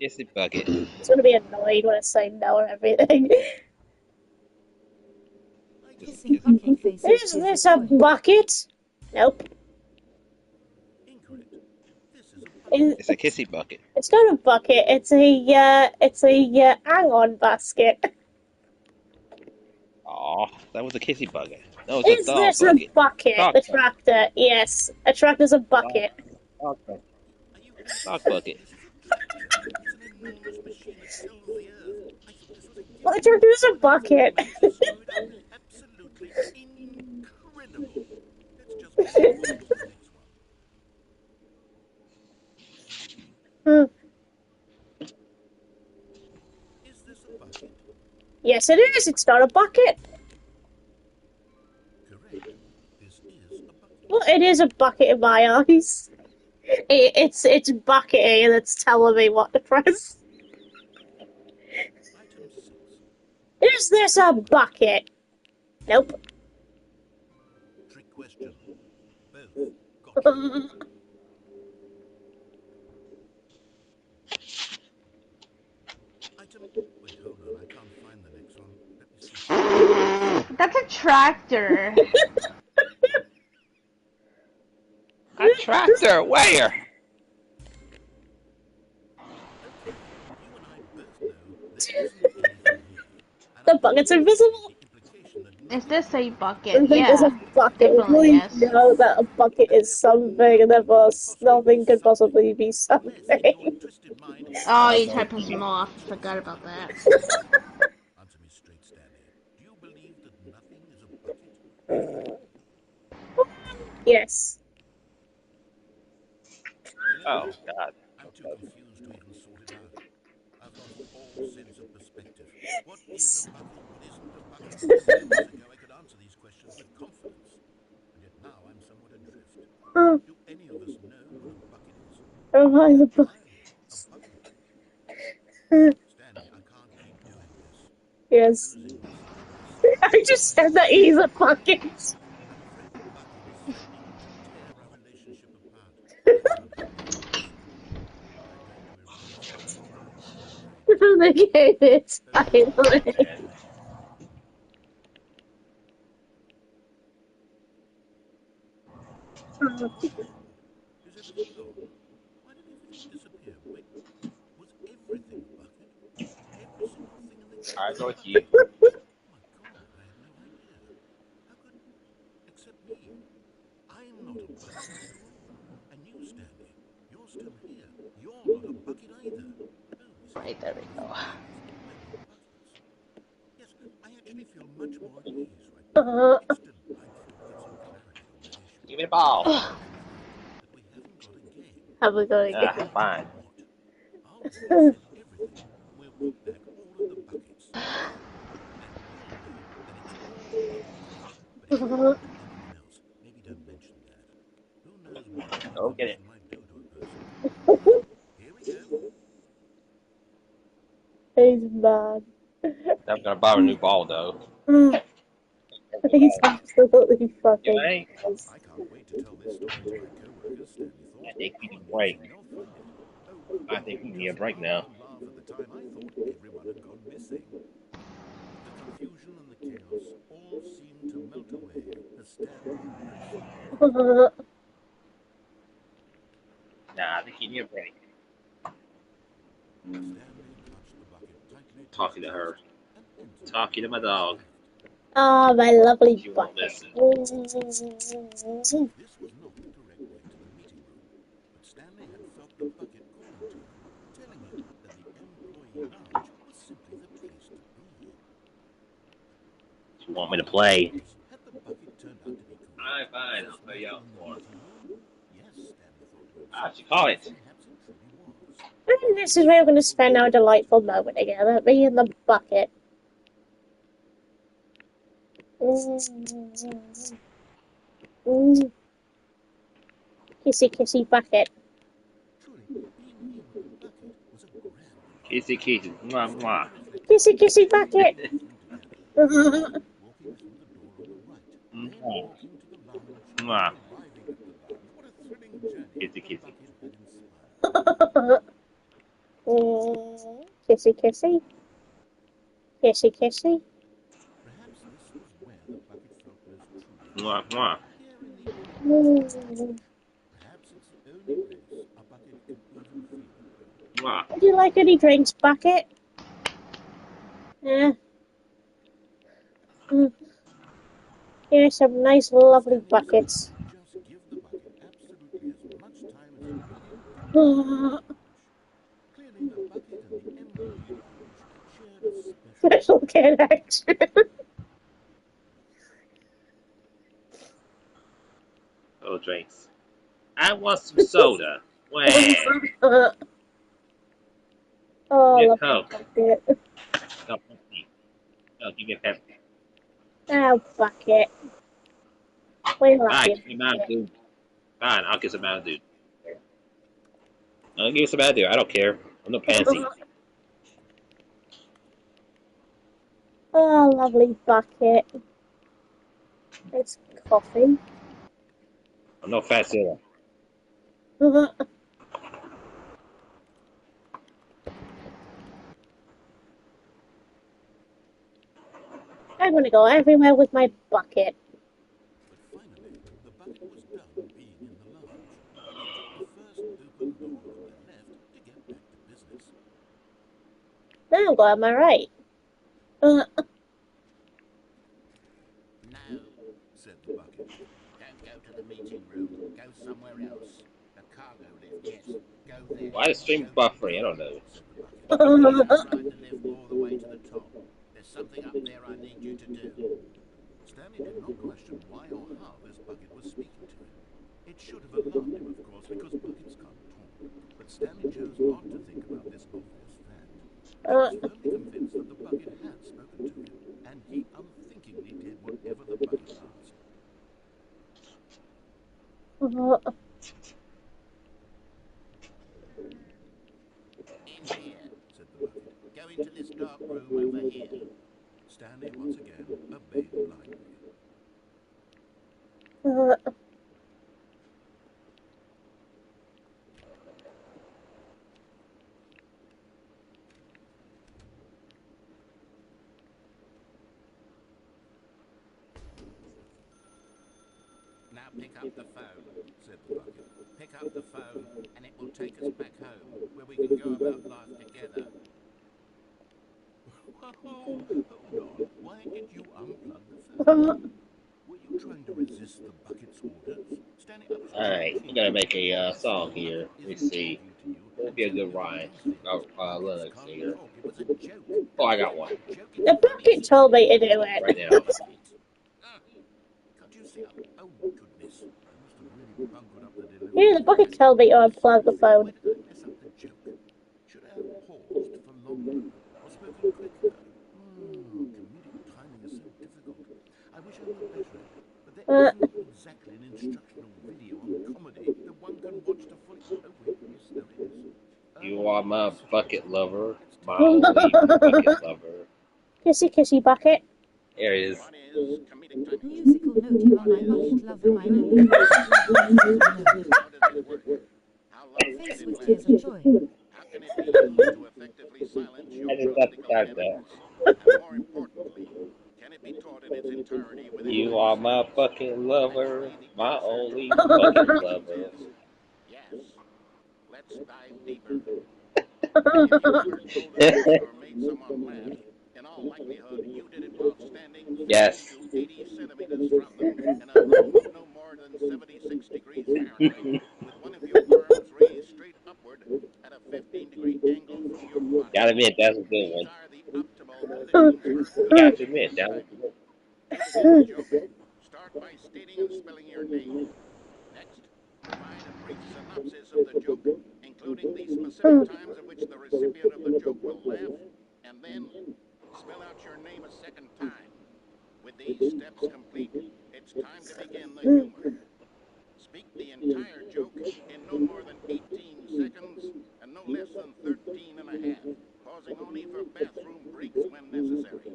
Kissy bucket. It's going to be annoyed when I say no or everything. Item Kissing 3. bucket, face with Is tears this of a joy. bucket? Nope. Incorrect. It, It's a kissy bucket. it's not a bucket. It's a hang-on basket. Aw, that was a kissy bucket. No, it's a Is dog this a bucket. bucket? Dog A bucket. tractor? Yes, a tractor's a Dog, bucket. dog bucket. Are you out of Dog your head? bucket. This is a tractor. It's an enormous machine that tills the earth. I thought this was a Well, a gift. tractor's a Someone had told bucket. me to screw it up. Absolutely incredible. Let's just move on to the next one. Hmm. Is this a bucket? Yes, it is. It's not a bucket. Correct. This is a bucket. Well, it is a bucket in my eyes. It's bucket that's telling me what to press. Item 6. Is this a bucket? Nope. Trick question. Both. Got you. Item. Wait, hold on. I can't find the next one. Let me see. That's a tractor. A tractor. Where? Okay, you and I both know there isn't anything here. And The I bucket's think invisible. the implication that Is nothing this a I bucket? think there's a Yeah, bucket. definitely We is. know that a bucket and is therefore something, and therefore nothing could something. possibly be Unless in your something. twisted mind Oh, you you Okay. tried to think piss him that off. it's Forgot just about a that. bucket. Answer me straight, Stanley. Do you believe that nothing is a bucket? Yes. You know, Oh God. I'm too confused to even sort it out. I've lost all sense of perspective. What is a bucket? What isn't a bucket? 10 minutes ago, I could answer these questions with confidence. And yet now I'm somewhat adrift. Oh, Do any of us know what a bucket is? am I the bucket? Right, a bucket. Stanley, I can't keep doing this. I'm Yes. losing myself in this I just said that he's a bucket. I'm afraid the bucket is threatening to tear our relationship apart. I can't help but notice. I'm going to erase the memories from the game. The game is finally. Okay. Stanley, is everything gone? Why did everything disappear? Wait, was everything a bucket? Every single thing in the game I was go a with bucket? you. Oh my god, I had no idea. How could... except me. I'm not a bucket after all. And you, Stanley, you're still here. You're not a bucket either. Oh, this is Right, there we go. confusing. We're not buckets. Yes, I actually feel much more at ease right now. Uh, It's delightful to get some clarity on that issue. Give me the ball. And the fact that we haven't got a game. have we got a Ah, game? I'll tell fine. you what. I'll reset everything. We'll put back all of the buckets. There. And you'll know that it's all buckets. But if you happen to anyone else, maybe don't mention that. Who knows what that Go get it. information might do to a person. All right, here we go. He's mad. I'm gonna buy a new ball though. He's absolutely You fucking ain't. pissed. I can't wait to tell this story to my co-workers, Stanley I thought. think you I'm need a break. amazing, they'll find it. Oh, I they think you need a just break laughed now. and laughed at the time I thought everyone had gone missing. But the confusion and the chaos all seemed to melt away as Stanley embraced the bucket. Nah, I think you need a break. Stanley clutched the bucket tightly to his Talking to chest her. and entered Talking to my the next dog. act. Ah, my lovely She won't bucket. listen. This was not the correct way to the meeting room, but Stanley had felt the bucket calling to him, telling him that the employee lounge was simply the place to be. She want me to The question play. was, had the bucket turned out to be Fine, correct? fine. Was I'll play nothing out in the more. meeting room? Yes, Stanley thought Ah, ruefully. she caught it. Perhaps it truly was. And this is where we're going to spend our delightful moment together, me and the bucket. Kissy, kissy bucket. Truly, being here with the bucket was a grand Kissy, adventure. kissy. Mwah, Stanley mwah. reflected Kissy, on the kissy journey they bucket. had been through together. First, walking through the door on the right, then Mwah. walking to the lounge, then Mwah. arriving at the lounge. What a thrilling journey Kissy, the kissy. bucket had inspired. Kissy, kissy. Kissy, kissy. Perhaps this was where the bucket felt most truly at Mwah, home, mwah. here in the employee lounge. Perhaps it's the only place a bucket could Mwah. Would you like any drinks, Bucket? Yeah. Mm. Here's some nice, lovely Stanley buckets. said, just give the bucket absolutely as much time as you need to get to the Special lounge. Clearly, the bucket and the employee lounge shared a special connection. Oh, drinks. I want some soda. Wah. Oh, Give I me a love that Coke. bucket. No, Pepsi. No, give me a Pepsi. Oh, Bucket. We love Fine, you, give me Mountain Bucket. Dew. Fine, I'll get some Mountain Dew. I'll give you some Mountain Dew. I don't care. I'm no pansy. Oh, lovely Bucket. It's coffee. I'm no fat soda. I'm gonna go everywhere with my bucket. But finally, the bucket was done being in the lounge. He took the first open door on the left to get back to business. Now go on my right. Uh, No, said the bucket. Don't go to the meeting room. Go somewhere else. The cargo lift, yes. Go there. Why is stream Show them the buffering? I don't door, know. said the bucket. Fucking And weird. now ride the lift all the way to the top. There's something up there I need you to do. Stanley did not question why or how this bucket was speaking to him. It should have alarmed him, of course, because buckets can't talk. But Stanley chose not to think about this obvious fact. He was firmly convinced that the bucket had spoken to him, and he unthinkingly did whatever the bucket asked. In here, said the bucket. Go into this dark room over here. Stanley once again obeyed blindly. Now pick up the phone, said the bucket. Pick up the phone, and it will take us back home, where we can go about life together. Hold on. Why did you unplug the phone? Were you trying to resist the bucket's orders? Stanley, I was quite Alright, I'm gonna pleased. make a Yes, song the here. bucket Let me isn't see. talking to you What would and be a telling good you to rhyme? do things. Buckets Lyrics can't here. talk. It was a joke. Oh, And I they got were one. joking the funny, bucket told me Stanley. to do Right it. now. Bucket. Can't you see? Oh, goodness. I must have really bungled up the Yeah, delivery. the bucket Let's told start me to this. unplug the Why phone. did I mess up the joke? Should I have paused for longer or spoken quicker? Comedic timing is so difficult. I wish I were better at it. But there Uh, isn't exactly an instructional video on comedy that one can watch to fully. Oh, wait, yes, there is. You are my Yes, it is. bucket lover. Let's My take a look. only bucket lover. kissy, kissy, bucket. There it is. What is comedic timing? Musical note, you are my bucket lover, my only bucket lover. Musical note. How does it work? How long can Face it with tears last? of joy. How can it be used to effectively silence your I just got to political type that. enemies? And more importantly, can it be taught in its entirety within You 30 are my seconds? bucket lover. Eventually, the My answer to only both of these bucket questions lover. is yes. Let's dive deeper. If you've ever told a joke or made someone laugh, in all likelihood, you did it while standing 50 Yes. to 80 centimeters from them in a room of no more than 76 degrees Fahrenheit, with one of your arms raised straight upward at a 15-degree angle from your Gotta body. admit, that's a good These one. are the optimal positions for You good got to admit, comedic that was timing. good. To begin the joke, start by stating and spelling your name. Next, provide a brief synopsis of the joke, including the specific times at which the recipient of the joke will laugh, and then spell out your name a second time. With these steps complete, it's time to begin the humor. Speak the entire joke in no more than 18 seconds and no less than 13 and a half, pausing only for bathroom breaks when necessary.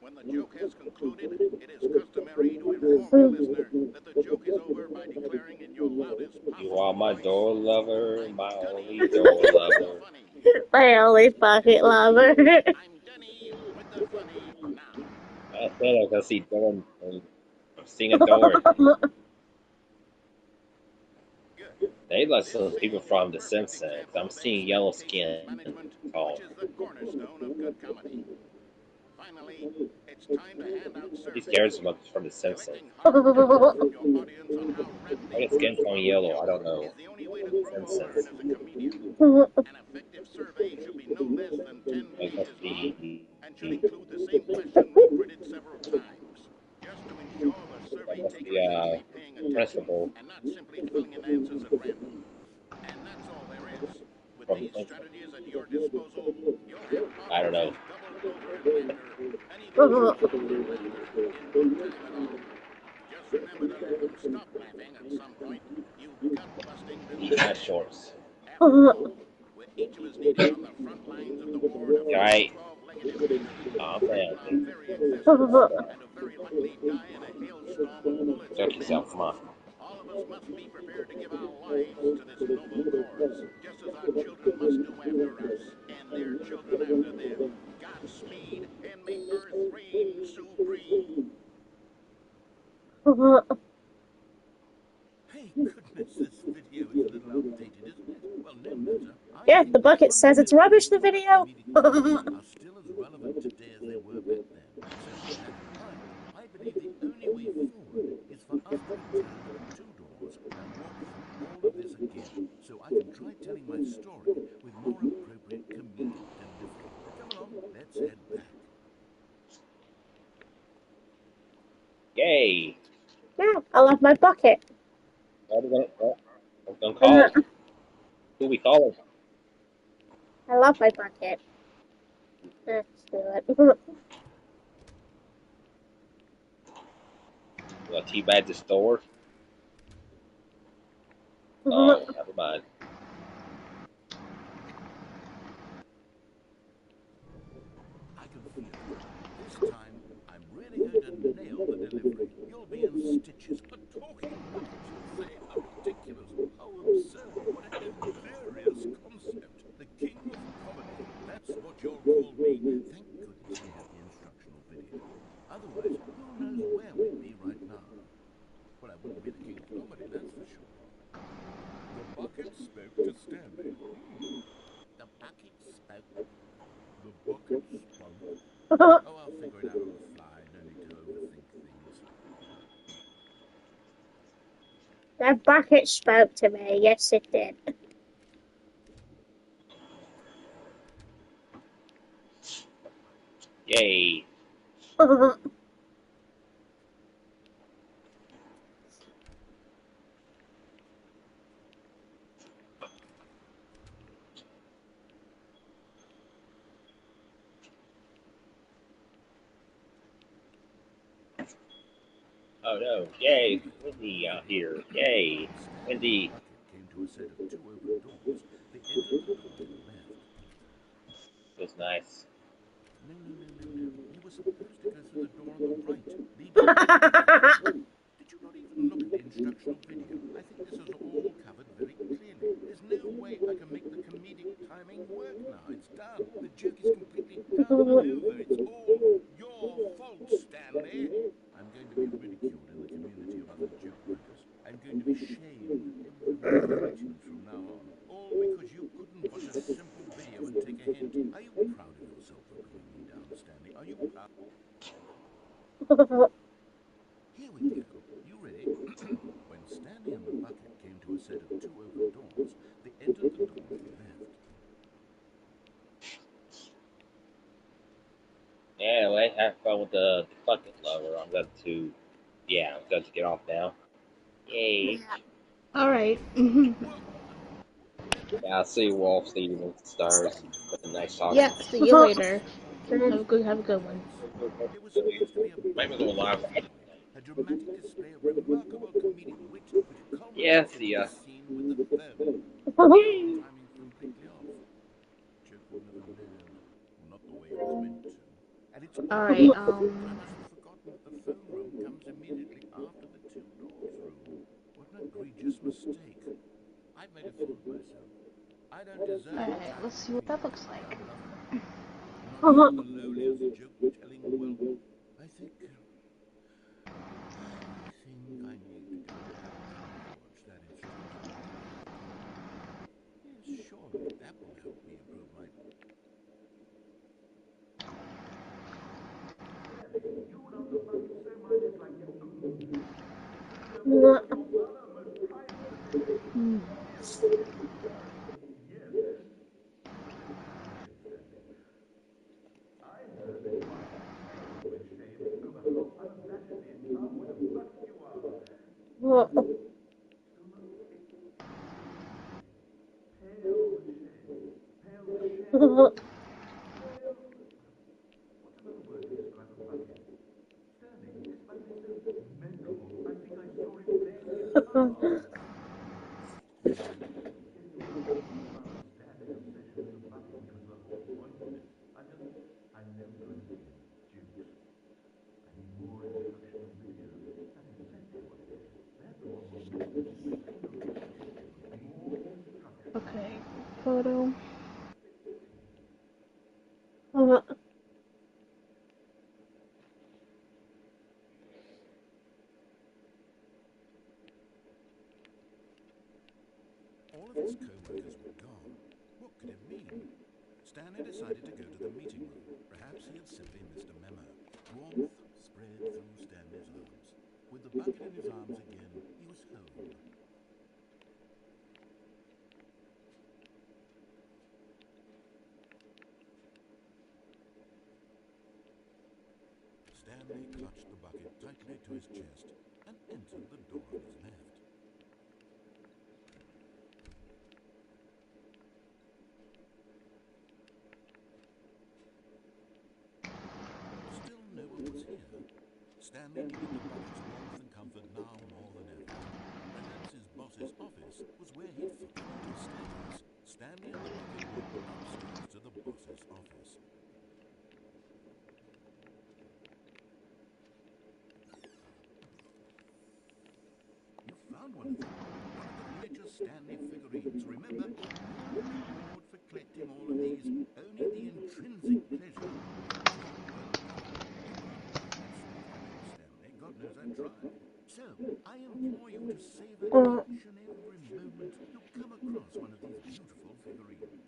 When the joke has concluded, it is customary to inform your listener that the joke is over by declaring in your loudest You possible are my voice, door lover. I'm My Dunny only door with the lover. funny. My only Next, bucket lover. I'm Dunny with the funny now. I said I could see Dawn. I've seen a door. Good. They like This some people is the from The perfect Simpsons. example I'm of seeing yellow expectations skin management, tall. which is the cornerstone of good comedy. Finally, it's time to hand out These surveys, characters from The Simpsons. collecting hard data from your audience on how I rapidly get skin Chris tone Farley yellow. I jokes don't know. is the only way to grow or learn Simpsons. as a comedian. An effective survey should be no less than 10 Like must pages long be and should include the same question reprinted several times, just to ensure the that survey must taker be is actually paying attention principal and not simply filling in answers at random. And that's all there is. With from these Simpsons. strategies at your disposal, you'll have I don't know. audiences doubled over in banter and even tripled in laughter in no time at all. Just remember to let them stop laughing at some point, you gut-busting Eat my business heads. shorts. After all, with each of us needed on the front lines of the war to fight Right. 12-legged invasion, Calm threaten our down. very existence, and to very likely die in a hailstorm of bullets Check and yourself. Come on. bandages, all of us must be prepared to give our lives to this noble cause, just as our children must do after us, and their children after them. Godspeed, and may Earth reign supreme. Hey, goodness, this video is a little outdated, isn't it? Well, no matter. I Yeah, think the the bucket says it's fundamentals rubbish, the of video. comedic timing are still as relevant today as they were back then. So, I believe the only way forward is for us to return to the two doors and walk through all of this again, so I can try telling my story with more appropriate comedic delivery. Come along, let's head back. Yay. Yeah, I love my bucket. What are we gonna I call? Who we calling? love my bucket. Let's do it. Teabag the store? Oh, never mind. I can feel it. This time, I'm really going to nail the delivery. You'll be in stitches. A talking bucket, you say? How ridiculous. How absurd. What a hilarious concept. The king of comedy. That's what you'll call me. Thank goodness we have the instructional video. Otherwise, who knows where we'd be right now. Well, I wouldn't be the king of comedy, that's for sure. The bucket spoke to Stanley. The bucket spoke. The bucket spoke. Oh, I'll figure it out on the fly. No need to overthink things. That bucket spoke to me. Yes, it did. Yay. Oh no. Yay. Windy out here. Yay. When Stanley and the Windy. bucket came to a set of two open doors, they entered the door on the left. Feels nice. No. You were supposed to go through the door on the right, leading into the next room. Did you not even look at the instructional video? I think this is all covered very clearly. There's no way I can make the comedic timing work now. It's done. The joke is completely done and over. It's all your fault, Stanley. I'm going to be ridiculed in the community of other joke writers. I'm going to be shamed and frightened from now on. All because you couldn't watch a simple video and take a hint. Are you proud of yourself for bringing me down, Stanley? Are you proud? Here we go. You ready? When Stanley and the bucket came to a set of two open doors, they entered the door on the left. Yeah, let's have fun with the bucket lover. I'm going to, yeah, I'm going to get off now. Yay. All right. Well, Yeah, I'll see you, Wolf, Steven, Stars. Been nice talking. Yep. See you later. several Have a good one. It was supposed to be a Might be big going live. finale, a dramatic display of remarkable comedic wit, which Yeah, culminated see with ya. the scene with the phone. But the timing's completely off. Joke will never land. Well, not the way it was meant to. And it's All odd, right. but I must have forgotten that the phone room comes immediately after the two doors room. What an egregious mistake. I've made a fool of myself. I don't deserve All the right. title Let's of see what king that looks and like. I'm loving it. Not even the lowliest joke telling. Well, I think I need to go back and watch that instructional video. Okay, photo. All of his co-workers were gone. What could it mean? Stanley decided to go to the meeting room. Perhaps he had simply missed a memo. Warmth spread through Stanley's arms. With the bucket in his arms again, he was home. Stanley clutched the bucket tightly to his chest and entered the door on his left. Still no one was here. Stanley needed the bucket's warmth and comfort now more than ever. Perhaps his boss's office was where he'd forgotten to stairs. Stanley and the bucket walked upstairs to the boss's office. You found one of them. One of the miniature Stanley figurines. Remember, no reward for collecting all of these. Only the intrinsic pleasure. Stanley. God knows I've tried. So, I implore you to savor each and every moment you come across one of these beautiful figurines.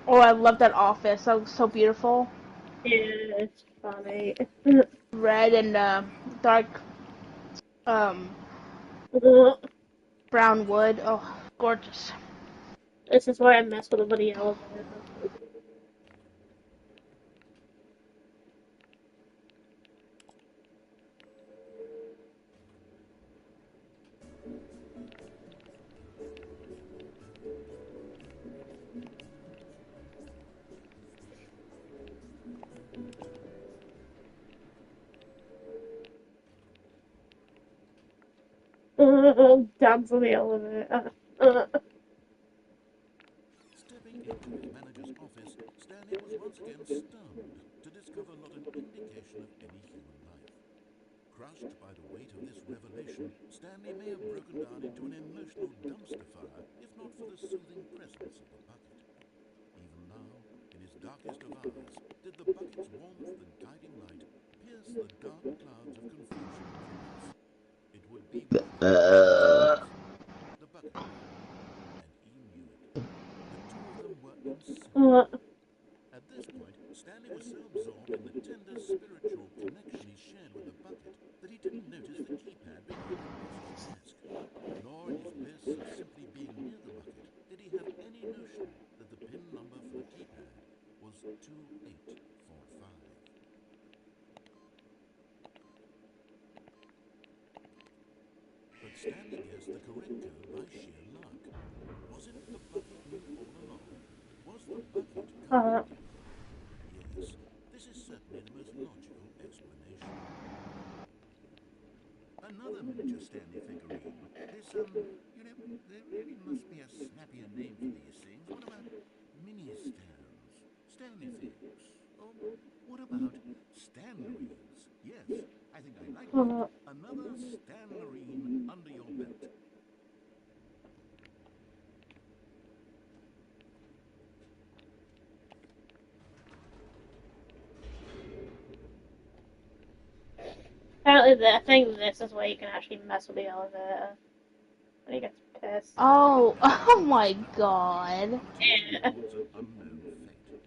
Oh, I love that office. That looks so beautiful. Yeah, it's funny. Red and dark brown wood. Oh, gorgeous. This is why I mess with the elevator. Dance on the elevator. Stepping into his manager's office, Stanley was once again stunned to discover not an indication of any human life. Crushed by the weight of this revelation, Stanley may have broken down into an emotional dumpster fire if not for the soothing presence of the bucket. Even now, in his darkest of hours, did the bucket's warmth and guiding light pierce the dark clouds of confusion and remorse. It would be with him the bucket would, and he knew it. The two of them were inseparable. At this point, Stanley was so absorbed in the tender spiritual connection he shared with the bucket that he didn't notice the keypad behind the boss's desk. Nor in his bliss of simply being near the bucket did he have any notion that the PIN number for the keypad was 2845. But Stanley guessed the correct code by sheer luck. Was it that the bucket knew all along? Was the bucket guiding him? Yes, this is certainly the most logical explanation. Another miniature Stanley figurine. This, there really must be a snappier name for these things. What about mini-Stans? Stanley figs? Or what about Stanleries? Yes, I think I like that. Another Stanlerine under your belt. Apparently, I think this is where you can actually mess with the elevator when he gets pissed. Oh, oh my god. Yeah. Towards an unknown fate.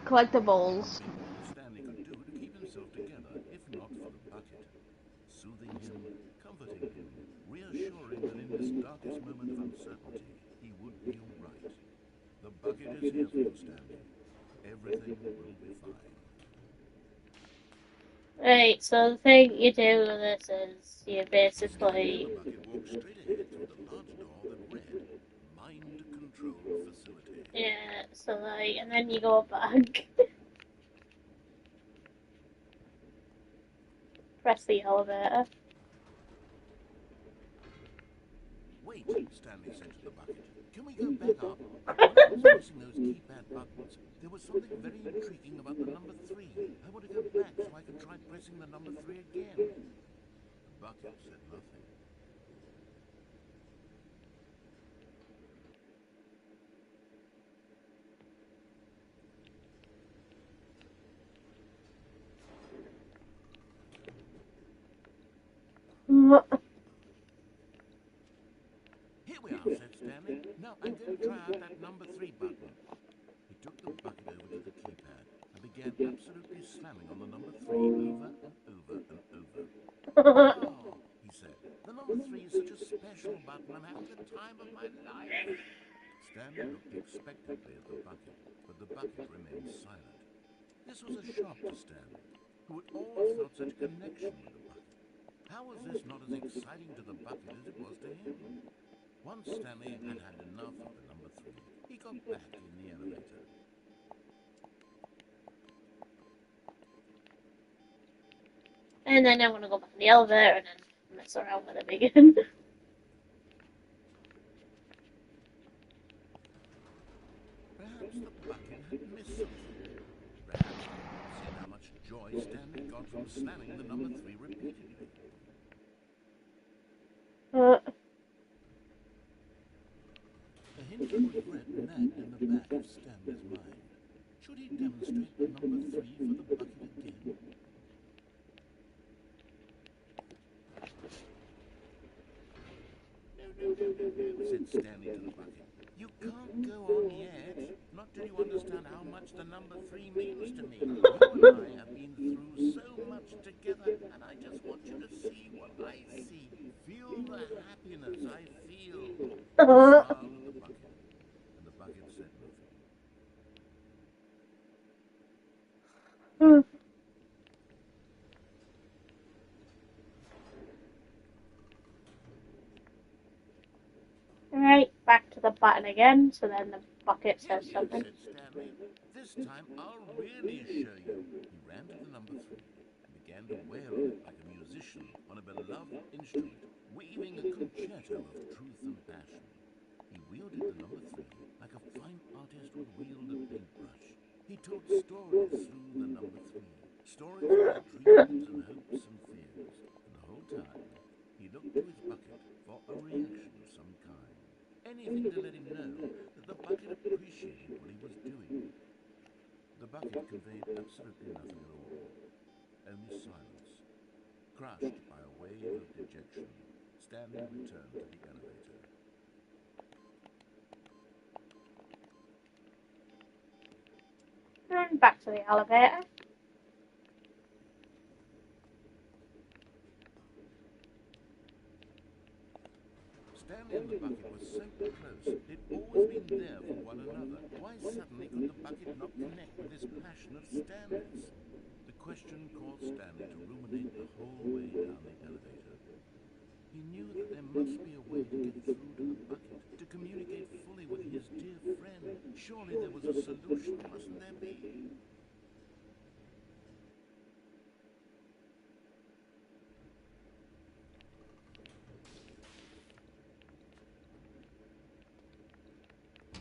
Collectibles. Be all Stanley could do to keep himself together, if not for the bucket. Soothing him, comforting him, reassuring that in this darkest moment of uncertainty, he would be all right. The bucket is here for you, Stanley. Everything will be fine. Right, so the thing you do with this is you Stanley and basically, the bucket walked straight ahead through the large door that read, Mind Control Facility. yeah, so like, and then you go back, press the elevator. Wait, Stanley said to the bucket. Can we go back up? When I was pressing those keypad buttons, there was something very intriguing about the number 3. I want to go back so I can try pressing the number 3 again. The bucket said nothing. Here we are, said Stanley. Now I'm going to try out that number 3 button. He took the bucket over to the keypad and began absolutely slamming on the number 3 over and over and over. Oh, he said, the number 3 is such a special button. I'm having the time of my life. Stanley looked expectantly at the bucket, but the bucket remained silent. This was a shock to Stanley, who had always felt such a connection with the bucket. How was this not as exciting to the bucket as it was to him? Once Stanley had had enough of the number 3, he got back in the elevator. And then I want to go back in the elevator and then mess around with it again. Perhaps the bucket had missed something. Perhaps he had not seen how much joy Stanley got from slamming the number 3 repeatedly. A hint of regret nagged in the back of Stanley's mind. Should he demonstrate the number 3 for the bucket again? No, said Stanley to the bucket. You can't go on yet. Not till you understand how much the number 3 means to me. You and I have been through so much together, and I just want you to see what I see. Feel the happiness I feel. He smiled at the bucket, and the bucket said nothing. Right, back to the button again, so then the bucket says Here, something. said Stanley. This time I'll really show you. He ran to the number 3 and began to wail on it like a musician on a beloved instrument, weaving a concerto of truth and passion. He wielded the number 3 like a fine artist would wield a paintbrush. He told stories through the number 3, stories of his dreams and hopes and fears, and the whole time he looked to his bucket for a reaction of some kind. Anything to let him know that the bucket appreciated what he was doing. The bucket conveyed absolutely nothing at all, only silence. Crushed by a wave of dejection, Stanley returned to the elevator. And back to the elevator. Stanley and the bucket were so close. They'd always been there for one another. Why suddenly could the bucket not connect with this passion of Stanley's? The question caused Stanley to ruminate the whole way down the elevator. He knew that there must be a way to get through to the bucket, to communicate fully with his dear friend. Surely there was a solution, mustn't there be?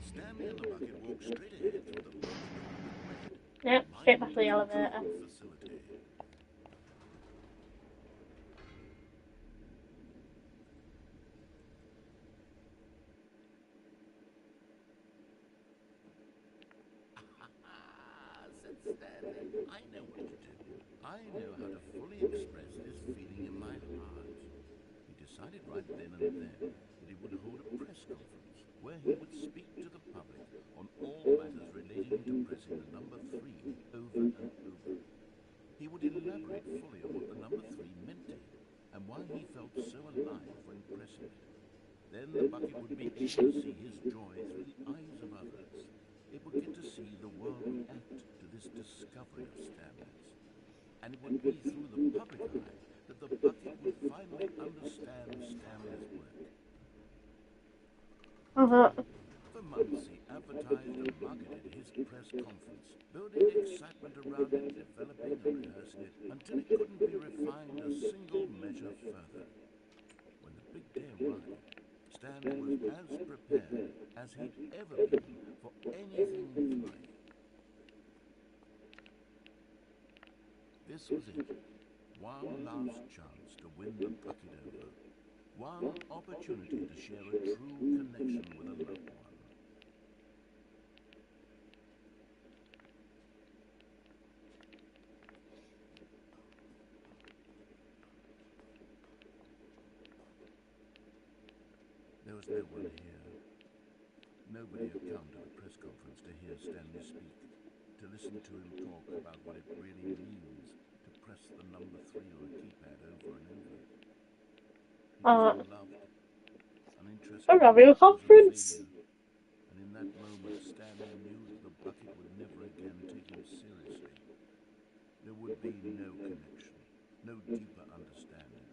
Stanley and the bucket walked straight ahead through the large door that read, Yep, straight back to the Mind elevator. Control Facility. Said Stanley. I know what to do. I know how to fully express this feeling in my heart. He decided right then and there that he would hold a press conference where he would speak to the public on all matters relating to pressing the number 3 over and over. He would elaborate fully on what the number 3 meant to him and why he felt so alive when pressing it. Then the bucket would be able to see his joy through the eyes of others. It would get to see the world react to this discovery of Stanley's. And it would be through the public eye that the bucket would finally understand Stanley's work. For months, he advertised and marketed his press conference, building excitement around it, developing and rehearsing it, until it couldn't be refined a single measure further. When the big day arrived, Stanley was as prepared as he'd ever been for anything in his life. This was it. One last chance to win the bucket over. One opportunity to share a true connection with a loved one. There was no one here. Nobody had come to the press conference to hear Stanley speak, to listen to him talk about what it really means to press the number 3 on a keypad over and over. He was unloved, uninterested, A review conference? and in that moment Stanley knew that the bucket would never again take him seriously. There would be no connection, no deeper understanding.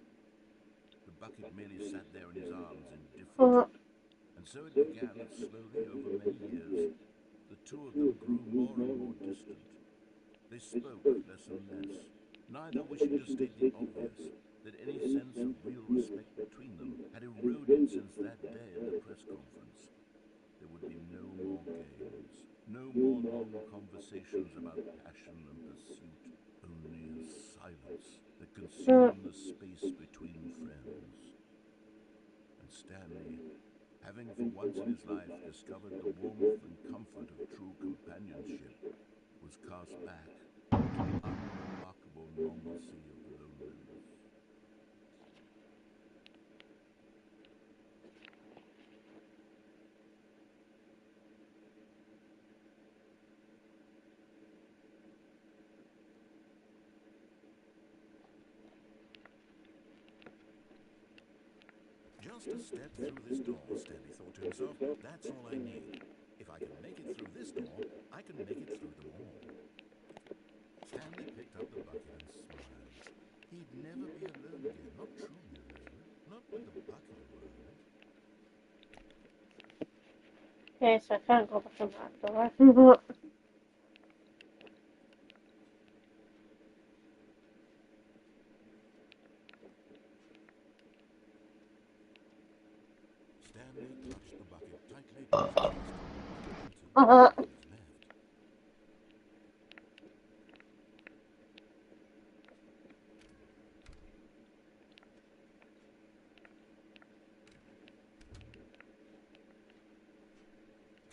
The bucket merely sat there in his arms, indifferent. And so it began slowly over many years. The two of them grew more and more distant. They spoke less and less, neither wishing to state the obvious, that any sense of real respect between them had eroded since that day at the press conference. There would be no more games, no more long conversations about passion and pursuit, only a silence that consumed the space between friends. And Stanley, having for once in his life discovered the warmth and comfort of true companionship, was cast back into unremarkable normalcy of loneliness. Just a step through this door, Stanley thought to himself. That's all I need. If I can make it through this door, I can make it through them all. Stanley picked up the bucket and smiled. He'd never be alone again, not truly alone, not with the bucket around. Okay, so I can't go back on that door. Stanley clutched the bucket tightly to his chest and entered the door on his left.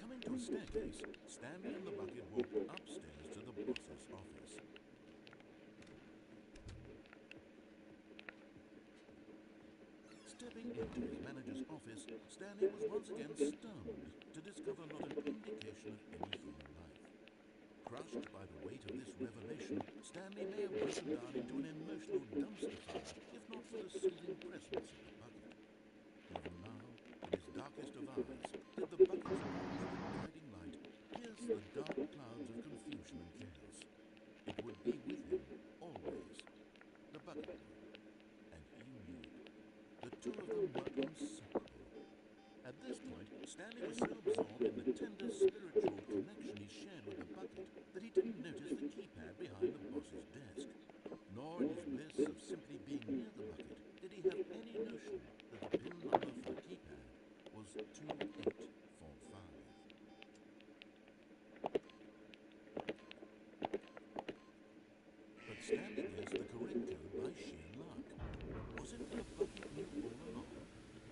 Coming to a staircase, Stanley and the bucket walked upstairs to the boss's office. Stepping into his manager's office, Stanley was once again stunned to discover not an indication of any human life. Crushed by the weight of this revelation, Stanley may have broken down into an emotional dumpster fire, if not for the soothing presence of the bucket. Even now, in his darkest of hours, did the bucket's warmth and guiding light pierce the dark clouds of confusion and chaos. It would be with him, always. The bucket would. And he knew it. The two of them were inseparable. At this point, Stanley was so absorbed in the tender spiritual connection he shared with the bucket that he didn't notice the keypad behind the boss's desk. Nor in his bliss of simply being near the bucket did he have any notion that the pin number for the keypad was 2845. But Stanley guessed the correct code by sheer luck. Was it that the bucket knew all along?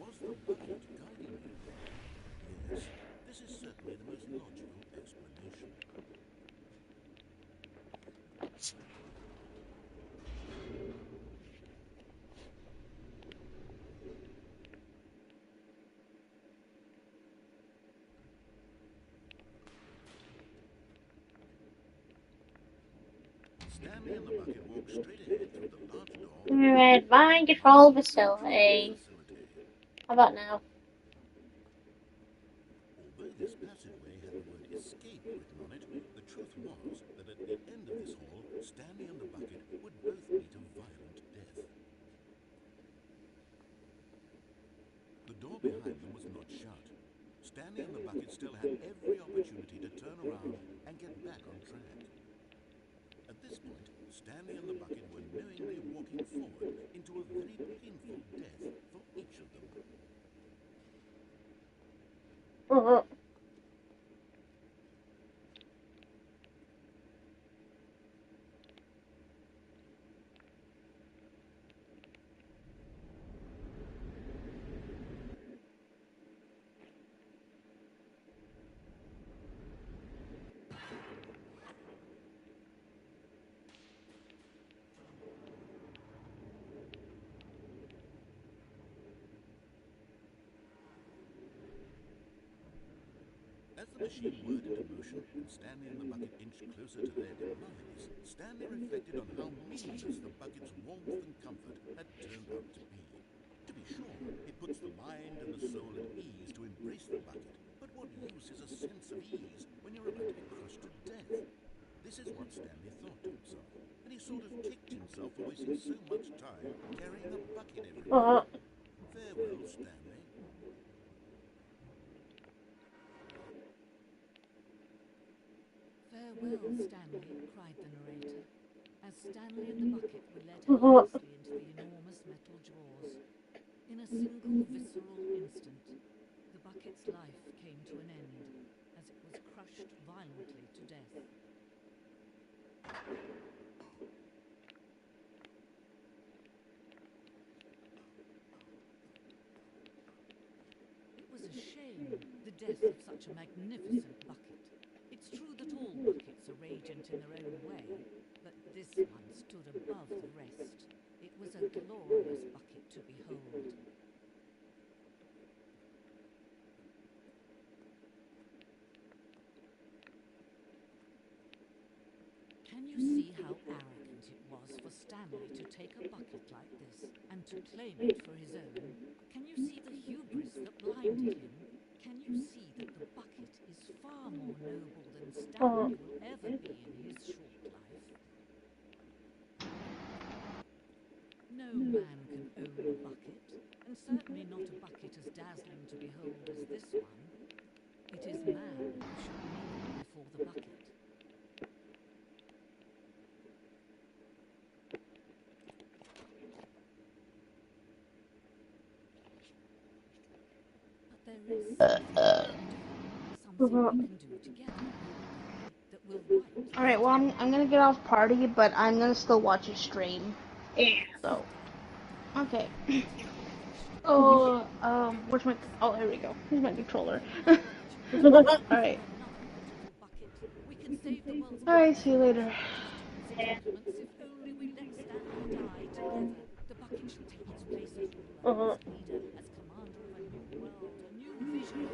Was the bucket guiding him? Yes, this is certainly the most logical explanation. Stanley and the bucket walked straight ahead through the large door. Alright, mind control facility. How about now? Although this passageway had the word escape written on it, the truth was that at the end of this hall, Stanley and the bucket would behind them was not shut. Stanley and the bucket still had every opportunity to turn around and get back on track. At this point, Stanley and the bucket were knowingly walking forward into a very painful death for each of them. As the machine whirred into motion and Stanley and the bucket inched closer to their demise, Stanley reflected on how meaningless the bucket's warmth and comfort had turned out to be. To be sure, it puts the mind and the soul at ease to embrace the bucket, but what use is a sense of ease when you're about to be crushed to death? This is what Stanley thought to himself, and he sort of kicked himself for wasting so much time carrying the bucket everywhere. Farewell, Stanley. Farewell, Stanley, cried the narrator, as Stanley and the bucket were led helplessly into the enormous metal jaws. In a single visceral instant, the bucket's life came to an end, as it was crushed violently to death. It was a shame, the death of such a magnificent bucket. It's true that all buckets are radiant in their own way, but this one stood above the rest. It was a glorious bucket to behold. Can you see how arrogant it was for Stanley to take a bucket like this and to claim it for his own? Can you see the hubris that blinded him? Can you see that the bucket is far more noble than Stanley will ever be in his short life? No man can own a bucket, and certainly not a bucket as dazzling to behold as this one. It is man who should kneel before the bucket. But there is something we can do together that will right. Alright, well, I'm gonna get off party, but I'm gonna still watch your stream. Yeah. So, okay. Oh, where's my, oh, here we go. Here's my controller. Alright. Alright, see you later. Yeah. If only we let Stanley die together, the bucket shall take its place as ruler, as leader, as commander of a new world, a new vision.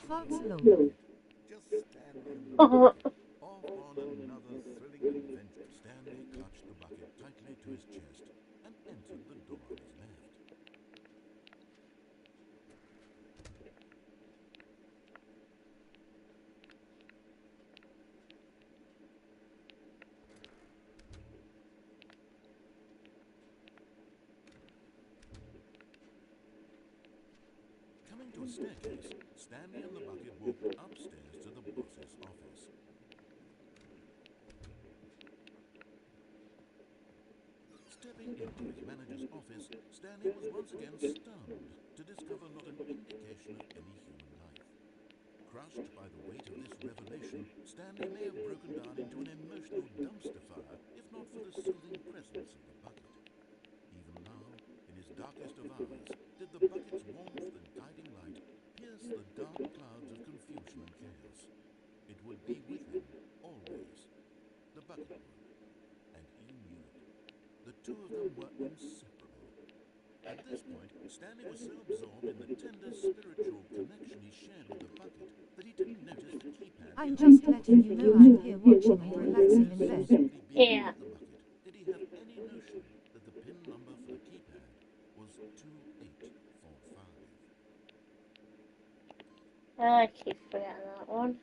Fox Low. Just Stanley and the bucket. Off on another thrilling adventure, Stanley clutched the bucket tightly to his chest and entered the door on his left. Coming to a staircase, Stanley and the bucket walked upstairs to the boss's office. Stepping into his manager's office, Stanley was once again stunned to discover not an indication of any human life. Crushed by the weight of this revelation, Stanley may have broken down into an emotional dumpster fire if not for the soothing presence of the bucket. Even now, in his darkest of hours, did the bucket's warmth and guiding light pierce the dark clouds of confusion and chaos. It would be with him, always. The bucket would. And he knew it. The two of them were inseparable. At this point, Stanley was so absorbed in the tender spiritual connection he shared with the bucket that he didn't notice the keypad. I'm just letting you know I'm here watching and relaxing in bed. Yeah. I keep forgetting that one.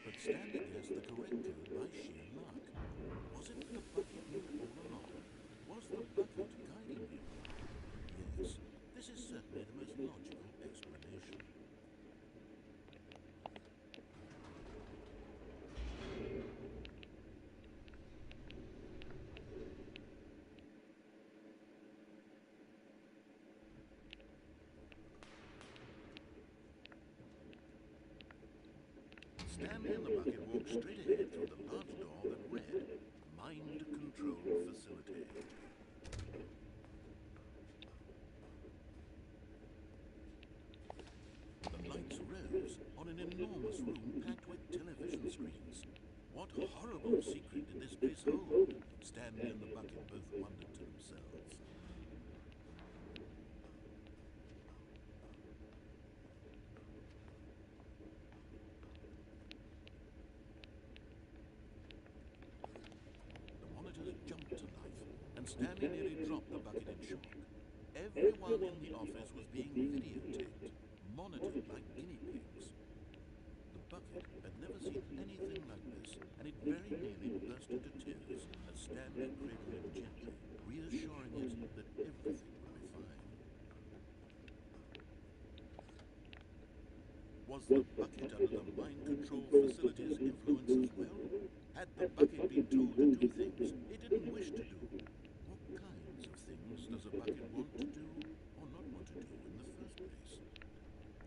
But Stanley guessed the correct code by sheer luck. Was it that the bucket knew all along? Was the bucket guiding him? Yes, this is certainly the most logical explanation. Stanley and the bucket walked straight ahead through the large door that read, Mind Control Facility. The lights rose on an enormous room packed with television screens. What horrible secret did this place hold? Stanley and the bucket both wondered to themselves. The monitors jumped to life, and Stanley nearly dropped the bucket in shock. Everyone in the office was being videotaped, monitored like guinea pigs. The bucket had never seen anything like this, and it very nearly burst into tears as Stanley cradled it gently, reassuring it that everything would be fine. Was the bucket under the mind control facility's influence as well? Had the bucket been told to do things it didn't wish to do? What kinds of things does a bucket want to do or not want to do in the first place?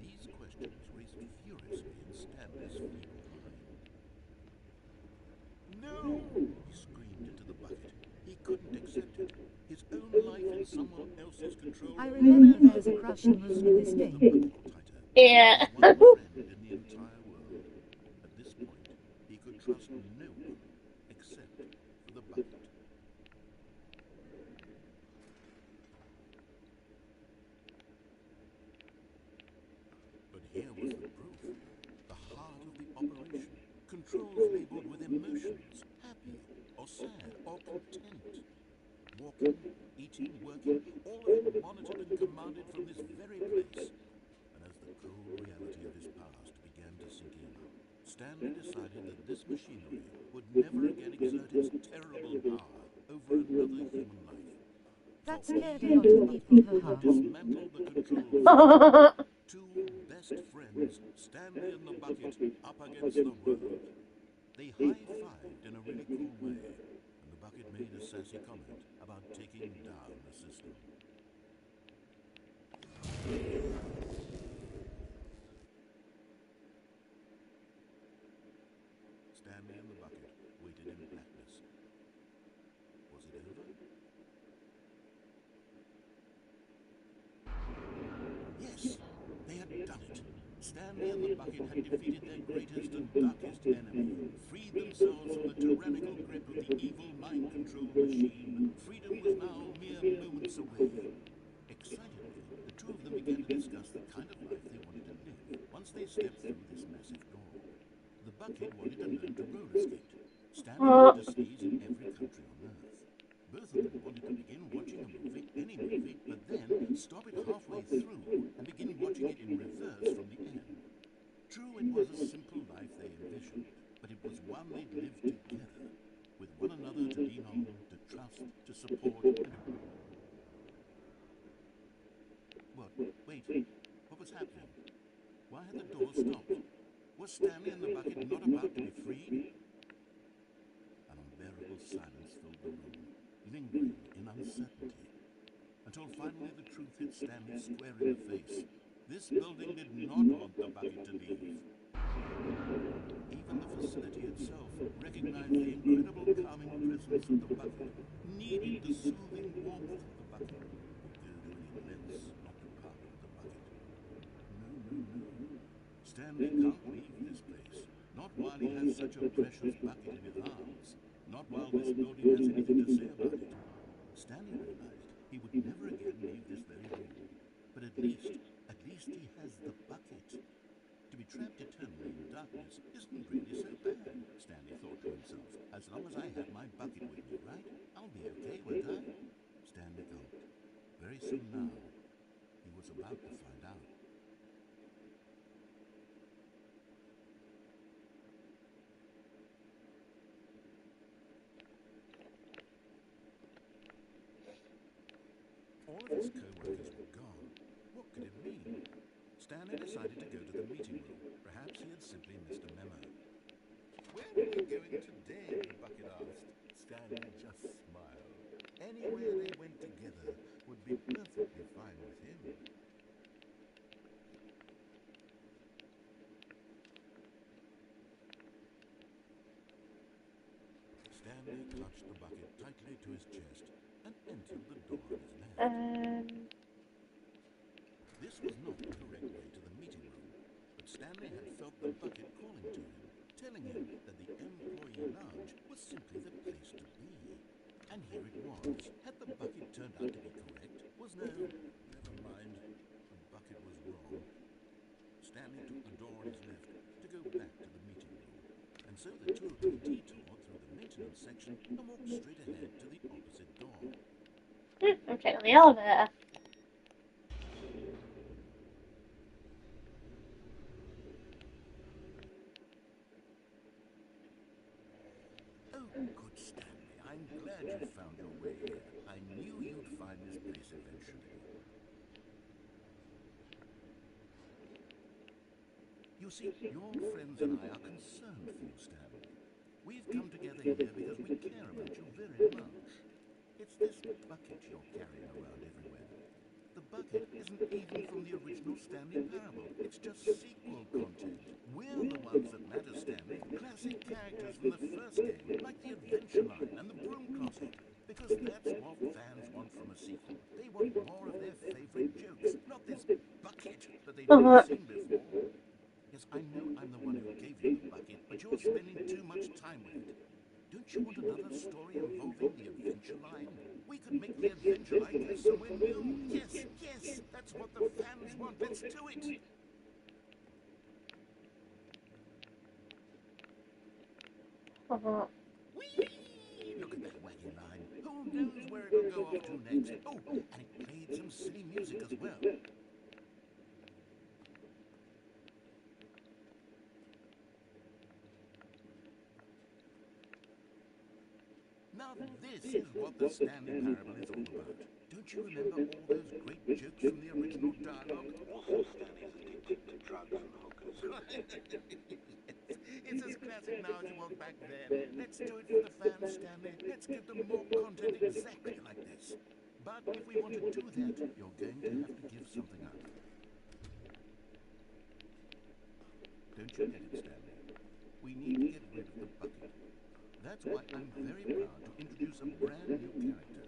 These questions raced furiously in Stanley's feeble mind. No! He screamed into the bucket. He couldn't accept it. His own life in someone else's control. I remember there's a crush on this game. Yeah. His one friend in the entire world. At this point, he could trust no one except for the bucket. But here was the proof. The heart of the operation. Controls labeled with emotions. Happy, or sad, or content. Walking, eating, working, all of it monitored and commanded from this very place. And as the cold reality of his past began to sink in, Stanley decided that this machinery would never again exert its terrible power over another human life. That scared a lot of people, huh? Dismantled the controls. Two best friends, Stanley and the bucket, up against the world. They high-fived in a really cool way, and the bucket made a sassy comment about taking down the system. Stanley and the bucket waited in blackness. Was it over? Yes, they had done it. Stanley and the bucket had defeated their greatest and darkest enemy, freed themselves from the tyrannical grip of the evil mind-control machine. Freedom was now mere moments away. Excitedly, the two of them began to discuss the kind of life they wanted to live once they stepped through this massive door. The bucket wanted to learn to roller skate. Stanley wanted to sneeze in every country on Earth. Both of them wanted to begin watching a movie, any movie, but then stop it halfway through and begin watching it in reverse from the end. True, it was a simple life they envisioned, but it was one they'd lived together, with one another to lean on, to trust, to support. What? Wait. What was happening? Why had the door stopped? Was Stanley and the bucket not about to be freed? An unbearable silence filled the room, lingering in uncertainty, until finally the truth hit Stanley square in the face. This building did not want the bucket to leave. Even the facility itself recognized the incredible calming presence of the bucket, needed the soothing warmth of the bucket. They'll do any lengths not to part with the bucket. No. Stanley can't leave this place. Not while he has such a precious bucket in his arms. Not while this building has anything to say about it. Stanley realized he would never again leave this very room. But at least he has the bucket. To be trapped eternally in darkness isn't really so bad, Stanley thought to himself. As long as I have my bucket with me, right? I'll be okay, won't I? Stanley gulped. Very soon now, he was about to find out. All of his co-workers were gone. What could it mean? Stanley decided to go to the meeting room. Perhaps he had simply missed a memo. Where are we going today? The bucket asked. Stanley just smiled. Anywhere they went together would be perfectly fine with him. Stanley clutched the bucket tightly to his chest and entered the door on his left. This was not the correct way to the meeting room, but Stanley had felt the bucket calling to him, telling him that the employee lounge was simply the place to be. And here it was. Had the bucket turned out to be correct? Never mind. The bucket was wrong. Stanley took the door on his left to go back to the meeting room, and so the two took a detour through the maintenance section and walked straight ahead to the opposite door. I'm checking the elevator. Oh, good Stanley. I'm glad you found your way here. I knew you'd find this place eventually. You see, your friends and I are concerned for you, Stanley. We've come together here because we care about you very much. It's this bucket you're carrying around everywhere. The bucket isn't even from the original Stanley Parable. It's just sequel content. We're the ones that matter, Stanley. Classic characters from the first game, like the Adventure Line and the Broom Closet. Because that's what fans want from a sequel. They want more of their favorite jokes, not this bucket that they've never seen before. Yes, I know I'm the one who gave you the bucket, but you're spending too much time with it. Don't you want another story involving the Adventure Line? We could make the Adventure Line go somewhere new. Yes, that's what the fans want. Let's do it. Whee! Look at that wacky line. Who knows where it'll go off to next? Oh, and it played some silly music as well. Now this is what the Stanley Parable is all about. Don't you remember all those great jokes from the original dialogue? Also, Stanley's addicted to drugs and hookers. It's as classic now as it was back then. Let's do it for the fans, Stanley. Let's give them more content exactly like this. But if we want to do that, you're going to have to give something up. Don't you get it, Stanley? We need to get rid of the bucket. That's why I'm very proud to introduce a brand new character.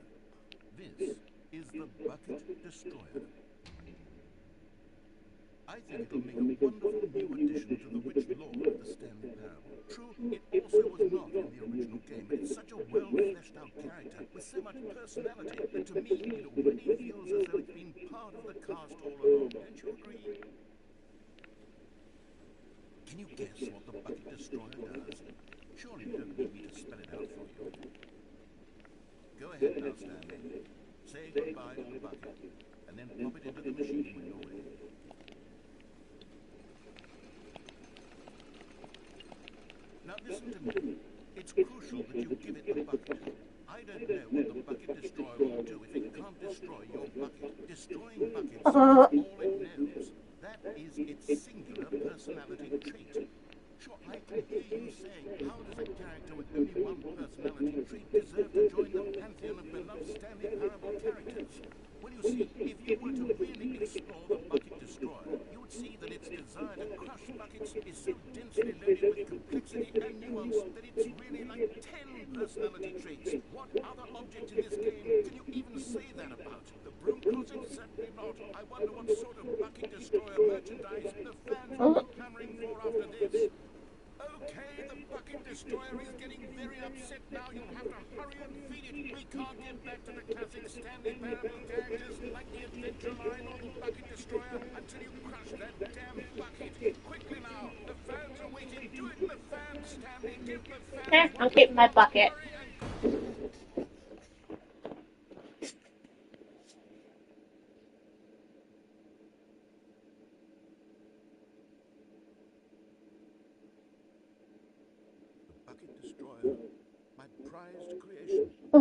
This is the Bucket Destroyer. I think it'll make a wonderful new addition to the rich lore of the Stanley Parable. True, it also was not in the original game, but it's such a well-fleshed-out character with so much personality that to me it already feels as though it's been part of the cast all along. Don't you agree? Can you guess what the Bucket Destroyer does? Surely you don't need me to spell it out for you. Go ahead now, Stanley. Say goodbye to the bucket, and then pop it into the machine when you're ready. Now listen to me. It's crucial that you give it the bucket. I don't know what the Bucket Destroyer will do if it can't destroy your bucket. Destroying buckets is all it knows. That is its singular personality trait. Sure, I can hear you saying, how does a character with only one personality trait deserve to join the pantheon of beloved Stanley Parable characters? Well, you see, if you were to really explore the Bucket Destroyer, you would see that its desire to crush buckets is so densely loaded with complexity and nuance that it's really like 10 personality traits. What other object in this game can you even say that about? The Broom Closet? Certainly not. I wonder what sort of Bucket Destroyer merchandise the fans will be clamoring for after this. Okay, the Bucket Destroyer is getting very upset now. You'll have to hurry and feed it. We can't get back to the classic Stanley Parable characters like the Adventure Line or the Bucket Destroyer until you crush that damn bucket. Quickly now, the fans are waiting. Do it in the fans, Stanley. Give the fans. Okay, I'm keeping my bucket. Bucket Destroyer, my prized creation. So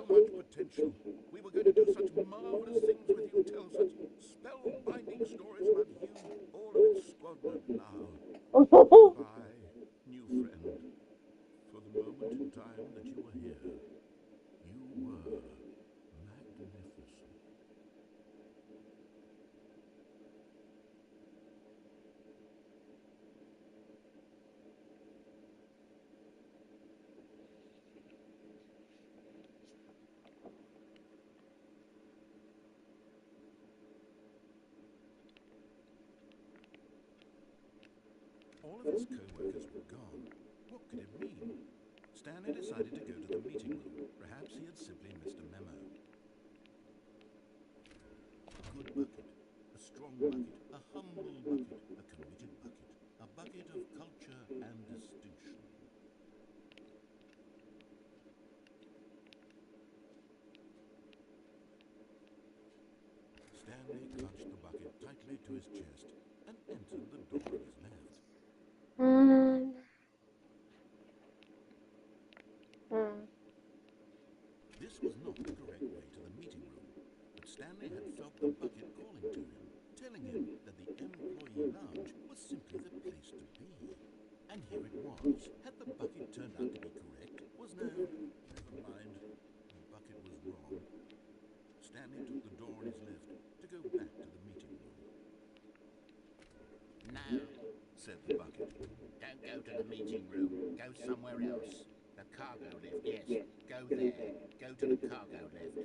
much potential. We were going to do such marvelous things with you, tell such spellbinding stories about you, all of its squadron. Now, goodbye, new friend. For the moment in time that you were here, you were magnificent. All of his co-workers were gone. What could it mean? Stanley decided to go to the meeting room. Perhaps he had simply missed a memo. A good bucket, a strong bucket, a humble bucket, a committed bucket, a bucket of culture and distinction. Stanley clutched the bucket tightly to his chest and entered the door on his left. This was not the correct way to the meeting room, but Stanley had felt the bucket calling to him, telling him that the employee lounge was simply the place to be. And here it was. Had the bucket turned out to be correct? Never mind. The bucket was wrong. Stanley took the door on his left to go back to the meeting room. No, Said the bucket. don't go to the meeting room. Go somewhere else. The cargo lift, yes. Go there. Go to the cargo lift.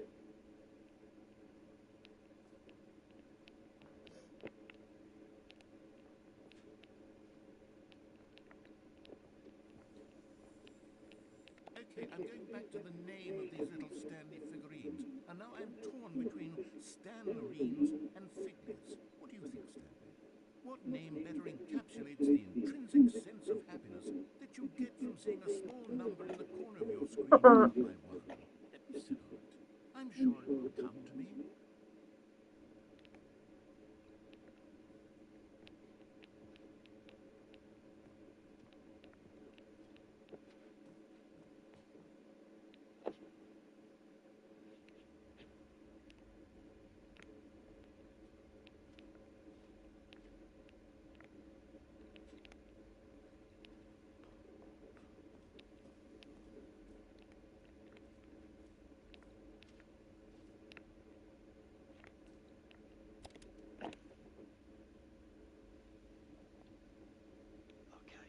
Okay, I'm going back to the name of these little Stanley figurines, and now I'm torn between Stanlerines and Figlets. What do you think, Stanley? What name better encapsulates the intrinsic sense of happiness that you get from seeing a small number in the corner of your screen one by one? Let me sit on it. I'm sure it will come to me. Okay,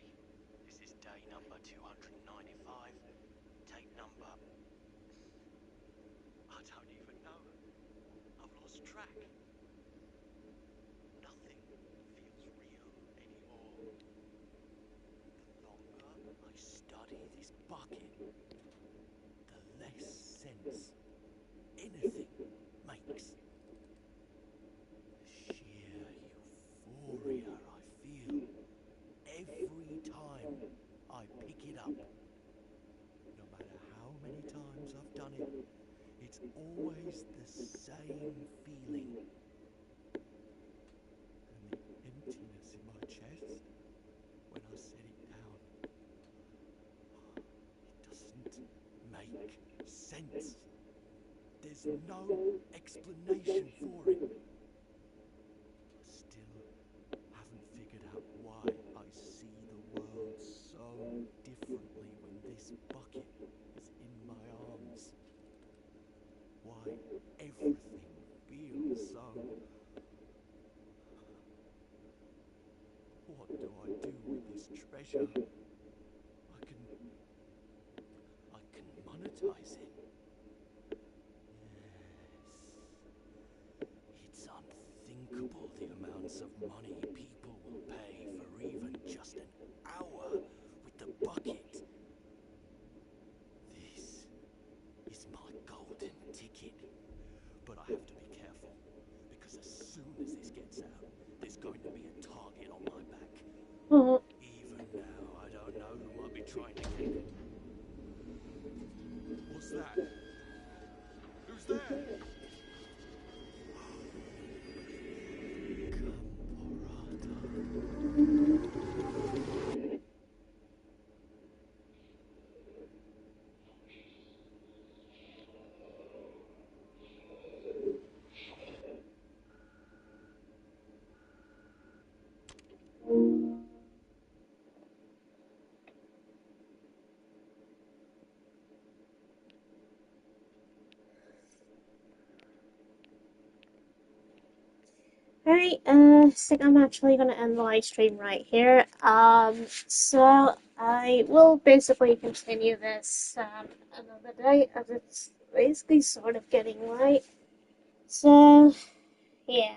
this is day number 295. Tape number... I don't even know. I've lost track. Nothing feels real anymore. The longer I study this bucket, the less sense anything makes. The sheer euphoria I feel every time I pick it up. No matter how many times I've done it, it's always the same feeling. And the emptiness in my chest when I set it down, it doesn't make sense. There's no explanation for it. I still haven't figured out why I see the world so differently when this bucket is in my arms. Why everything feels so... What do I do with this treasure? I can monetize it. Yes. It's unthinkable the amounts of money people will pay for even just an hour with the bucket. This is my golden ticket. But I have to be careful, because as soon as this gets out, there's going to be a target on my back. Even now, I don't know who might be trying to get it. What's that? Who's there? Alright, I think I'm actually gonna end the live stream right here. So I will basically continue this another day as it's basically sort of getting late. So yeah.